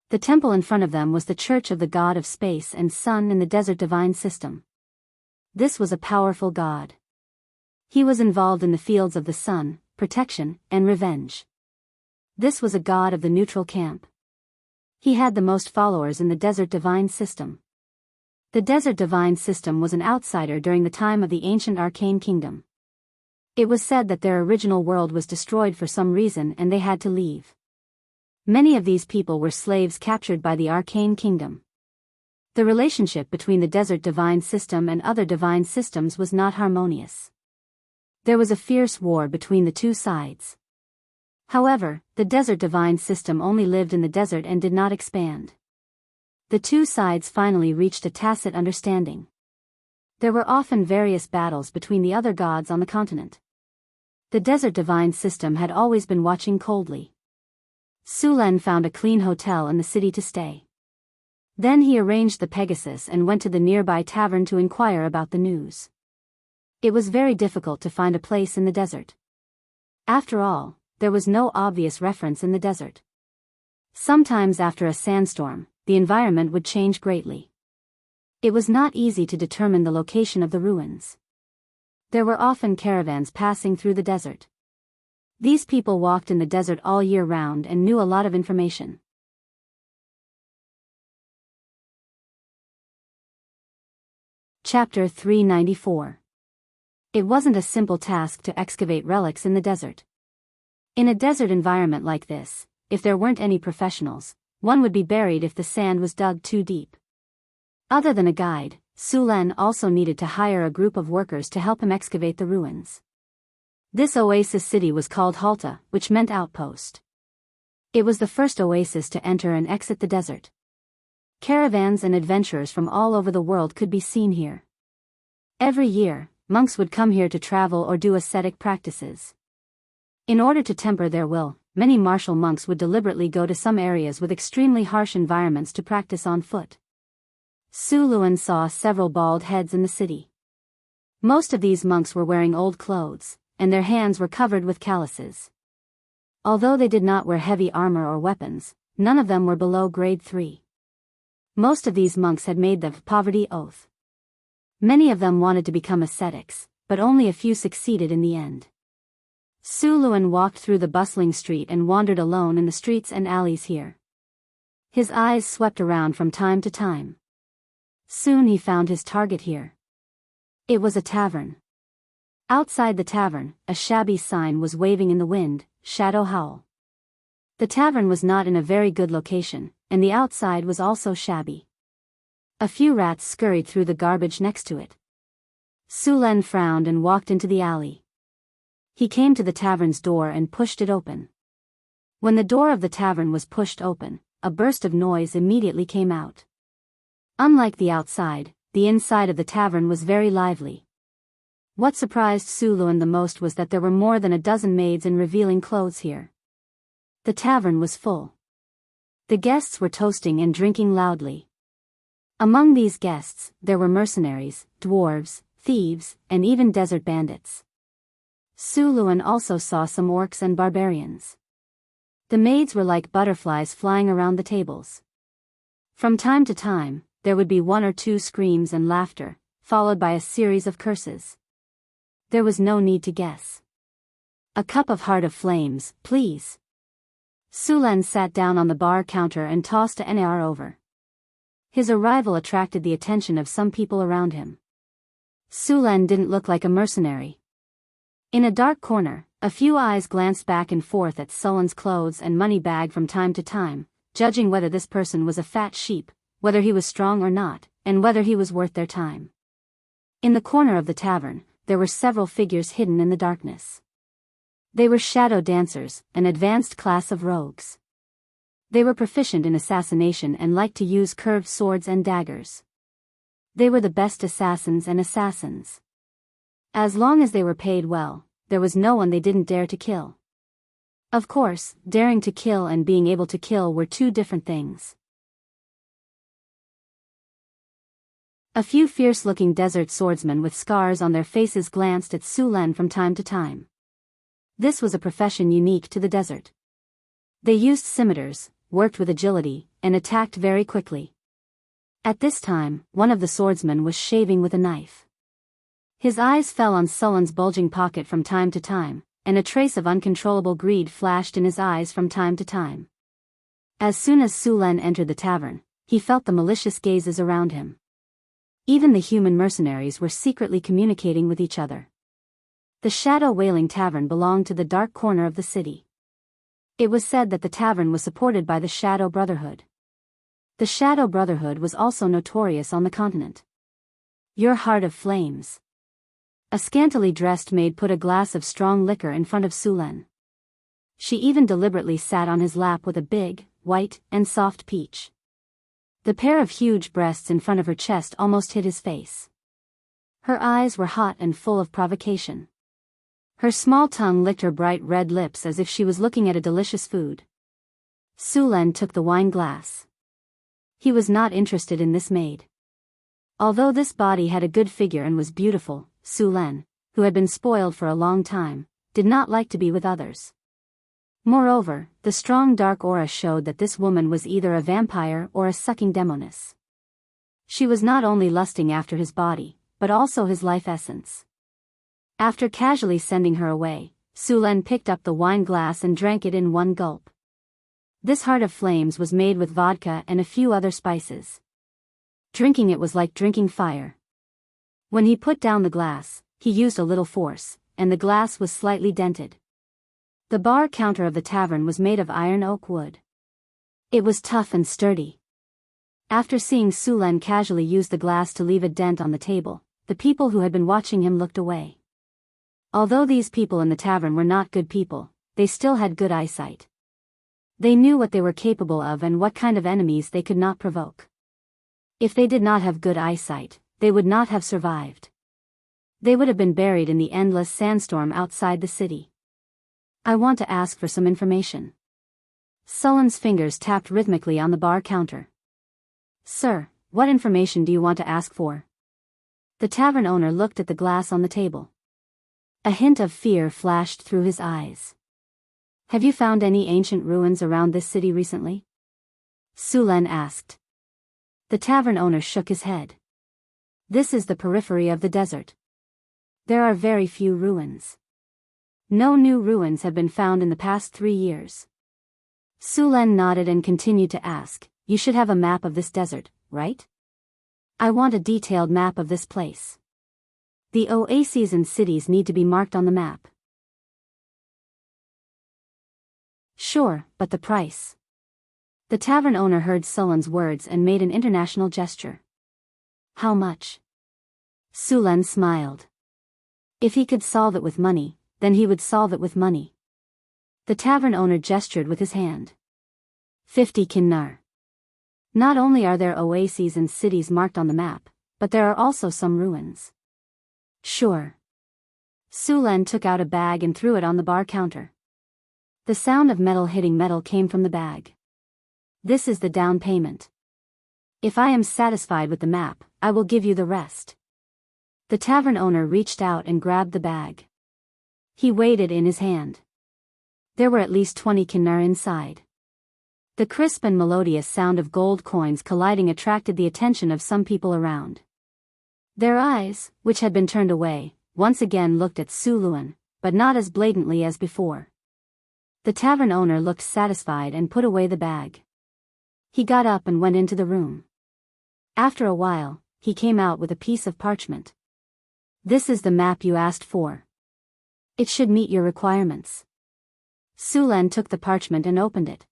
The temple in front of them was the Church of the God of Space and Sun in the desert divine system. This was a powerful god. He was involved in the fields of the sun, protection, and revenge. This was a god of the neutral camp. He had the most followers in the desert divine system. The desert divine system was an outsider during the time of the ancient arcane kingdom. It was said that their original world was destroyed for some reason and they had to leave. Many of these people were slaves captured by the arcane kingdom. The relationship between the desert divine system and other divine systems was not harmonious. There was a fierce war between the two sides. However, the desert divine system only lived in the desert and did not expand. The two sides finally reached a tacit understanding. There were often various battles between the other gods on the continent. The desert divine system had always been watching coldly. Sulen found a clean hotel in the city to stay. Then he arranged the Pegasus and went to the nearby tavern to inquire about the news. It was very difficult to find a place in the desert. After all, there was no obvious reference in the desert. Sometimes after a sandstorm, the environment would change greatly. It was not easy to determine the location of the ruins. There were often caravans passing through the desert. These people walked in the desert all year round and knew a lot of information. Chapter 394. It wasn't a simple task to excavate relics in the desert. In a desert environment like this, if there weren't any professionals, one would be buried if the sand was dug too deep. Other than a guide, Sulen also needed to hire a group of workers to help him excavate the ruins. This oasis city was called Halta, which meant outpost. It was the first oasis to enter and exit the desert. Caravans and adventurers from all over the world could be seen here. Every year, monks would come here to travel or do ascetic practices. In order to temper their will, many martial monks would deliberately go to some areas with extremely harsh environments to practice on foot. Su Luan saw several bald heads in the city. Most of these monks were wearing old clothes, and their hands were covered with calluses. Although they did not wear heavy armor or weapons, none of them were below grade 3. Most of these monks had made the poverty oath. Many of them wanted to become ascetics, but only a few succeeded in the end. Su Luan walked through the bustling street and wandered alone in the streets and alleys here. His eyes swept around from time to time. Soon he found his target here. It was a tavern. Outside the tavern, a shabby sign was waving in the wind, "Shadow Howl." The tavern was not in a very good location, and the outside was also shabby. A few rats scurried through the garbage next to it. Sulen frowned and walked into the alley. He came to the tavern's door and pushed it open. When the door of the tavern was pushed open, a burst of noise immediately came out. Unlike the outside, the inside of the tavern was very lively. What surprised Su Luan the most was that there were more than a dozen maids in revealing clothes here. The tavern was full. The guests were toasting and drinking loudly. Among these guests, there were mercenaries, dwarves, thieves, and even desert bandits. Su Luan also saw some orcs and barbarians. The maids were like butterflies flying around the tables. From time to time, there would be one or two screams and laughter, followed by a series of curses. There was no need to guess. "A cup of Heart of Flames, please." Sulen sat down on the bar counter and tossed a NAR over. His arrival attracted the attention of some people around him. Sulen didn't look like a mercenary. In a dark corner, a few eyes glanced back and forth at Sulen's clothes and money bag from time to time, judging whether this person was a fat sheep, whether he was strong or not, and whether he was worth their time. In the corner of the tavern, there were several figures hidden in the darkness. They were shadow dancers, an advanced class of rogues. They were proficient in assassination and liked to use curved swords and daggers. They were the best assassins and assassins. As long as they were paid well, there was no one they didn't dare to kill. Of course, daring to kill and being able to kill were two different things. A few fierce-looking desert swordsmen with scars on their faces glanced at Sulen from time to time. This was a profession unique to the desert. They used scimitars, worked with agility, and attacked very quickly. At this time, one of the swordsmen was shaving with a knife. His eyes fell on Sulen's bulging pocket from time to time, and a trace of uncontrollable greed flashed in his eyes from time to time. As soon as Sulen entered the tavern, he felt the malicious gazes around him. Even the human mercenaries were secretly communicating with each other. The Shadow Wailing Tavern belonged to the dark corner of the city. It was said that the tavern was supported by the Shadow Brotherhood. The Shadow Brotherhood was also notorious on the continent. "Your Heart of Flames." A scantily dressed maid put a glass of strong liquor in front of Sulen. She even deliberately sat on his lap with a big, white, and soft peach. The pair of huge breasts in front of her chest almost hid his face. Her eyes were hot and full of provocation. Her small tongue licked her bright red lips as if she was looking at a delicious food. Sulen took the wine glass. He was not interested in this maid. Although this body had a good figure and was beautiful, Sulen, who had been spoiled for a long time, did not like to be with others. Moreover, the strong dark aura showed that this woman was either a vampire or a sucking demoness. She was not only lusting after his body, but also his life essence. After casually sending her away, Sulen picked up the wine glass and drank it in one gulp. This heart of flames was made with vodka and a few other spices. Drinking it was like drinking fire. When he put down the glass, he used a little force, and the glass was slightly dented. The bar counter of the tavern was made of iron oak wood. It was tough and sturdy. After seeing Sulen casually use the glass to leave a dent on the table, the people who had been watching him looked away. Although these people in the tavern were not good people, they still had good eyesight. They knew what they were capable of and what kind of enemies they could not provoke. If they did not have good eyesight, they would not have survived. They would have been buried in the endless sandstorm outside the city. I want to ask for some information. Sulen's fingers tapped rhythmically on the bar counter. Sir, what information do you want to ask for? The tavern owner looked at the glass on the table. A hint of fear flashed through his eyes. Have you found any ancient ruins around this city recently? Sulen asked. The tavern owner shook his head. This is the periphery of the desert. There are very few ruins. No new ruins have been found in the past 3 years. Sulen nodded and continued to ask, you should have a map of this desert, right? I want a detailed map of this place. The oases and cities need to be marked on the map. Sure, but the price. The tavern owner heard Sulen's words and made an international gesture. How much? Sulen smiled. If he could solve it with money, then he would solve it with money. The tavern owner gestured with his hand. 50 kinnar. Not only are there oases and cities marked on the map, but there are also some ruins. Sure. Sulen took out a bag and threw it on the bar counter. The sound of metal hitting metal came from the bag. This is the down payment. If I am satisfied with the map, I will give you the rest. The tavern owner reached out and grabbed the bag. He weighed it in his hand. There were at least 20 kinnar inside. The crisp and melodious sound of gold coins colliding attracted the attention of some people around. Their eyes, which had been turned away, once again looked at Sulen, but not as blatantly as before. The tavern owner looked satisfied and put away the bag. He got up and went into the room. After a while, he came out with a piece of parchment. This is the map you asked for. It should meet your requirements. Sulen took the parchment and opened it.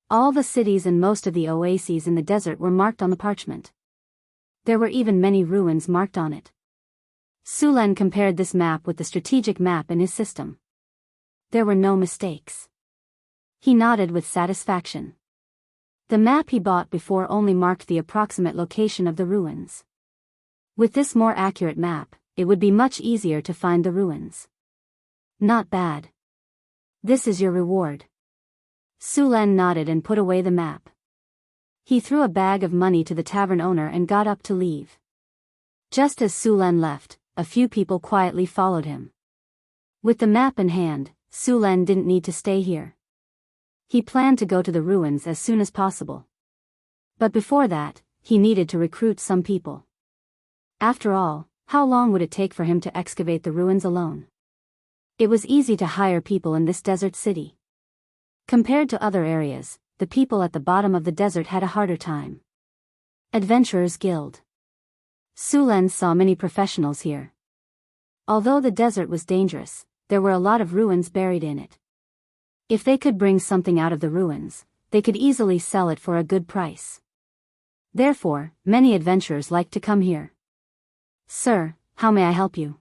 All the cities and most of the oases in the desert were marked on the parchment. There were even many ruins marked on it. Sulen compared this map with the strategic map in his system. There were no mistakes. He nodded with satisfaction. The map he bought before only marked the approximate location of the ruins. With this more accurate map, it would be much easier to find the ruins. Not bad. This is your reward. Sulen nodded and put away the map. He threw a bag of money to the tavern owner and got up to leave. Just as Sulen left, a few people quietly followed him. With the map in hand, Sulen didn't need to stay here. He planned to go to the ruins as soon as possible. But before that, he needed to recruit some people. After all, how long would it take for him to excavate the ruins alone? It was easy to hire people in this desert city. Compared to other areas, the people at the bottom of the desert had a harder time. Adventurers Guild. Sulen saw many professionals here. Although the desert was dangerous, there were a lot of ruins buried in it. If they could bring something out of the ruins, they could easily sell it for a good price. Therefore, many adventurers liked to come here. Sir, how may I help you?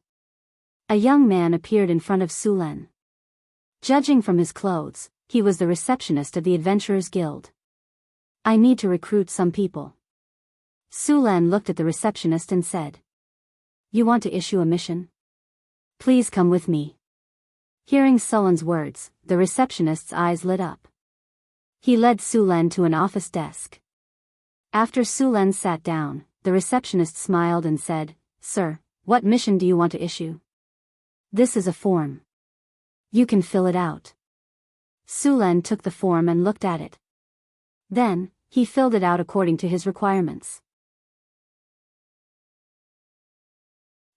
A young man appeared in front of Sulen. Judging from his clothes, he was the receptionist of the Adventurers Guild. I need to recruit some people. Sulen looked at the receptionist and said. You want to issue a mission? Please come with me. Hearing Sulen's words, the receptionist's eyes lit up. He led Sulen to an office desk. After Sulen sat down, the receptionist smiled and said, Sir, what mission do you want to issue? This is a form. You can fill it out. Sulen took the form and looked at it. Then, he filled it out according to his requirements.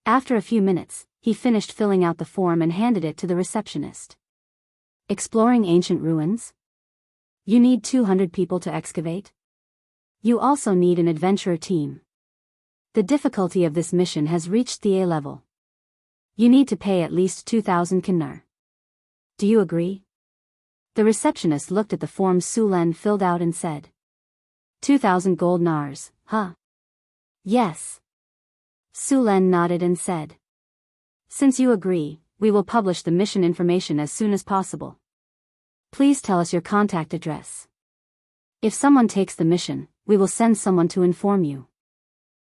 After a few minutes, he finished filling out the form and handed it to the receptionist. Exploring ancient ruins? You need 200 people to excavate? You also need an adventurer team. The difficulty of this mission has reached the A level. You need to pay at least 2,000 kinar. Do you agree? The receptionist looked at the form Su Len filled out and said. 2,000 gold nars, huh? Yes. Su Len nodded and said. Since you agree, we will publish the mission information as soon as possible. Please tell us your contact address. If someone takes the mission, we will send someone to inform you.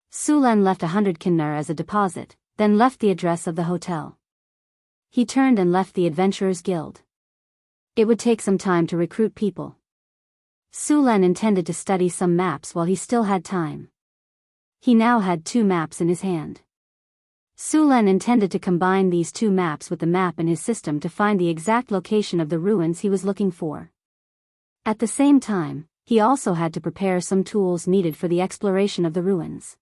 Su Len left 100 kinar as a deposit, then left the address of the hotel. He turned and left the Adventurers Guild. It would take some time to recruit people. Su Len intended to study some maps while he still had time. He now had 2 maps in his hand. Su Len intended to combine these 2 maps with the map in his system to find the exact location of the ruins he was looking for. At the same time, he also had to prepare some tools needed for the exploration of the ruins.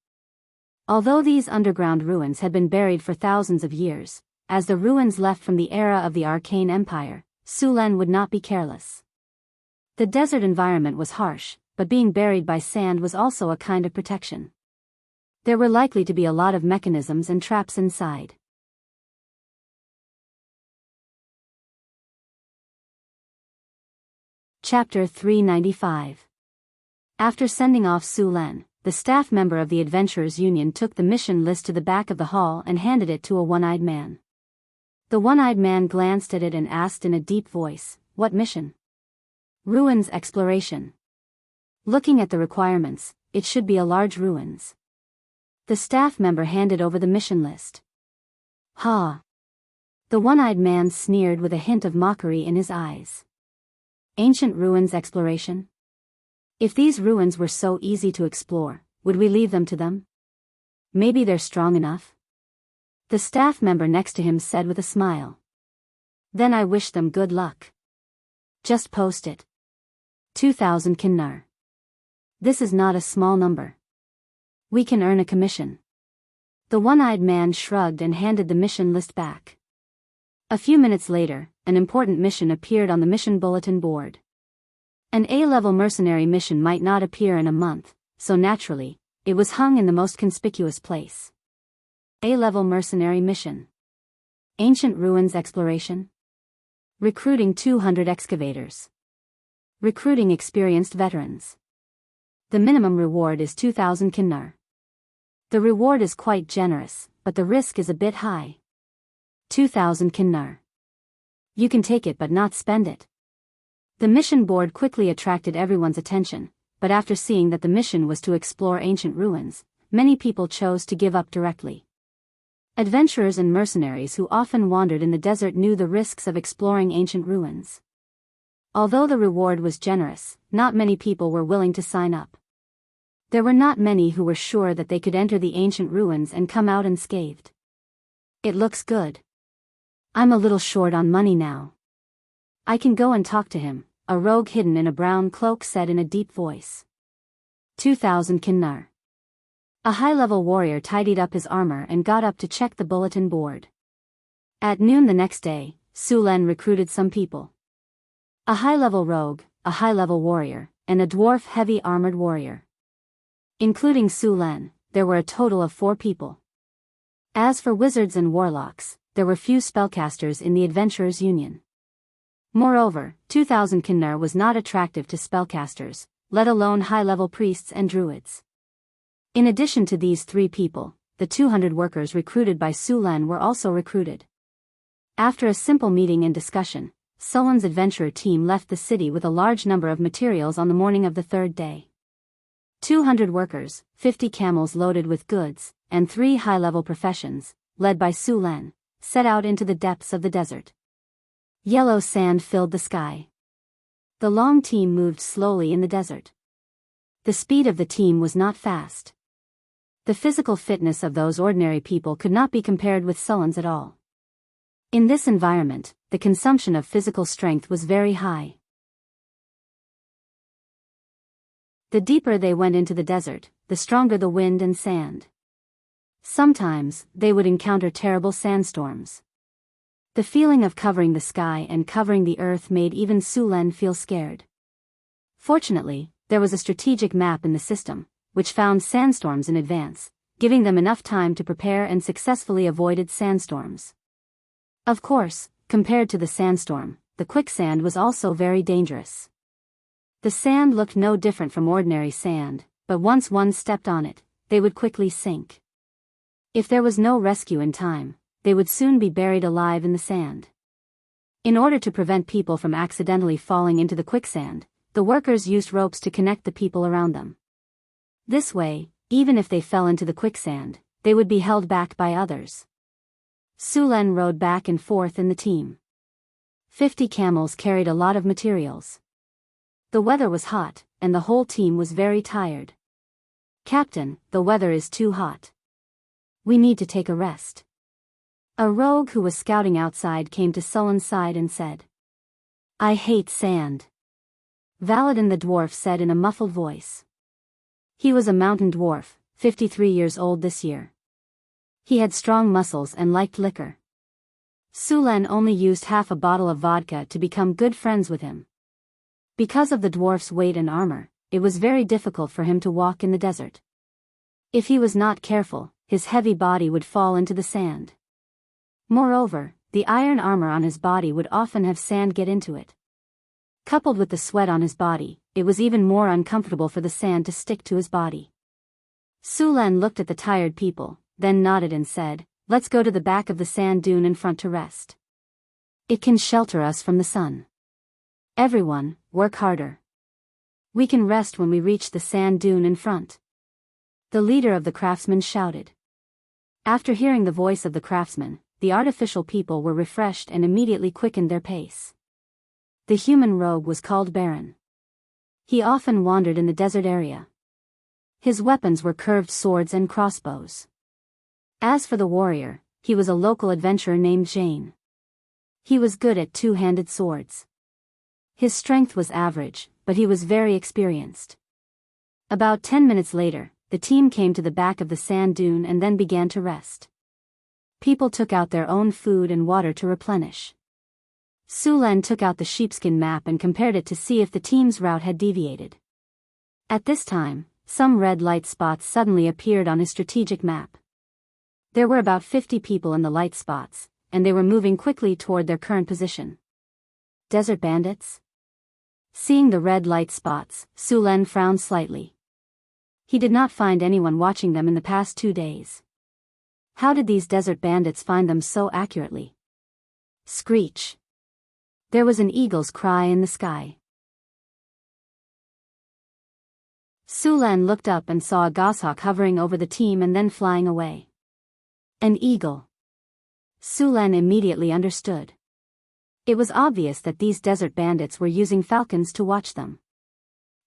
Although these underground ruins had been buried for thousands of years, as the ruins left from the era of the Arcane Empire, Su Len would not be careless. The desert environment was harsh, but being buried by sand was also a kind of protection. There were likely to be a lot of mechanisms and traps inside. Chapter 395. After sending off Su Len, the staff member of the Adventurers Union took the mission list to the back of the hall and handed it to a one-eyed man. The one-eyed man glanced at it and asked in a deep voice, "What mission?" "Ruins exploration." Looking at the requirements, it should be a large ruins. The staff member handed over the mission list. "Ha!" The one-eyed man sneered with a hint of mockery in his eyes. "Ancient ruins exploration? If these ruins were so easy to explore, would we leave them to them? Maybe they're strong enough?" The staff member next to him said with a smile. "Then I wish them good luck. Just post it. 2,000 kinar. This is not a small number. We can earn a commission." The one-eyed man shrugged and handed the mission list back. A few minutes later, an important mission appeared on the mission bulletin board. An A-level mercenary mission might not appear in a month, so naturally, it was hung in the most conspicuous place. A-level mercenary mission. Ancient ruins exploration. Recruiting 200 excavators. Recruiting experienced veterans. The minimum reward is 2,000 kinar. The reward is quite generous, but the risk is a bit high. 2,000 kinar. You can take it but not spend it. The mission board quickly attracted everyone's attention, but after seeing that the mission was to explore ancient ruins, many people chose to give up directly. Adventurers and mercenaries who often wandered in the desert knew the risks of exploring ancient ruins. Although the reward was generous, not many people were willing to sign up. There were not many who were sure that they could enter the ancient ruins and come out unscathed. "It looks good. I'm a little short on money now. I can go and talk to him," a rogue hidden in a brown cloak said in a deep voice. 2,000 kinar. A high-level warrior tidied up his armor and got up to check the bulletin board. At noon the next day, Su Len recruited some people. A high-level rogue, a high-level warrior, and a dwarf heavy armored warrior. Including Su Len, there were a total of 4 people. As for wizards and warlocks, there were few spellcasters in the Adventurers Union. Moreover, 2,000 kinar was not attractive to spellcasters, let alone high-level priests and druids. In addition to these 3 people, the 200 workers recruited by Su Len were also recruited. After a simple meeting and discussion, Sullen's adventurer team left the city with a large number of materials on the morning of the 3rd day. 200 workers, 50 camels loaded with goods, and 3 high-level professions, led by Su Len, set out into the depths of the desert. Yellow sand filled the sky. The long team moved slowly in the desert. The speed of the team was not fast. The physical fitness of those ordinary people could not be compared with Sullen's at all. In this environment, the consumption of physical strength was very high. The deeper they went into the desert, the stronger the wind and sand. Sometimes, they would encounter terrible sandstorms. The feeling of covering the sky and covering the earth made even Sulen feel scared. Fortunately, there was a strategic map in the system, which found sandstorms in advance, giving them enough time to prepare and successfully avoided sandstorms. Of course, compared to the sandstorm, the quicksand was also very dangerous. The sand looked no different from ordinary sand, but once one stepped on it, they would quickly sink. If there was no rescue in time, they would soon be buried alive in the sand. In order to prevent people from accidentally falling into the quicksand, the workers used ropes to connect the people around them. This way, even if they fell into the quicksand, they would be held back by others. Sulen rode back and forth in the team. 50 camels carried a lot of materials. The weather was hot, and the whole team was very tired. "Captain, the weather is too hot. We need to take a rest." A rogue who was scouting outside came to Sulen's side and said, "I hate sand." Valadin the dwarf said in a muffled voice. He was a mountain dwarf, 53 years old this year. He had strong muscles and liked liquor. Sulen only used half a bottle of vodka to become good friends with him. Because of the dwarf's weight and armor, it was very difficult for him to walk in the desert. If he was not careful, his heavy body would fall into the sand. Moreover, the iron armor on his body would often have sand get into it. Coupled with the sweat on his body, it was even more uncomfortable for the sand to stick to his body. Sulen looked at the tired people, then nodded and said, "Let's go to the back of the sand dune in front to rest. It can shelter us from the sun. Everyone, work harder. We can rest when we reach the sand dune in front." The leader of the craftsmen shouted. After hearing the voice of the craftsman, the artificial people were refreshed and immediately quickened their pace. The human rogue was called Baron. He often wandered in the desert area. His weapons were curved swords and crossbows. As for the warrior, he was a local adventurer named Jane. He was good at two-handed swords. His strength was average, but he was very experienced. About 10 minutes later, the team came to the back of the sand dune and then began to rest. People took out their own food and water to replenish. Sulen took out the sheepskin map and compared it to see if the team's route had deviated. At this time, some red light spots suddenly appeared on his strategic map. There were about 50 people in the light spots, and they were moving quickly toward their current position. Desert bandits? Seeing the red light spots, Sulen frowned slightly. He did not find anyone watching them in the past 2 days. How did these desert bandits find them so accurately? Screech. There was an eagle's cry in the sky. Sulen looked up and saw a goshawk hovering over the team and then flying away. An eagle. Sulen immediately understood. It was obvious that these desert bandits were using falcons to watch them.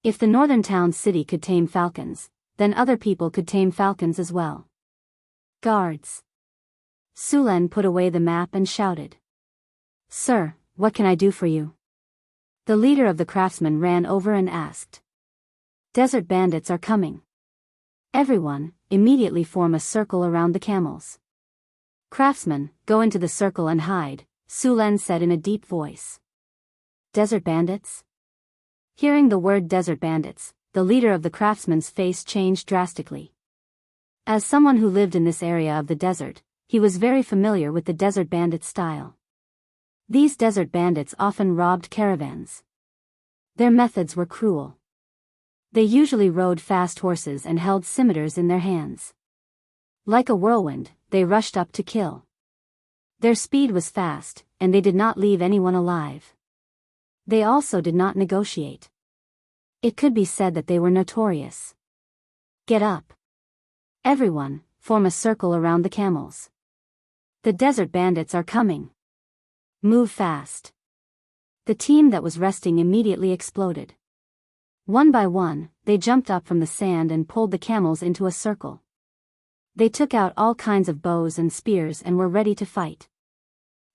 If the northern town city could tame falcons, then other people could tame falcons as well. Guards. Sulen put away the map and shouted. "Sir, what can I do for you?" The leader of the craftsmen ran over and asked. "Desert bandits are coming. Everyone, immediately form a circle around the camels." "Craftsmen, go into the circle and hide," Sulen said in a deep voice. "Desert bandits?" Hearing the word desert bandits, the leader of the craftsmen's face changed drastically. As someone who lived in this area of the desert, he was very familiar with the desert bandit style. These desert bandits often robbed caravans. Their methods were cruel. They usually rode fast horses and held scimitars in their hands. Like a whirlwind, they rushed up to kill. Their speed was fast, and they did not leave anyone alive. They also did not negotiate. It could be said that they were notorious. "Get up. Everyone, form a circle around the camels. The desert bandits are coming. Move fast." The team that was resting immediately exploded. One by one, they jumped up from the sand and pulled the camels into a circle. They took out all kinds of bows and spears and were ready to fight.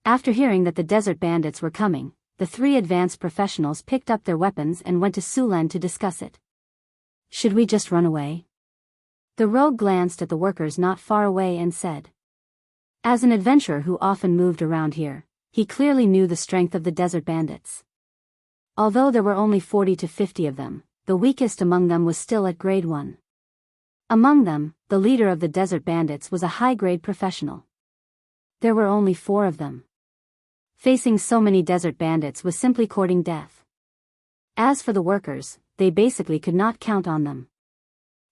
After hearing that the desert bandits were coming, the 3 advanced professionals picked up their weapons and went to Sulen to discuss it. "Should we just run away? The rogue glanced at the workers not far away and said. As an adventurer who often moved around here, he clearly knew the strength of the desert bandits. Although there were only 40 to 50 of them, the weakest among them was still at grade 1. Among them, the leader of the desert bandits was a high-grade professional. There were only 4 of them. Facing so many desert bandits was simply courting death. As for the workers, they basically could not count on them.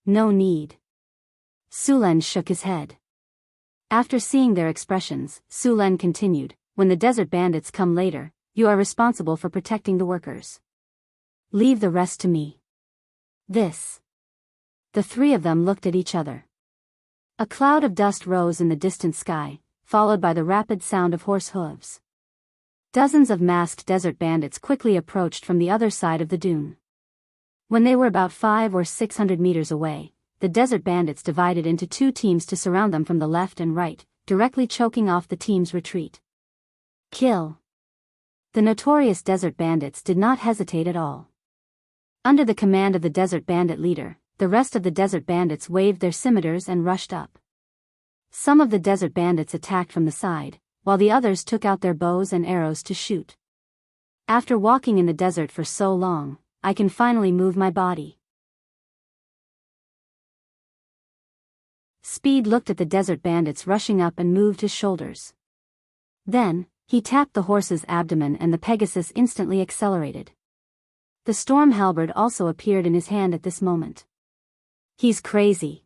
No need. Sulen shook his head. After seeing their expressions, Sulen continued, when the desert bandits come later, you are responsible for protecting the workers. Leave the rest to me. This. The 3 of them looked at each other. A cloud of dust rose in the distant sky, followed by the rapid sound of horse hooves. Dozens of masked desert bandits quickly approached from the other side of the dune. When they were about 500 or 600 meters away, the desert bandits divided into 2 teams to surround them from the left and right, directly choking off the team's retreat. Kill. The notorious desert bandits did not hesitate at all. Under the command of the desert bandit leader, the rest of the desert bandits waved their scimitars and rushed up. Some of the desert bandits attacked from the side, while the others took out their bows and arrows to shoot. After walking in the desert for so long, I can finally move my body. Speed looked at the desert bandits rushing up and moved his shoulders. Then, he tapped the horse's abdomen and the Pegasus instantly accelerated. The storm halberd also appeared in his hand at this moment. He's crazy.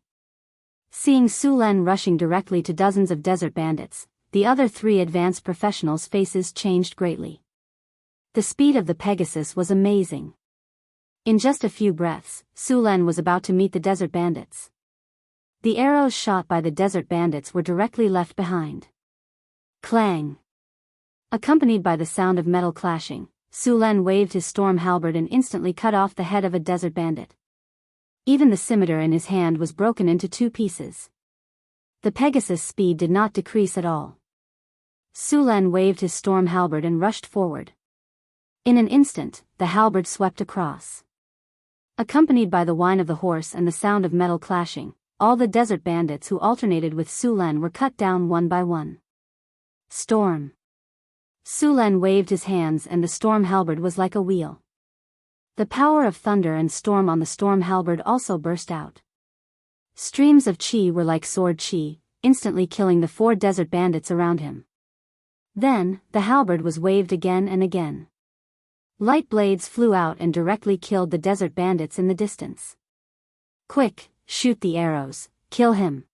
Seeing Sulen rushing directly to dozens of desert bandits, the other 3 advanced professionals' faces changed greatly. The speed of the Pegasus was amazing. In just a few breaths, Sulen was about to meet the desert bandits. The arrows shot by the desert bandits were directly left behind. Clang! Accompanied by the sound of metal clashing, Sulen waved his storm halberd and instantly cut off the head of a desert bandit. Even the scimitar in his hand was broken into 2 pieces. The Pegasus' speed did not decrease at all. Sulen waved his storm halberd and rushed forward. In an instant, the halberd swept across. Accompanied by the whine of the horse and the sound of metal clashing, all the desert bandits who alternated with Sulen were cut down one by one. Storm. Sulen waved his hands and the storm halberd was like a wheel. The power of thunder and storm on the storm halberd also burst out. Streams of chi were like sword chi, instantly killing the 4 desert bandits around him. Then, the halberd was waved again and again. Light blades flew out and directly killed the desert bandits in the distance. Quick, shoot the arrows, kill him.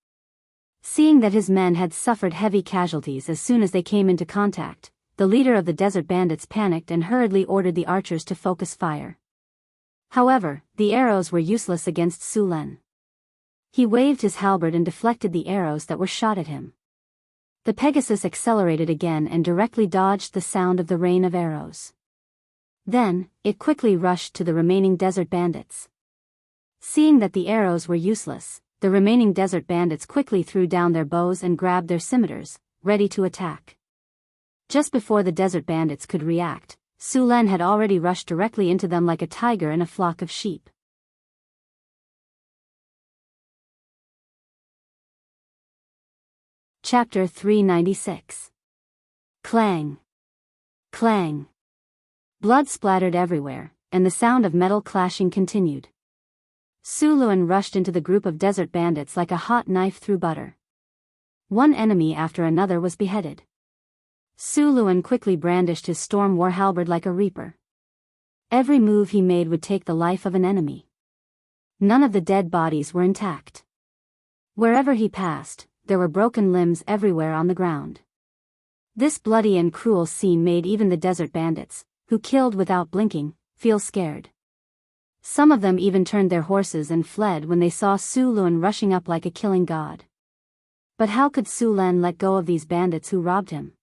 Seeing that his men had suffered heavy casualties as soon as they came into contact, the leader of the desert bandits panicked and hurriedly ordered the archers to focus fire. However, the arrows were useless against Sulen. He waved his halberd and deflected the arrows that were shot at him. The Pegasus accelerated again and directly dodged the sound of the rain of arrows. Then, it quickly rushed to the remaining desert bandits. Seeing that the arrows were useless, the remaining desert bandits quickly threw down their bows and grabbed their scimitars, ready to attack. Just before the desert bandits could react, Sulen had already rushed directly into them like a tiger in a flock of sheep. Chapter 396. Clang. Clang. Blood splattered everywhere, and the sound of metal clashing continued. Sulen rushed into the group of desert bandits like a hot knife through butter. One enemy after another was beheaded. Sulen quickly brandished his storm war halberd like a reaper. Every move he made would take the life of an enemy. None of the dead bodies were intact. Wherever he passed, there were broken limbs everywhere on the ground. This bloody and cruel scene made even the desert bandits, who killed without blinking, feel scared. Some of them even turned their horses and fled when they saw Sulen rushing up like a killing god. But how could Sulen let go of these bandits who robbed him?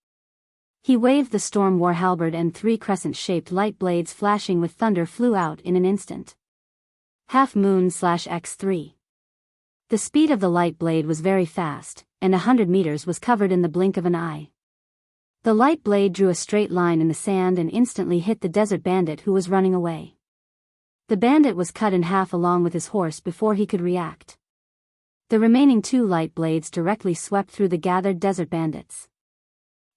He waved the storm war halberd and 3 crescent-shaped light blades flashing with thunder flew out in an instant. Half Moon/X3. The speed of the light blade was very fast, and 100 meters was covered in the blink of an eye. The light blade drew a straight line in the sand and instantly hit the desert bandit who was running away. The bandit was cut in half along with his horse before he could react. The remaining 2 light blades directly swept through the gathered desert bandits.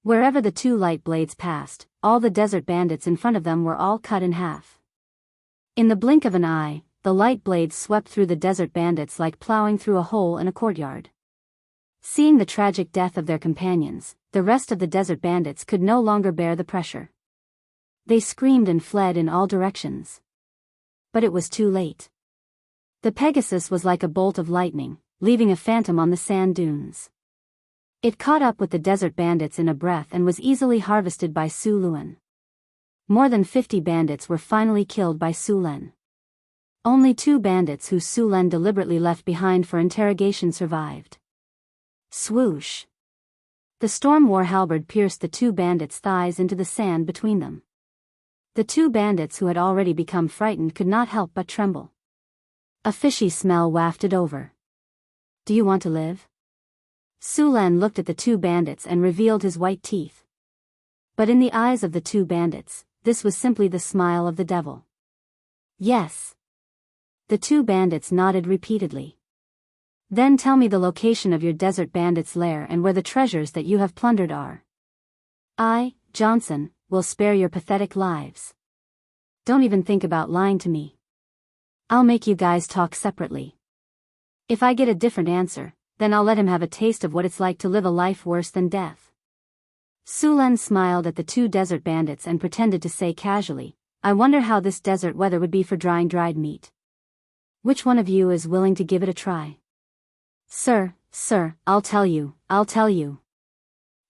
Wherever the 2 light blades passed, all the desert bandits in front of them were all cut in half. In the blink of an eye, the light blades swept through the desert bandits like plowing through a hole in a courtyard. Seeing the tragic death of their companions, the rest of the desert bandits could no longer bear the pressure. They screamed and fled in all directions. But it was too late. The Pegasus was like a bolt of lightning, leaving a phantom on the sand dunes. It caught up with the desert bandits in a breath and was easily harvested by Su Luan. More than 50 bandits were finally killed by Su Len. Only 2 bandits who Su Len deliberately left behind for interrogation survived. Swoosh! The storm war halberd pierced the 2 bandits' thighs into the sand between them. The 2 bandits who had already become frightened could not help but tremble. A fishy smell wafted over. Do you want to live? Su Len looked at the 2 bandits and revealed his white teeth. But in the eyes of the 2 bandits, this was simply the smile of the devil. Yes. The 2 bandits nodded repeatedly. Then tell me the location of your desert bandits' lair and where the treasures that you have plundered are. I, Johnson, will spare your pathetic lives. Don't even think about lying to me. I'll make you guys talk separately. If I get a different answer, then I'll let him have a taste of what it's like to live a life worse than death. Su Len smiled at the 2 desert bandits and pretended to say casually, I wonder how this desert weather would be for drying dried meat. Which one of you is willing to give it a try? Sir, I'll tell you.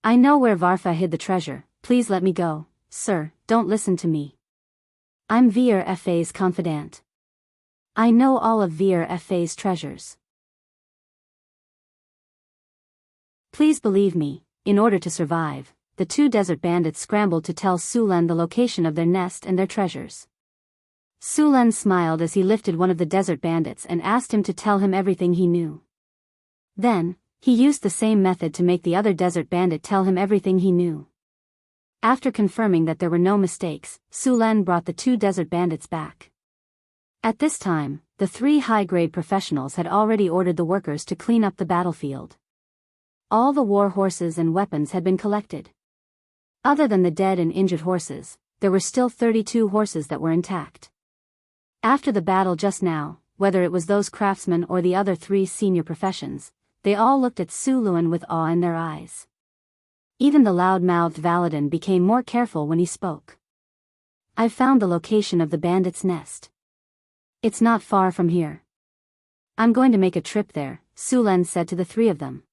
I know where Varfa hid the treasure, please let me go, sir, don't listen to me. I'm Vir Fa's confidant. I know all of Vir Fa's treasures. Please believe me, in order to survive, the 2 desert bandits scrambled to tell Su Len the location of their nest and their treasures. Su Len smiled as he lifted one of the desert bandits and asked him to tell him everything he knew. Then, he used the same method to make the other desert bandit tell him everything he knew. After confirming that there were no mistakes, Su Len brought the 2 desert bandits back. At this time, the 3 high-grade professionals had already ordered the workers to clean up the battlefield. All the war horses and weapons had been collected. Other than the dead and injured horses, there were still 32 horses that were intact. After the battle just now, whether it was those craftsmen or the other 3 senior professions, they all looked at Su Luan with awe in their eyes. Even the loud-mouthed Valadin became more careful when he spoke. I've found the location of the bandits' nest. It's not far from here. I'm going to make a trip there, Su Len said to the 3 of them.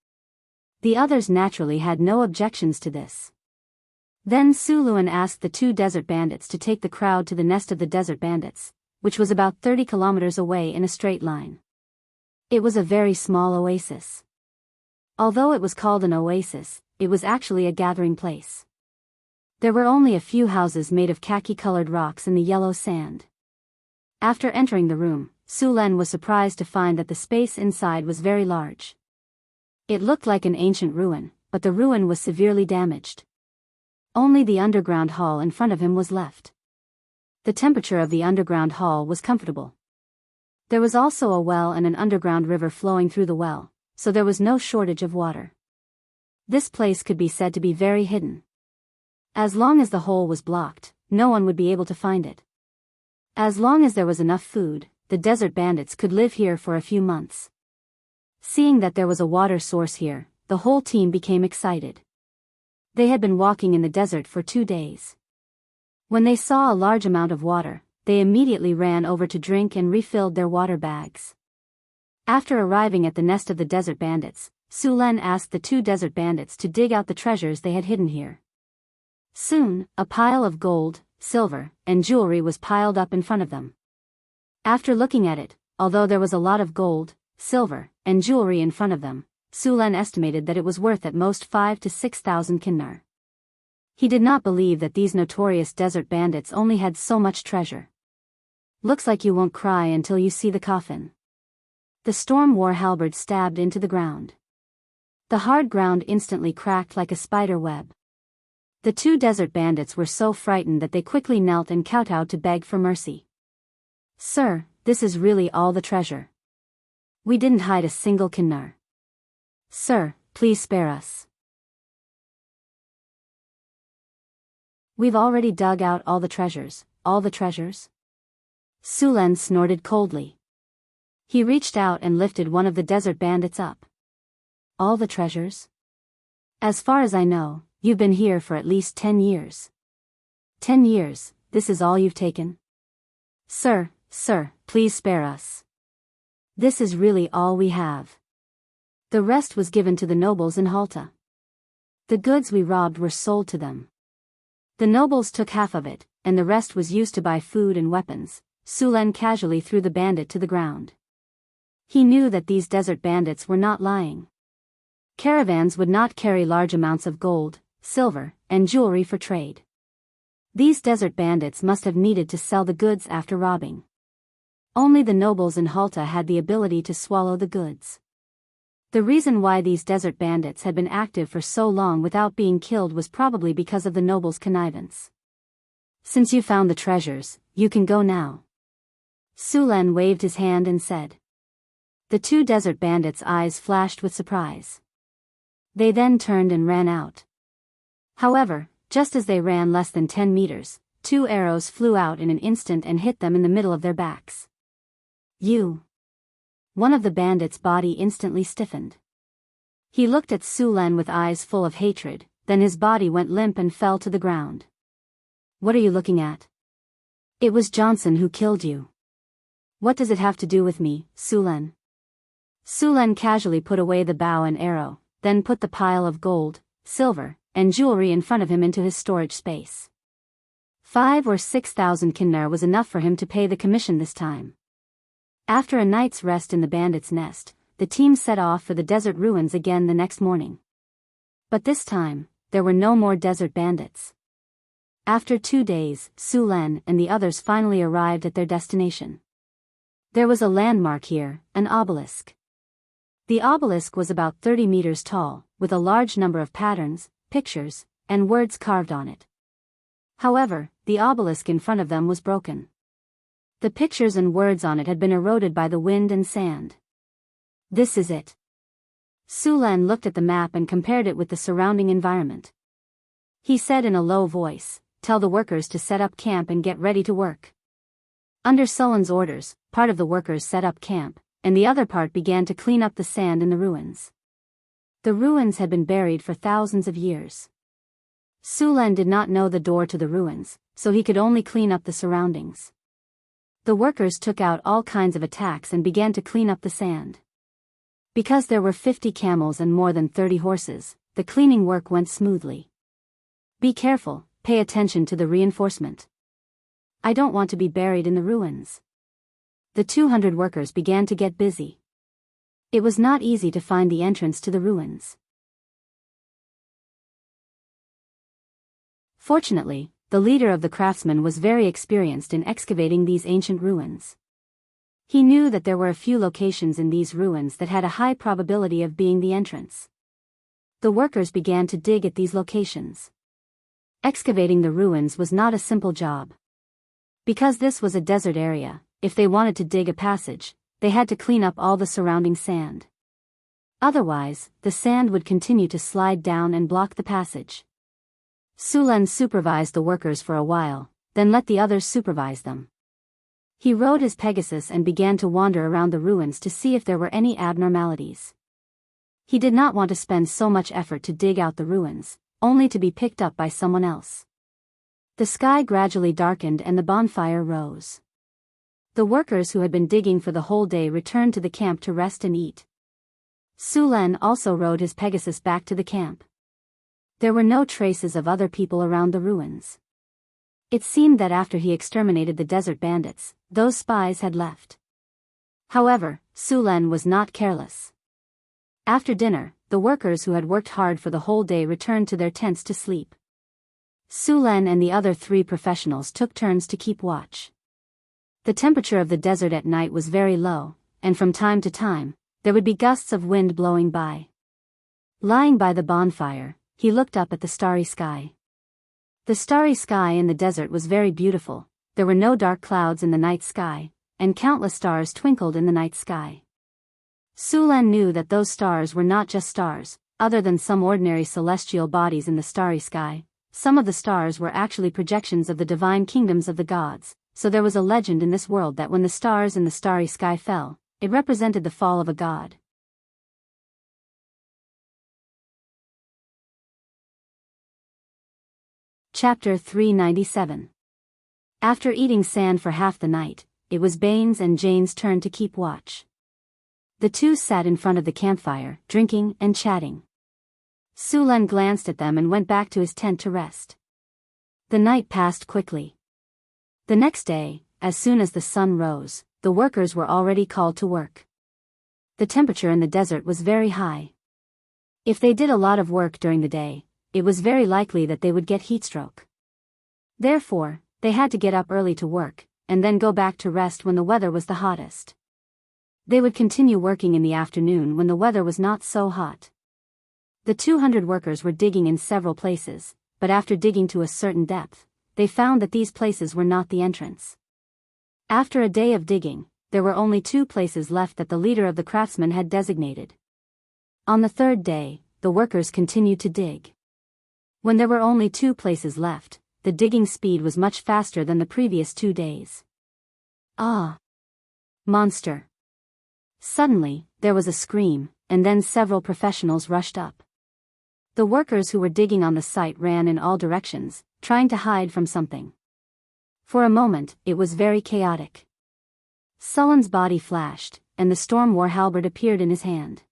The others naturally had no objections to this. Then Su Luan asked the 2 desert bandits to take the crowd to the nest of the desert bandits, which was about 30 kilometers away in a straight line. It was a very small oasis. Although it was called an oasis, it was actually a gathering place. There were only a few houses made of khaki-colored rocks in the yellow sand. After entering the room, Su Len was surprised to find that the space inside was very large. It looked like an ancient ruin, but the ruin was severely damaged. Only the underground hall in front of him was left. The temperature of the underground hall was comfortable. There was also a well and an underground river flowing through the well, so there was no shortage of water. This place could be said to be very hidden. As long as the hole was blocked, no one would be able to find it. As long as there was enough food, the desert bandits could live here for a few months. Seeing that there was a water source here, the whole team became excited. They had been walking in the desert for 2 days. When they saw a large amount of water, they immediately ran over to drink and refilled their water bags. After arriving at the nest of the desert bandits, Su Len asked the 2 desert bandits to dig out the treasures they had hidden here. Soon, a pile of gold, silver, and jewelry was piled up in front of them. After looking at it, although there was a lot of gold, silver, and jewelry in front of them, Su Len estimated that it was worth at most 5,000 to 6,000 kinnar. He did not believe that these notorious desert bandits only had so much treasure. Looks like you won't cry until you see the coffin. The storm war halberd stabbed into the ground. The hard ground instantly cracked like a spider web. The 2 desert bandits were so frightened that they quickly knelt and kowtowed to beg for mercy. Sir, this is really all the treasure. We didn't hide a single kinnur. Sir, please spare us. We've already dug out all the treasures. All the treasures? Sulen snorted coldly. He reached out and lifted one of the desert bandits up. All the treasures? As far as I know, you've been here for at least 10 years. 10 years, this is all you've taken? Sir, please spare us. This is really all we have. The rest was given to the nobles in Halta. The goods we robbed were sold to them. The nobles took half of it, and the rest was used to buy food and weapons. Sulen casually threw the bandit to the ground. He knew that these desert bandits were not lying. Caravans would not carry large amounts of gold, silver, and jewelry for trade. These desert bandits must have needed to sell the goods after robbing. Only the nobles in Halta had the ability to swallow the goods. The reason why these desert bandits had been active for so long without being killed was probably because of the nobles' connivance. Since you found the treasures, you can go now. Sulen waved his hand and said. The two desert bandits' eyes flashed with surprise. They then turned and ran out. However, just as they ran less than 10 meters, 2 arrows flew out in an instant and hit them in the middle of their backs. You. One of the bandits' body instantly stiffened. He looked at Sulen with eyes full of hatred, then his body went limp and fell to the ground. What are you looking at? It was Johnson who killed you. What does it have to do with me, Sulen? Sulen casually put away the bow and arrow, then put the pile of gold, silver, and jewelry in front of him into his storage space. 5 or 6,000 kinnur was enough for him to pay the commission this time. After a night's rest in the bandit's nest, the team set off for the desert ruins again the next morning. But this time, there were no more desert bandits. After 2 days, Sulen and the others finally arrived at their destination. There was a landmark here, an obelisk. The obelisk was about 30 meters tall, with a large number of patterns, pictures, and words carved on it. However, the obelisk in front of them was broken. The pictures and words on it had been eroded by the wind and sand. This is it. Sulen looked at the map and compared it with the surrounding environment. He said in a low voice, "Tell the workers to set up camp and get ready to work." Under Sulen's orders, part of the workers set up camp, and the other part began to clean up the sand in the ruins. The ruins had been buried for thousands of years. Sulen did not know the door to the ruins, so he could only clean up the surroundings. The workers took out all kinds of attacks and began to clean up the sand. Because there were 50 camels and more than 30 horses, the cleaning work went smoothly. Be careful, pay attention to the reinforcement. I don't want to be buried in the ruins. The 200 workers began to get busy. It was not easy to find the entrance to the ruins. Fortunately, the leader of the craftsmen was very experienced in excavating these ancient ruins. He knew that there were a few locations in these ruins that had a high probability of being the entrance. The workers began to dig at these locations. Excavating the ruins was not a simple job. Because this was a desert area, if they wanted to dig a passage, they had to clean up all the surrounding sand. Otherwise, the sand would continue to slide down and block the passage. Sulen supervised the workers for a while, then let the others supervise them. He rode his Pegasus and began to wander around the ruins to see if there were any abnormalities. He did not want to spend so much effort to dig out the ruins, only to be picked up by someone else. The sky gradually darkened and the bonfire rose. The workers who had been digging for the whole day returned to the camp to rest and eat. Sulen also rode his Pegasus back to the camp. There were no traces of other people around the ruins. It seemed that after he exterminated the desert bandits, those spies had left. However, Sulen was not careless. After dinner, the workers who had worked hard for the whole day returned to their tents to sleep. Sulen and the other 3 professionals took turns to keep watch. The temperature of the desert at night was very low, and from time to time, there would be gusts of wind blowing by. Lying by the bonfire, he looked up at the starry sky. The starry sky in the desert was very beautiful. There were no dark clouds in the night sky, and countless stars twinkled in the night sky. Sulan knew that those stars were not just stars, other than some ordinary celestial bodies in the starry sky. Some of the stars were actually projections of the divine kingdoms of the gods, so there was a legend in this world that when the stars in the starry sky fell, it represented the fall of a god. Chapter 397. After eating sand for half the night, it was Bane's and Jane's turn to keep watch. The two sat in front of the campfire, drinking and chatting. Sulan glanced at them and went back to his tent to rest. The night passed quickly. The next day, as soon as the sun rose, the workers were already called to work. The temperature in the desert was very high. If they did a lot of work during the day, it was very likely that they would get heatstroke. Therefore, they had to get up early to work, and then go back to rest when the weather was the hottest. They would continue working in the afternoon when the weather was not so hot. The 200 workers were digging in several places, but after digging to a certain depth, they found that these places were not the entrance. After a day of digging, there were only 2 places left that the leader of the craftsmen had designated. On the 3rd day, the workers continued to dig. When there were only 2 places left, the digging speed was much faster than the previous 2 days. Ah! Monster! Suddenly, there was a scream, and then several professionals rushed up. The workers who were digging on the site ran in all directions, trying to hide from something. For a moment, it was very chaotic. Sulan's body flashed, and the storm war halberd appeared in his hand.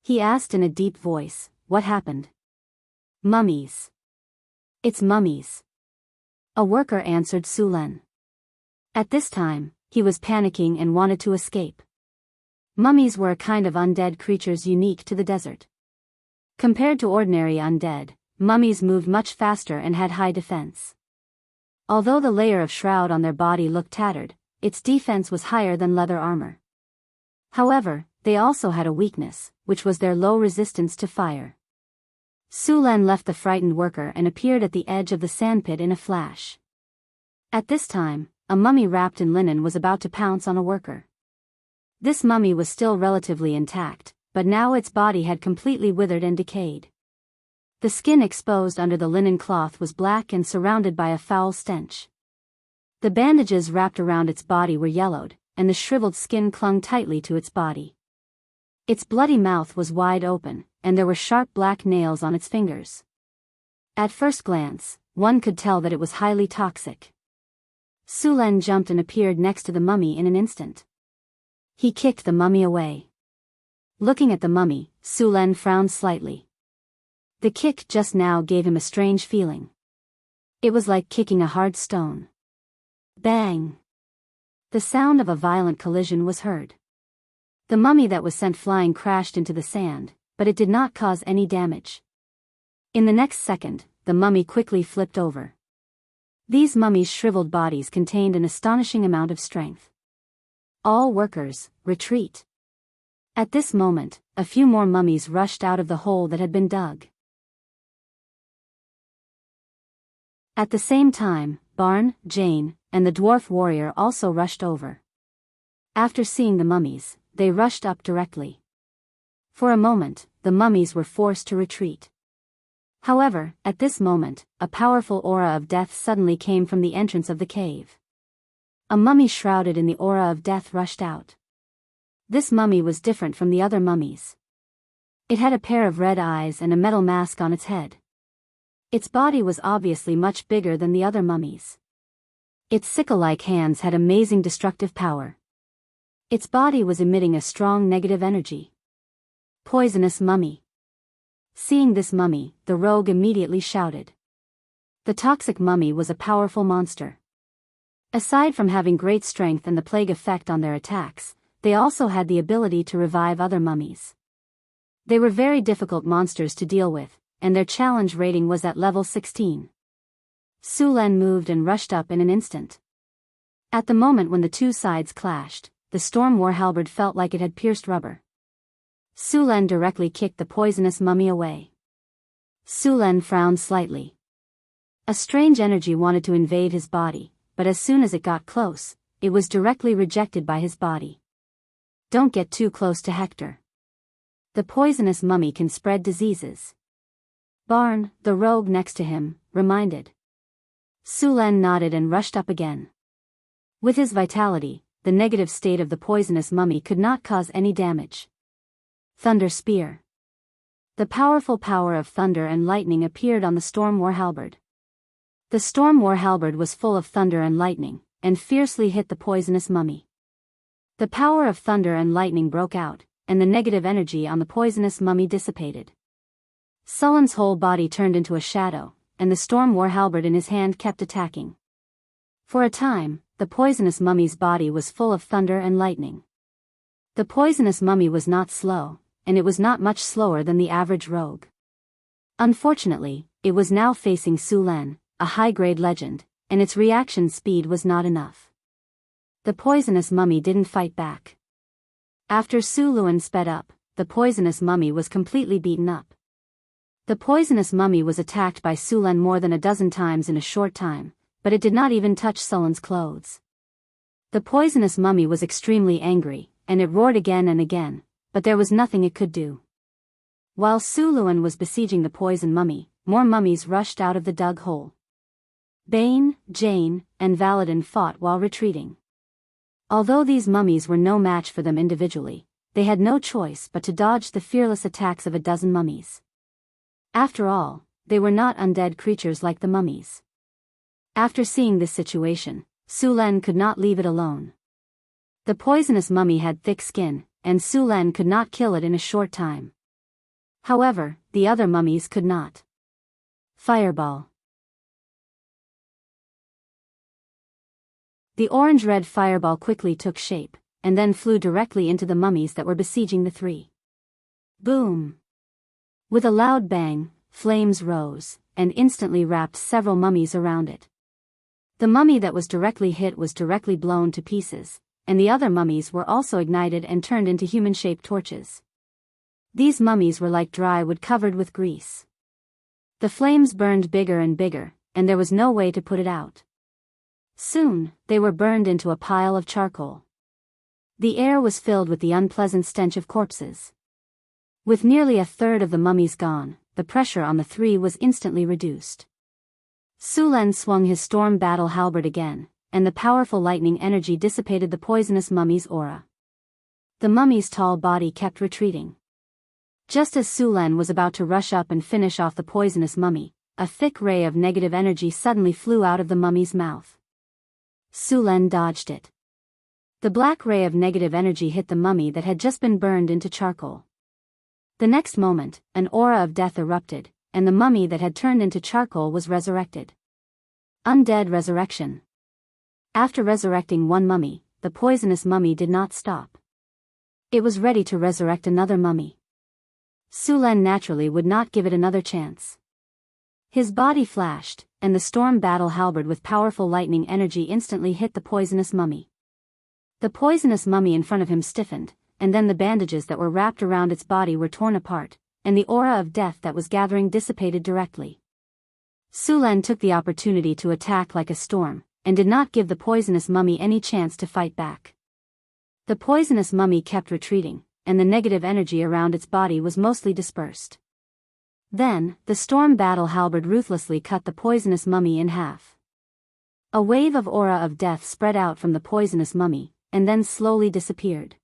He asked in a deep voice, "What happened?" "Mummies. It's mummies." A worker answered Sulan. At this time, he was panicking and wanted to escape. Mummies were a kind of undead creatures unique to the desert. Compared to ordinary undead, mummies moved much faster and had high defense. Although the layer of shroud on their body looked tattered, its defense was higher than leather armor. However, they also had a weakness, which was their low resistance to fire. Sulan left the frightened worker and appeared at the edge of the sandpit in a flash. At this time, a mummy wrapped in linen was about to pounce on a worker. This mummy was still relatively intact, but now its body had completely withered and decayed. The skin exposed under the linen cloth was black and surrounded by a foul stench. The bandages wrapped around its body were yellowed, and the shriveled skin clung tightly to its body. Its bloody mouth was wide open, and there were sharp black nails on its fingers. At first glance, one could tell that it was highly toxic. Sulan jumped and appeared next to the mummy in an instant. He kicked the mummy away. Looking at the mummy, Sulan frowned slightly. The kick just now gave him a strange feeling. It was like kicking a hard stone. Bang! The sound of a violent collision was heard. The mummy that was sent flying crashed into the sand, but it did not cause any damage. In the next second, the mummy quickly flipped over. These mummies' shriveled bodies contained an astonishing amount of strength. All workers, retreat. At this moment, a few more mummies rushed out of the hole that had been dug. At the same time, Barn, Jane, and the dwarf warrior also rushed over. After seeing the mummies, they rushed up directly. For a moment, the mummies were forced to retreat. However, at this moment, a powerful aura of death suddenly came from the entrance of the cave. A mummy shrouded in the aura of death rushed out. This mummy was different from the other mummies. It had a pair of red eyes and a metal mask on its head. Its body was obviously much bigger than the other mummies. Its sickle-like hands had amazing destructive power. Its body was emitting a strong negative energy. Poisonous mummy. Seeing this mummy, the rogue immediately shouted. The toxic mummy was a powerful monster. Aside from having great strength and the plague effect on their attacks, they also had the ability to revive other mummies. They were very difficult monsters to deal with, and their challenge rating was at level 16. Sulan moved and rushed up in an instant. At the moment when the two sides clashed, the storm war halberd felt like it had pierced rubber. Sulan directly kicked the poisonous mummy away. Sulan frowned slightly. A strange energy wanted to invade his body, but as soon as it got close, it was directly rejected by his body. Don't get too close to Hector. The poisonous mummy can spread diseases. Barn, the rogue next to him, reminded. Sulan nodded and rushed up again. With his vitality, the negative state of the poisonous mummy could not cause any damage. Thunder Spear. The powerful power of thunder and lightning appeared on the Storm War Halberd. The Storm War Halberd was full of thunder and lightning, and fiercely hit the poisonous mummy. The power of thunder and lightning broke out, and the negative energy on the poisonous mummy dissipated. Sullen's whole body turned into a shadow, and the Storm War Halberd in his hand kept attacking. For a time, the poisonous mummy's body was full of thunder and lightning. The poisonous mummy was not slow, and it was not much slower than the average rogue. Unfortunately, it was now facing Sulan, a high-grade legend, and its reaction speed was not enough. The poisonous mummy didn't fight back. After Su Luan sped up, the poisonous mummy was completely beaten up. The poisonous mummy was attacked by Sulan more than a dozen times in a short time, but it did not even touch Sullen's clothes. The poisonous mummy was extremely angry, and it roared again and again, but there was nothing it could do. While Su Luan was besieging the poison mummy, more mummies rushed out of the dug hole. Bane, Jane, and Valadin fought while retreating. Although these mummies were no match for them individually, they had no choice but to dodge the fearless attacks of a dozen mummies. After all, they were not undead creatures like the mummies. After seeing this situation, Sulan could not leave it alone. The poisonous mummy had thick skin, and Sulan could not kill it in a short time. However, the other mummies could not. Fireball. The orange-red fireball quickly took shape, and then flew directly into the mummies that were besieging the three. Boom! With a loud bang, flames rose, and instantly wrapped several mummies around it. The mummy that was directly hit was directly blown to pieces, and the other mummies were also ignited and turned into human-shaped torches. These mummies were like dry wood covered with grease. The flames burned bigger and bigger, and there was no way to put it out. Soon, they were burned into a pile of charcoal. The air was filled with the unpleasant stench of corpses. With nearly a third of the mummies gone, the pressure on the three was instantly reduced. Sulan swung his storm battle halberd again, and the powerful lightning energy dissipated the poisonous mummy's aura. The mummy's tall body kept retreating. Just as Sulan was about to rush up and finish off the poisonous mummy, a thick ray of negative energy suddenly flew out of the mummy's mouth. Sulan dodged it. The black ray of negative energy hit the mummy that had just been burned into charcoal. The next moment, an aura of death erupted, and the mummy that had turned into charcoal was resurrected. Undead resurrection. After resurrecting one mummy, the poisonous mummy did not stop. It was ready to resurrect another mummy. Sulan naturally would not give it another chance. His body flashed, and the storm battle halberd with powerful lightning energy instantly hit the poisonous mummy. The poisonous mummy in front of him stiffened, and then the bandages that were wrapped around its body were torn apart, and the aura of death that was gathering dissipated directly. Sulan took the opportunity to attack like a storm, and did not give the poisonous mummy any chance to fight back. The poisonous mummy kept retreating, and the negative energy around its body was mostly dispersed. Then, the storm battle halberd ruthlessly cut the poisonous mummy in half. A wave of aura of death spread out from the poisonous mummy, and then slowly disappeared.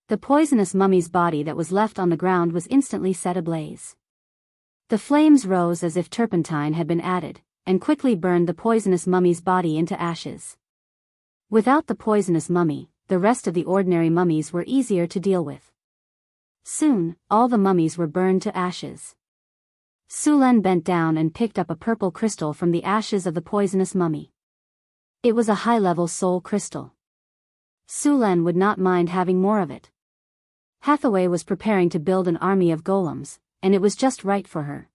The poisonous mummy's body that was left on the ground was instantly set ablaze. The flames rose as if turpentine had been added, and quickly burned the poisonous mummy's body into ashes. Without the poisonous mummy, the rest of the ordinary mummies were easier to deal with. Soon, all the mummies were burned to ashes. Sulan bent down and picked up a purple crystal from the ashes of the poisonous mummy. It was a high-level soul crystal. Sulan would not mind having more of it. Hathaway was preparing to build an army of golems, and it was just right for her.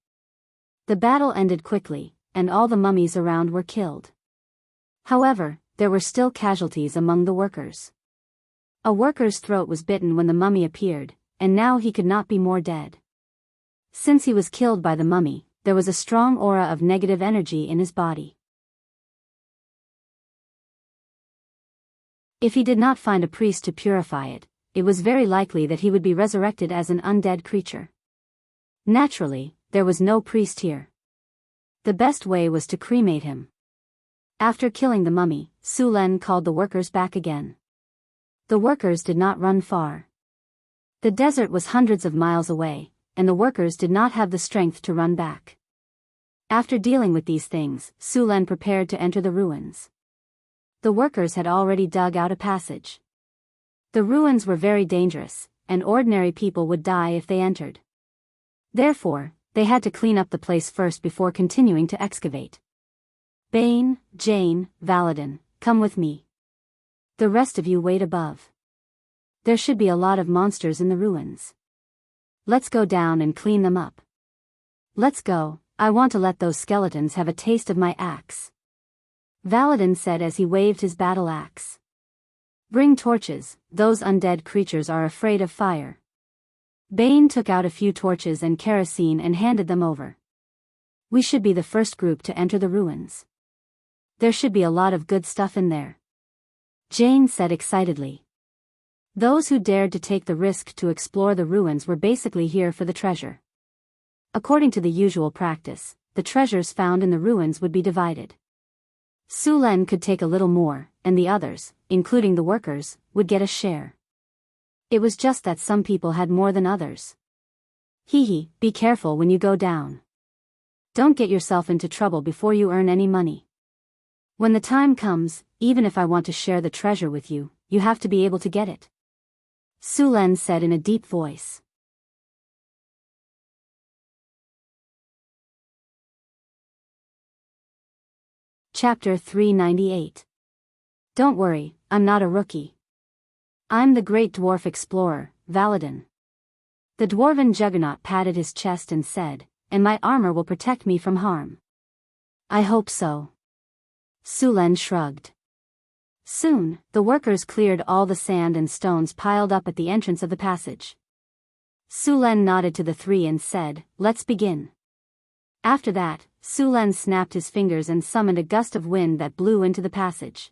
The battle ended quickly, and all the mummies around were killed. However, there were still casualties among the workers. A worker's throat was bitten when the mummy appeared, and now he could not be more dead. Since he was killed by the mummy, there was a strong aura of negative energy in his body. If he did not find a priest to purify it, it was very likely that he would be resurrected as an undead creature. Naturally, there was no priest here. The best way was to cremate him. After killing the mummy, Sulen called the workers back again. The workers did not run far. The desert was hundreds of miles away, and the workers did not have the strength to run back. After dealing with these things, Sulen prepared to enter the ruins. The workers had already dug out a passage. The ruins were very dangerous, and ordinary people would die if they entered. Therefore, they had to clean up the place first before continuing to excavate. Bane, Jane, Valadin, come with me. The rest of you wait above. There should be a lot of monsters in the ruins. Let's go down and clean them up. Let's go, I want to let those skeletons have a taste of my axe. Valadin said as he waved his battle axe. Bring torches, those undead creatures are afraid of fire. Bane took out a few torches and kerosene and handed them over. We should be the first group to enter the ruins. There should be a lot of good stuff in there. Jane said excitedly. Those who dared to take the risk to explore the ruins were basically here for the treasure. According to the usual practice, the treasures found in the ruins would be divided. Sulen could take a little more, and the others, including the workers, would get a share. It was just that some people had more than others. Be careful when you go down. Don't get yourself into trouble before you earn any money. When the time comes, even if I want to share the treasure with you, you have to be able to get it. Sulen said in a deep voice. Chapter 398. Don't worry, I'm not a rookie. I'm the great dwarf explorer, Valadin. The dwarven juggernaut patted his chest and said, and my armor will protect me from harm. I hope so. Sulen shrugged. Soon, the workers cleared all the sand and stones piled up at the entrance of the passage. Sulen nodded to the three and said, let's begin. After that, Sulen snapped his fingers and summoned a gust of wind that blew into the passage.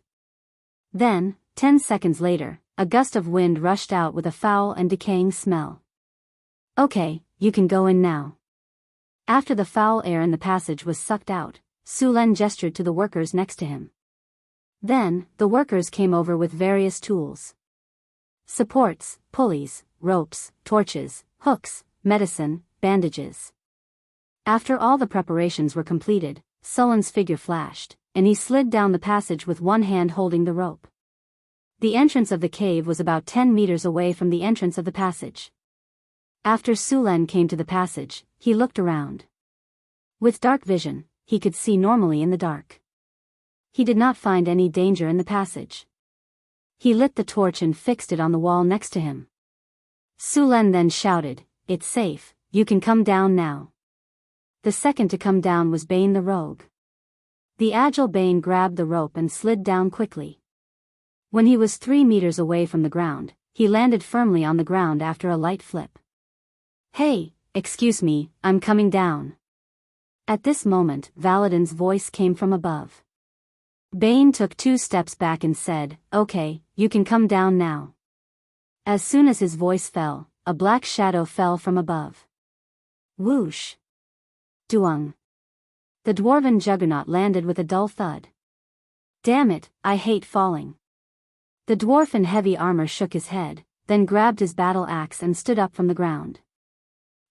Then, 10 seconds later, a gust of wind rushed out with a foul and decaying smell. Okay, you can go in now. After the foul air in the passage was sucked out, Sulen gestured to the workers next to him. Then, the workers came over with various tools. Supports, pulleys, ropes, torches, hooks, medicine, bandages. After all the preparations were completed, Sulen's figure flashed, and he slid down the passage with one hand holding the rope. The entrance of the cave was about 10 meters away from the entrance of the passage. After Sulen came to the passage, he looked around. With dark vision, he could see normally in the dark. He did not find any danger in the passage. He lit the torch and fixed it on the wall next to him. Sulen then shouted, "It's safe, you can come down now." The second to come down was Bane the rogue. The agile Bane grabbed the rope and slid down quickly. When he was 3 meters away from the ground, he landed firmly on the ground after a light flip. "Hey, excuse me, I'm coming down." At this moment, Valadin's voice came from above. Bane took 2 steps back and said, "Okay, you can come down now." As soon as his voice fell, a black shadow fell from above. Whoosh! Duung! The dwarven juggernaut landed with a dull thud. "Damn it, I hate falling." The dwarf in heavy armor shook his head, then grabbed his battle axe and stood up from the ground.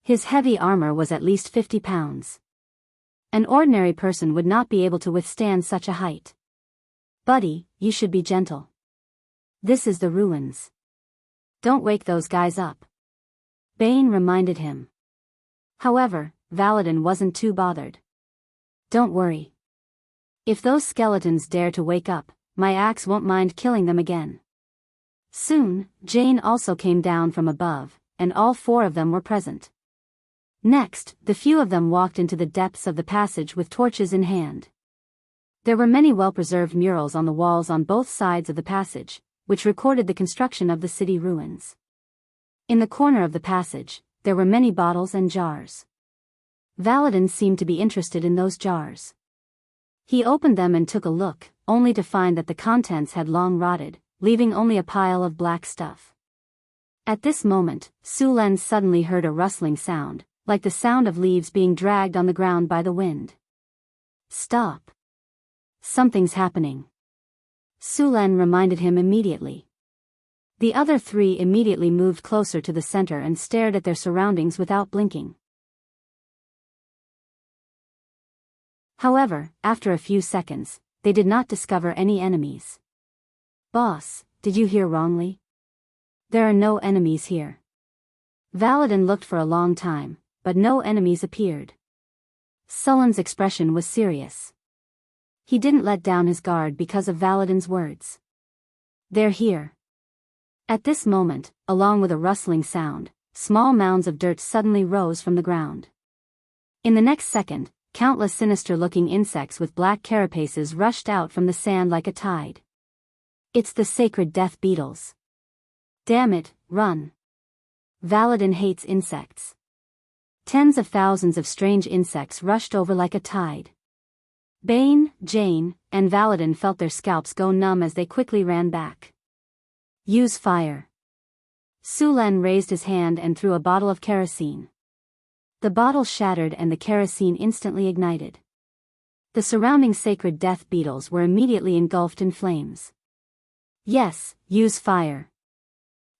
His heavy armor was at least 50 pounds. An ordinary person would not be able to withstand such a height. "Buddy, you should be gentle. This is the ruins. Don't wake those guys up," Bane reminded him. However, Valadin wasn't too bothered. "Don't worry. If those skeletons dare to wake up, my axe won't mind killing them again." Soon, Jane also came down from above, and all 4 of them were present. Next, the few of them walked into the depths of the passage with torches in hand. There were many well-preserved murals on the walls on both sides of the passage, which recorded the construction of the city ruins. In the corner of the passage, there were many bottles and jars. Valadin seemed to be interested in those jars. He opened them and took a look, only to find that the contents had long rotted, leaving only a pile of black stuff. At this moment, Su-Len suddenly heard a rustling sound, like the sound of leaves being dragged on the ground by the wind. Stop. Something's happening. Su-Len reminded him immediately. The other three immediately moved closer to the center and stared at their surroundings without blinking. However, after a few seconds, they did not discover any enemies. Boss, did you hear wrongly? There are no enemies here. Valadin looked for a long time, but no enemies appeared. Sullen's expression was serious. He didn't let down his guard because of Valadin's words. They're here. At this moment, along with a rustling sound, small mounds of dirt suddenly rose from the ground. In the next second, countless sinister-looking insects with black carapaces rushed out from the sand like a tide. It's the sacred death beetles. Damn it, run. Valadin hates insects. Tens of thousands of strange insects rushed over like a tide. Bane, Jane, and Valadin felt their scalps go numb as they quickly ran back. Use fire. Su-Len raised his hand and threw a bottle of kerosene. The bottle shattered and the kerosene instantly ignited. The surrounding sacred death beetles were immediately engulfed in flames. Yes, use fire.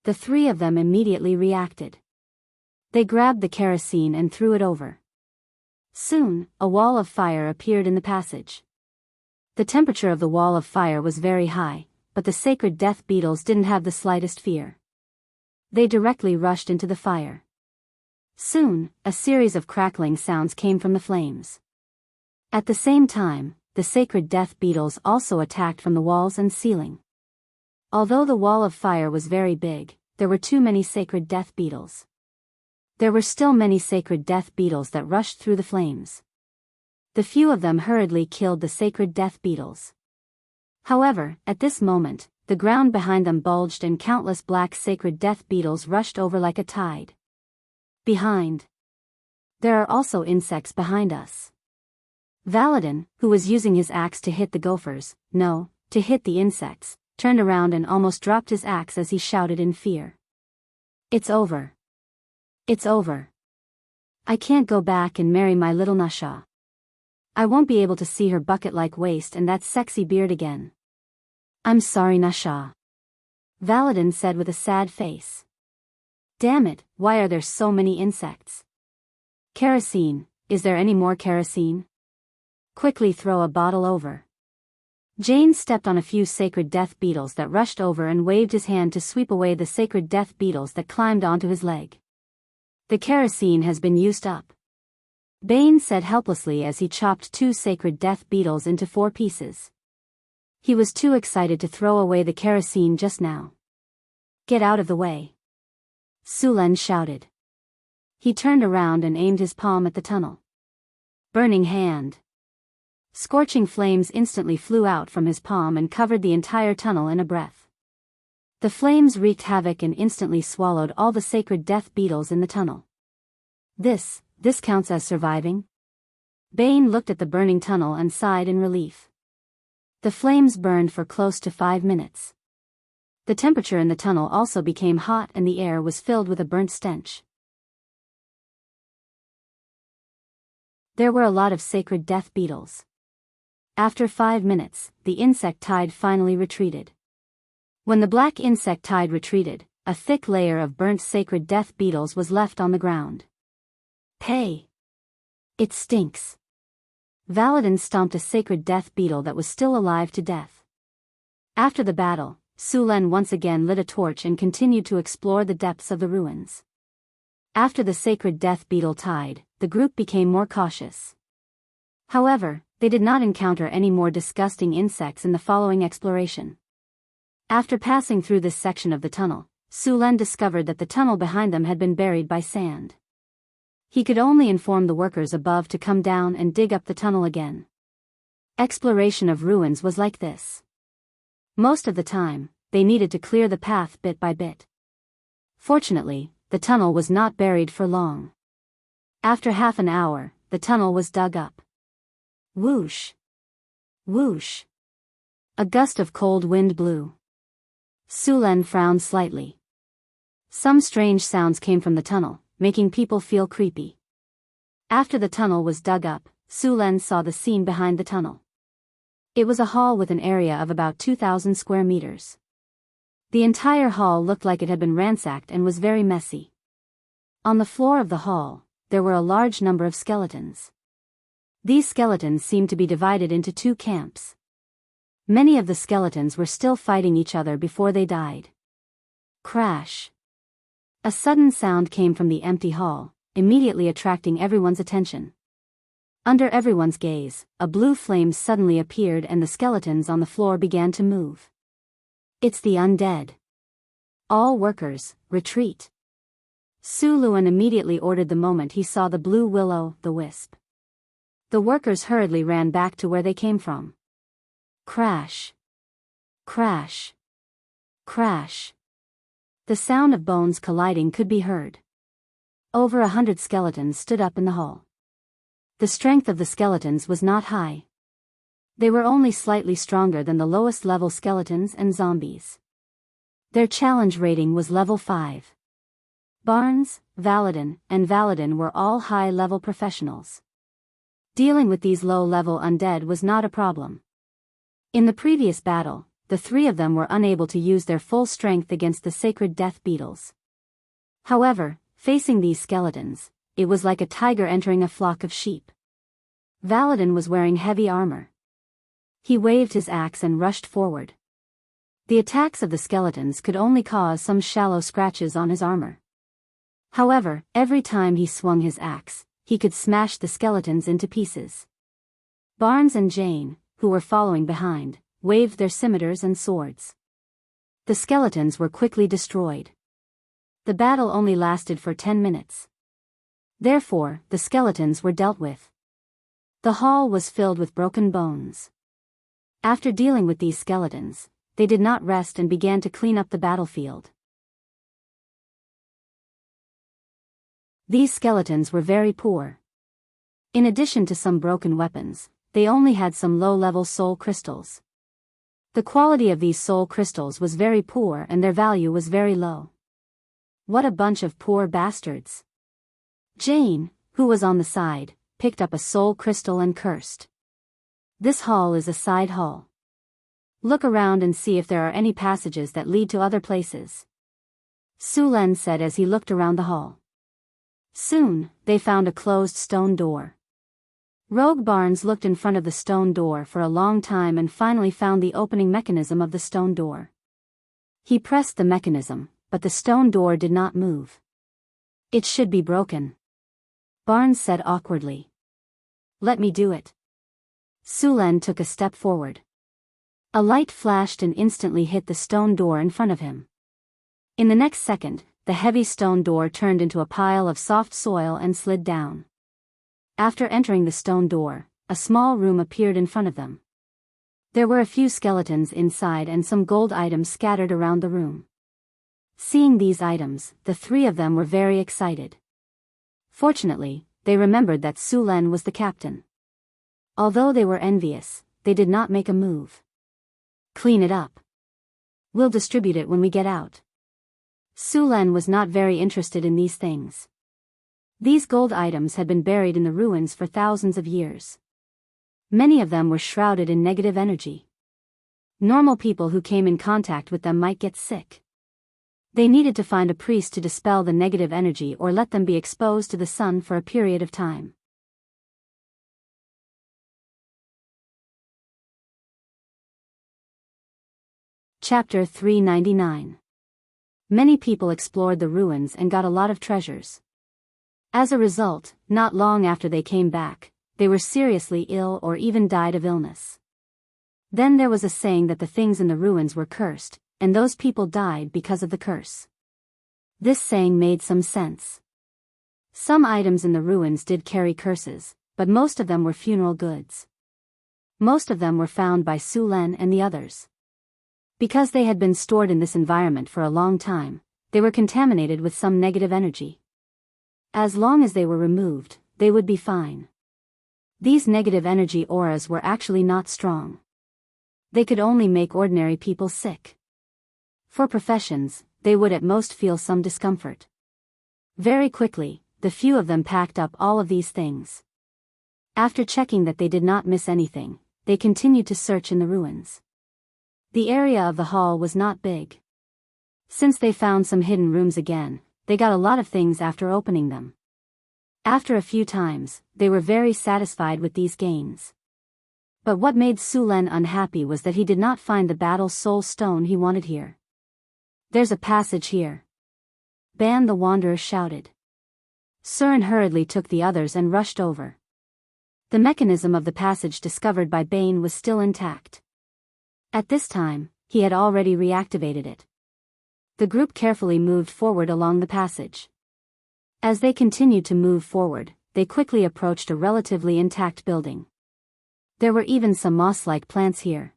The three of them immediately reacted. They grabbed the kerosene and threw it over. Soon, a wall of fire appeared in the passage. The temperature of the wall of fire was very high, but the sacred death beetles didn't have the slightest fear. They directly rushed into the fire. Soon, a series of crackling sounds came from the flames. At the same time, the sacred death beetles also attacked from the walls and ceiling. Although the wall of fire was very big, there were too many sacred death beetles. There were still many sacred death beetles that rushed through the flames. The few of them hurriedly killed the sacred death beetles. However, at this moment, the ground behind them bulged and countless black sacred death beetles rushed over like a tide. Behind. There are also insects behind us. Valadin, who was using his axe to hit the gophers, to hit the insects, turned around and almost dropped his axe as he shouted in fear. It's over. It's over. I can't go back and marry my little Nasha. I won't be able to see her bucket-like waist and that sexy beard again. I'm sorry, Nasha. Valadin said with a sad face. Damn it, why are there so many insects? Kerosene, is there any more kerosene? Quickly throw a bottle over. Jane stepped on a few sacred death beetles that rushed over and waved his hand to sweep away the sacred death beetles that climbed onto his leg. The kerosene has been used up. Bane said helplessly as he chopped 2 sacred death beetles into 4 pieces. He was too excited to throw away the kerosene just now. Get out of the way. Su-Len shouted. He turned around and aimed his palm at the tunnel. Burning hand. Scorching flames instantly flew out from his palm and covered the entire tunnel in a breath. The flames wreaked havoc and instantly swallowed all the sacred death beetles in the tunnel. This counts as surviving? Bane looked at the burning tunnel and sighed in relief. The flames burned for close to 5 minutes. The temperature in the tunnel also became hot and the air was filled with a burnt stench. There were a lot of sacred death beetles. After 5 minutes, the insect tide finally retreated. When the black insect tide retreated, a thick layer of burnt sacred death beetles was left on the ground. Hey! It stinks. Valadin stomped a sacred death beetle that was still alive to death. After the battle, Su-Len once again lit a torch and continued to explore the depths of the ruins. After the sacred death beetle tide, the group became more cautious. However, they did not encounter any more disgusting insects in the following exploration. After passing through this section of the tunnel, Su-Len discovered that the tunnel behind them had been buried by sand. He could only inform the workers above to come down and dig up the tunnel again. Exploration of ruins was like this. Most of the time, they needed to clear the path bit by bit. Fortunately, the tunnel was not buried for long. After half an hour, the tunnel was dug up. Whoosh! Whoosh! A gust of cold wind blew. Su-Len frowned slightly. Some strange sounds came from the tunnel, making people feel creepy. After the tunnel was dug up, Su Len saw the scene behind the tunnel. It was a hall with an area of about 2,000 square meters. The entire hall looked like it had been ransacked and was very messy. On the floor of the hall, there were a large number of skeletons. These skeletons seemed to be divided into two camps. Many of the skeletons were still fighting each other before they died. Crash. A sudden sound came from the empty hall, immediately attracting everyone's attention. Under everyone's gaze, a blue flame suddenly appeared and the skeletons on the floor began to move. It's the undead. All workers, retreat. Su Luan immediately ordered the moment he saw the blue will-o'-the-wisp. The workers hurriedly ran back to where they came from. Crash. Crash. Crash. The sound of bones colliding could be heard. Over 100 skeletons stood up in the hall. The strength of the skeletons was not high. They were only slightly stronger than the lowest level skeletons and zombies. Their challenge rating was level 5. Barnes, Valadin, and Valadin were all high-level professionals. Dealing with these low-level undead was not a problem. In the previous battle, the three of them were unable to use their full strength against the sacred death beetles. However, facing these skeletons, it was like a tiger entering a flock of sheep. Valadin was wearing heavy armor. He waved his axe and rushed forward. The attacks of the skeletons could only cause some shallow scratches on his armor. However, every time he swung his axe, he could smash the skeletons into pieces. Barnes and Jane, who were following behind, waved their scimitars and swords. The skeletons were quickly destroyed. The battle only lasted for 10 minutes. Therefore, the skeletons were dealt with. The hall was filled with broken bones. After dealing with these skeletons, they did not rest and began to clean up the battlefield. These skeletons were very poor. In addition to some broken weapons, they only had some low-level soul crystals. The quality of these soul crystals was very poor and their value was very low. What a bunch of poor bastards. Jane, who was on the side, picked up a soul crystal and cursed. This hall is a side hall. Look around and see if there are any passages that lead to other places. Su Len said as he looked around the hall. Soon, they found a closed stone door. Rogue Barnes looked in front of the stone door for a long time and finally found the opening mechanism of the stone door. He pressed the mechanism, but the stone door did not move. It should be broken. Barnes said awkwardly. Let me do it. Su Len took a step forward. A light flashed and instantly hit the stone door in front of him. In the next second, the heavy stone door turned into a pile of soft soil and slid down. After entering the stone door, a small room appeared in front of them. There were a few skeletons inside and some gold items scattered around the room. Seeing these items, the three of them were very excited. Fortunately, they remembered that Su Len was the captain. Although they were envious, they did not make a move. Clean it up. We'll distribute it when we get out. Su Len was not very interested in these things. These gold items had been buried in the ruins for thousands of years. Many of them were shrouded in negative energy. Normal people who came in contact with them might get sick. They needed to find a priest to dispel the negative energy or let them be exposed to the sun for a period of time. Chapter 399. Many people explored the ruins and got a lot of treasures. As a result, not long after they came back, they were seriously ill or even died of illness. Then there was a saying that the things in the ruins were cursed, and those people died because of the curse. This saying made some sense. Some items in the ruins did carry curses, but most of them were funeral goods. Most of them were found by Su Len and the others. Because they had been stored in this environment for a long time, they were contaminated with some negative energy. As long as they were removed, they would be fine. These negative energy auras were actually not strong. They could only make ordinary people sick. For professions, they would at most feel some discomfort. Very quickly, the few of them packed up all of these things. After checking that they did not miss anything, they continued to search in the ruins. The area of the hall was not big. Since they found some hidden rooms again, they got a lot of things after opening them. After a few times, they were very satisfied with these gains. But what made Su Len unhappy was that he did not find the battle soul stone he wanted here. "There's a passage here," Ban the Wanderer shouted. Surin hurriedly took the others and rushed over. The mechanism of the passage discovered by Bane was still intact. At this time, he had already reactivated it. The group carefully moved forward along the passage. As they continued to move forward, they quickly approached a relatively intact building. There were even some moss-like plants here.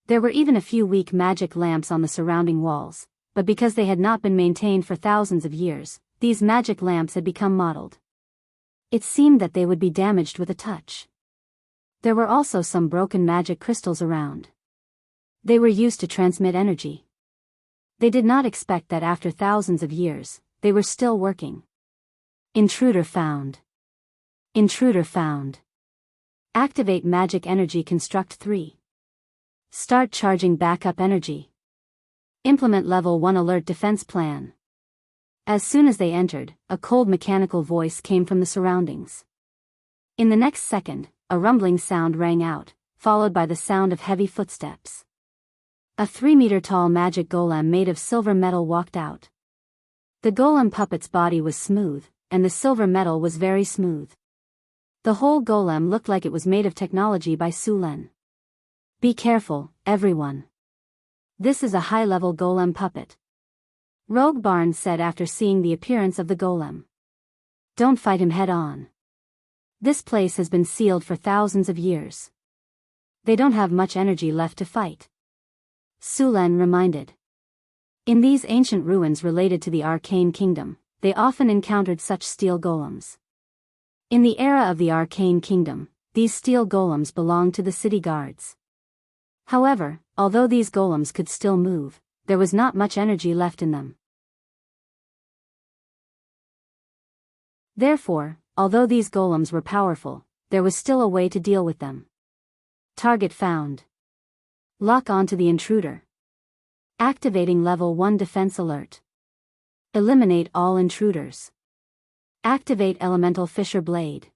There were even a few weak magic lamps on the surrounding walls, but because they had not been maintained for thousands of years, these magic lamps had become mottled. It seemed that they would be damaged with a touch. There were also some broken magic crystals around. They were used to transmit energy. They did not expect that after thousands of years, they were still working. Intruder found. Intruder found. Activate magic energy construct 3. Start charging backup energy. Implement level 1 alert defense plan. As soon as they entered, a cold mechanical voice came from the surroundings. In the next second, a rumbling sound rang out, followed by the sound of heavy footsteps. A 3-meter-tall magic golem made of silver metal walked out. The golem puppet's body was smooth, and the silver metal was very smooth. The whole golem looked like it was made of technology by Su Len. "Be careful, everyone. This is a high-level golem puppet," Rogue Barnes said after seeing the appearance of the golem. "Don't fight him head-on. This place has been sealed for thousands of years. They don't have much energy left to fight," Su Len reminded. In these ancient ruins related to the Arcane Kingdom, they often encountered such steel golems. In the era of the Arcane Kingdom, these steel golems belonged to the city guards. However, although these golems could still move, there was not much energy left in them. Therefore, although these golems were powerful, there was still a way to deal with them. Target found. Lock onto the intruder. Activating level 1 defense alert. Eliminate all intruders. Activate elemental fissure blade.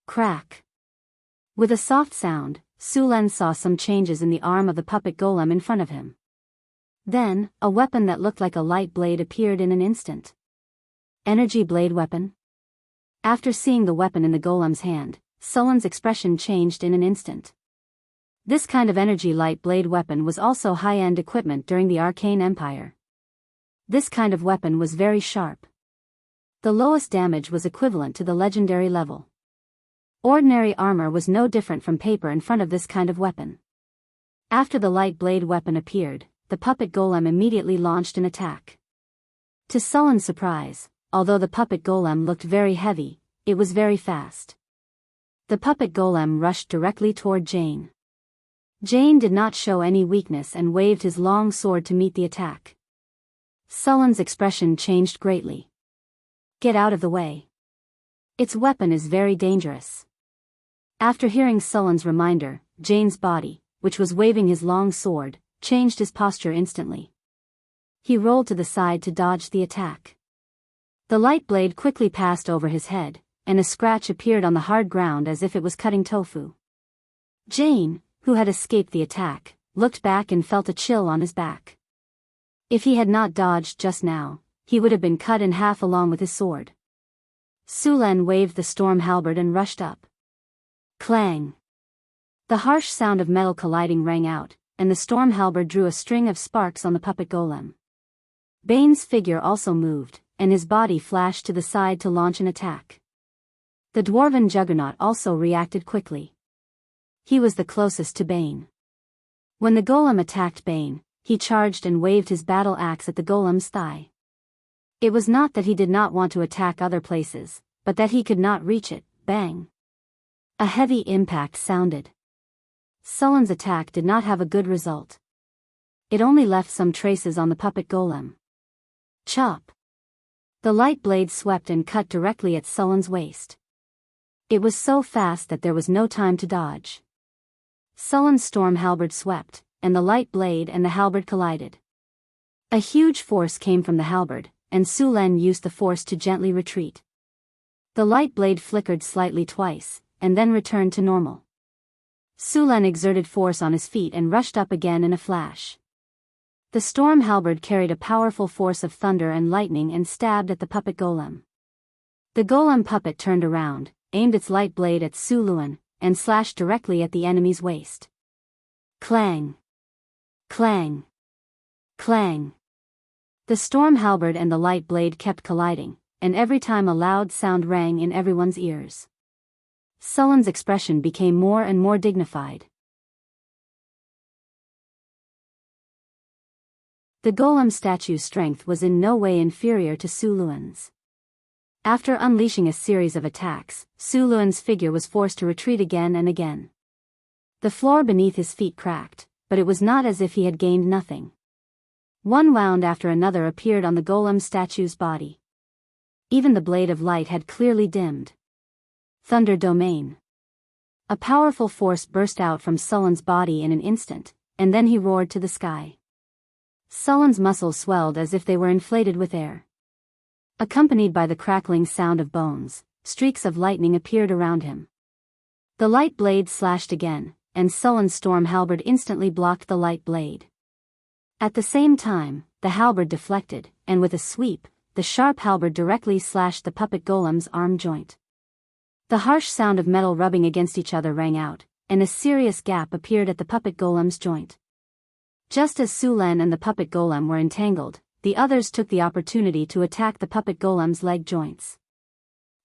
Crack. With a soft sound, Su Len saw some changes in the arm of the puppet golem in front of him. Then, a weapon that looked like a light blade appeared in an instant. Energy blade weapon? After seeing the weapon in the golem's hand, Sullen's expression changed in an instant. This kind of energy light blade weapon was also high-end equipment during the Arcane Empire. This kind of weapon was very sharp. The lowest damage was equivalent to the legendary level. Ordinary armor was no different from paper in front of this kind of weapon. After the light blade weapon appeared, the puppet golem immediately launched an attack. To Sullen's surprise, although the puppet golem looked very heavy, it was very fast. The puppet golem rushed directly toward Jane. Jane did not show any weakness and waved his long sword to meet the attack. Sullen's expression changed greatly. "Get out of the way. Its weapon is very dangerous." After hearing Sullen's reminder, Jane's body, which was waving his long sword, changed his posture instantly. He rolled to the side to dodge the attack. The light blade quickly passed over his head, and a scratch appeared on the hard ground as if it was cutting tofu. Jane, who had escaped the attack, looked back and felt a chill on his back. If he had not dodged just now, he would have been cut in half along with his sword. Su Len waved the storm halberd and rushed up. Clang! The harsh sound of metal colliding rang out, and the storm halberd drew a string of sparks on the puppet golem. Bane's figure also moved, and his body flashed to the side to launch an attack. The dwarven juggernaut also reacted quickly. He was the closest to Bane. When the golem attacked Bane, he charged and waved his battle axe at the golem's thigh. It was not that he did not want to attack other places, but that he could not reach it. Bang! A heavy impact sounded. Sullen's attack did not have a good result. It only left some traces on the puppet golem. Chop! The light blade swept and cut directly at Sullen's waist. It was so fast that there was no time to dodge. Sullen's storm halberd swept, and the light blade and the halberd collided. A huge force came from the halberd, and Sulen used the force to gently retreat. The light blade flickered slightly twice, and then returned to normal. Sulen exerted force on his feet and rushed up again in a flash. The storm halberd carried a powerful force of thunder and lightning and stabbed at the puppet golem. The golem puppet turned around, aimed its light blade at Suluan, and slashed directly at the enemy's waist. Clang! Clang! Clang! The storm halberd and the light blade kept colliding, and every time a loud sound rang in everyone's ears. Sullen's expression became more and more dignified. The golem statue's strength was in no way inferior to Suluan's. After unleashing a series of attacks, Suluan's figure was forced to retreat again and again. The floor beneath his feet cracked, but it was not as if he had gained nothing. One wound after another appeared on the golem statue's body. Even the blade of light had clearly dimmed. Thunder domain. A powerful force burst out from Sullen's body in an instant, and then he roared to the sky. Sullen's muscles swelled as if they were inflated with air. Accompanied by the crackling sound of bones, streaks of lightning appeared around him. The light blade slashed again, and Sullen's storm halberd instantly blocked the light blade. At the same time, the halberd deflected, and with a sweep, the sharp halberd directly slashed the puppet golem's arm joint. The harsh sound of metal rubbing against each other rang out, and a serious gap appeared at the puppet golem's joint. Just as Sulen and the puppet golem were entangled, the others took the opportunity to attack the puppet golem's leg joints.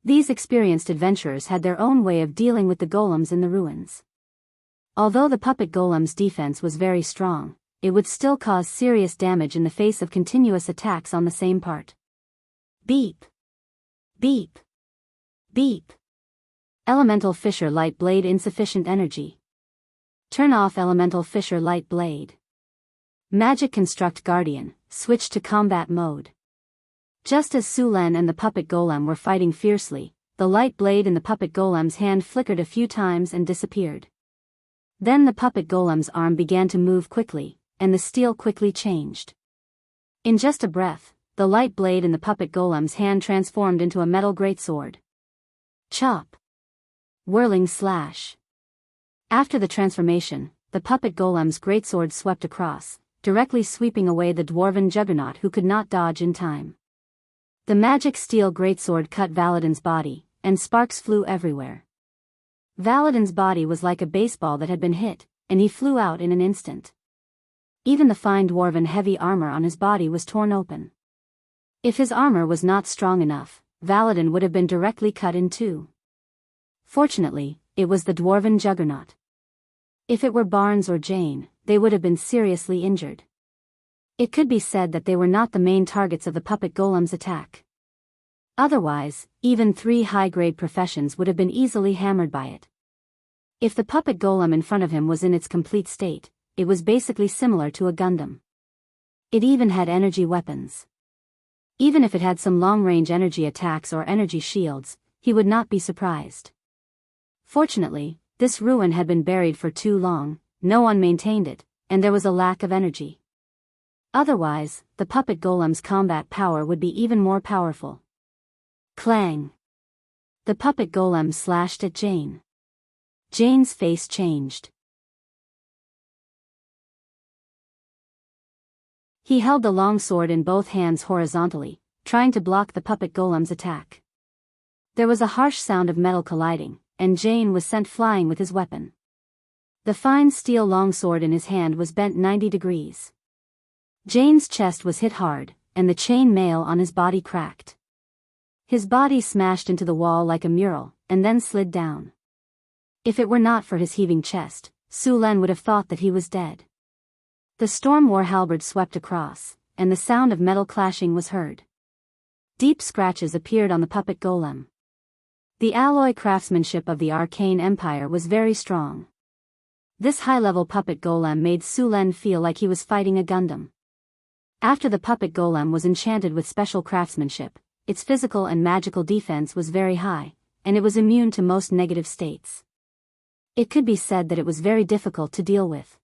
These experienced adventurers had their own way of dealing with the golems in the ruins. Although the puppet golem's defense was very strong, it would still cause serious damage in the face of continuous attacks on the same part. Beep! Beep! Beep! Elemental Fissure Light Blade insufficient energy. Turn off Elemental Fissure Light Blade. Magic Construct Guardian, switch to combat mode. Just as Sulen and the puppet golem were fighting fiercely, the light blade in the puppet golem's hand flickered a few times and disappeared. Then the puppet golem's arm began to move quickly, and the steel quickly changed. In just a breath, the light blade in the puppet golem's hand transformed into a metal greatsword. Chop! Whirling slash. After the transformation, the puppet golem's greatsword swept across, directly sweeping away the dwarven juggernaut who could not dodge in time. The magic steel greatsword cut Valadin's body, and sparks flew everywhere. Valadin's body was like a baseball that had been hit, and he flew out in an instant. Even the fine dwarven heavy armor on his body was torn open. If his armor was not strong enough, Valadin would have been directly cut in two. Fortunately, it was the dwarven juggernaut. If it were Barnes or Jane, they would have been seriously injured. It could be said that they were not the main targets of the puppet golem's attack. Otherwise, even 3 high-grade professions would have been easily hammered by it. If the puppet golem in front of him was in its complete state, it was basically similar to a Gundam. It even had energy weapons. Even if it had some long-range energy attacks or energy shields, he would not be surprised. Fortunately, this ruin had been buried for too long, no one maintained it, and there was a lack of energy. Otherwise, the puppet golem's combat power would be even more powerful. Clang! The puppet golem slashed at Jane. Jane's face changed. He held the long sword in both hands horizontally, trying to block the puppet golem's attack. There was a harsh sound of metal colliding, and Jane was sent flying with his weapon. The fine steel longsword in his hand was bent 90 degrees. Jane's chest was hit hard, and the chain mail on his body cracked. His body smashed into the wall like a mural, and then slid down. If it were not for his heaving chest, Sulen would have thought that he was dead. The storm war halberd swept across, and the sound of metal clashing was heard. Deep scratches appeared on the puppet golem. The alloy craftsmanship of the Arcane Empire was very strong. This high-level puppet golem made Su Len feel like he was fighting a Gundam. After the puppet golem was enchanted with special craftsmanship, its physical and magical defense was very high, and it was immune to most negative states. It could be said that it was very difficult to deal with.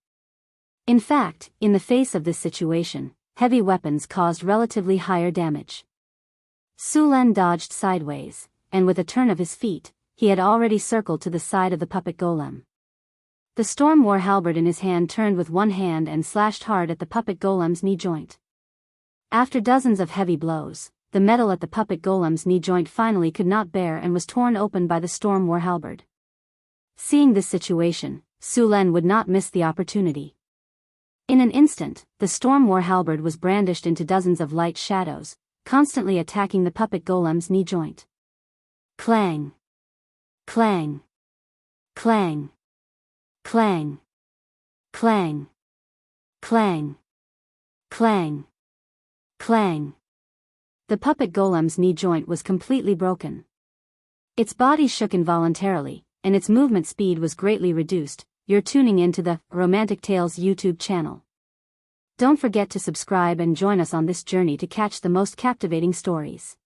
In fact, in the face of this situation, heavy weapons caused relatively higher damage. Su Len dodged sideways, and with a turn of his feet, he had already circled to the side of the puppet golem. The Storm War halberd in his hand turned with one hand and slashed hard at the puppet golem's knee joint. After dozens of heavy blows, the metal at the puppet golem's knee joint finally could not bear and was torn open by the Storm War halberd. Seeing this situation, Su Len would not miss the opportunity. In an instant, the Storm War halberd was brandished into dozens of light shadows, constantly attacking the puppet golem's knee joint. Clang! Clang! Clang! Clang! Clang! Clang! Clang! Clang! The puppet golem's knee joint was completely broken. Its body shook involuntarily, and its movement speed was greatly reduced. You're tuning into the Romantic Tales YouTube channel. Don't forget to subscribe and join us on this journey to catch the most captivating stories.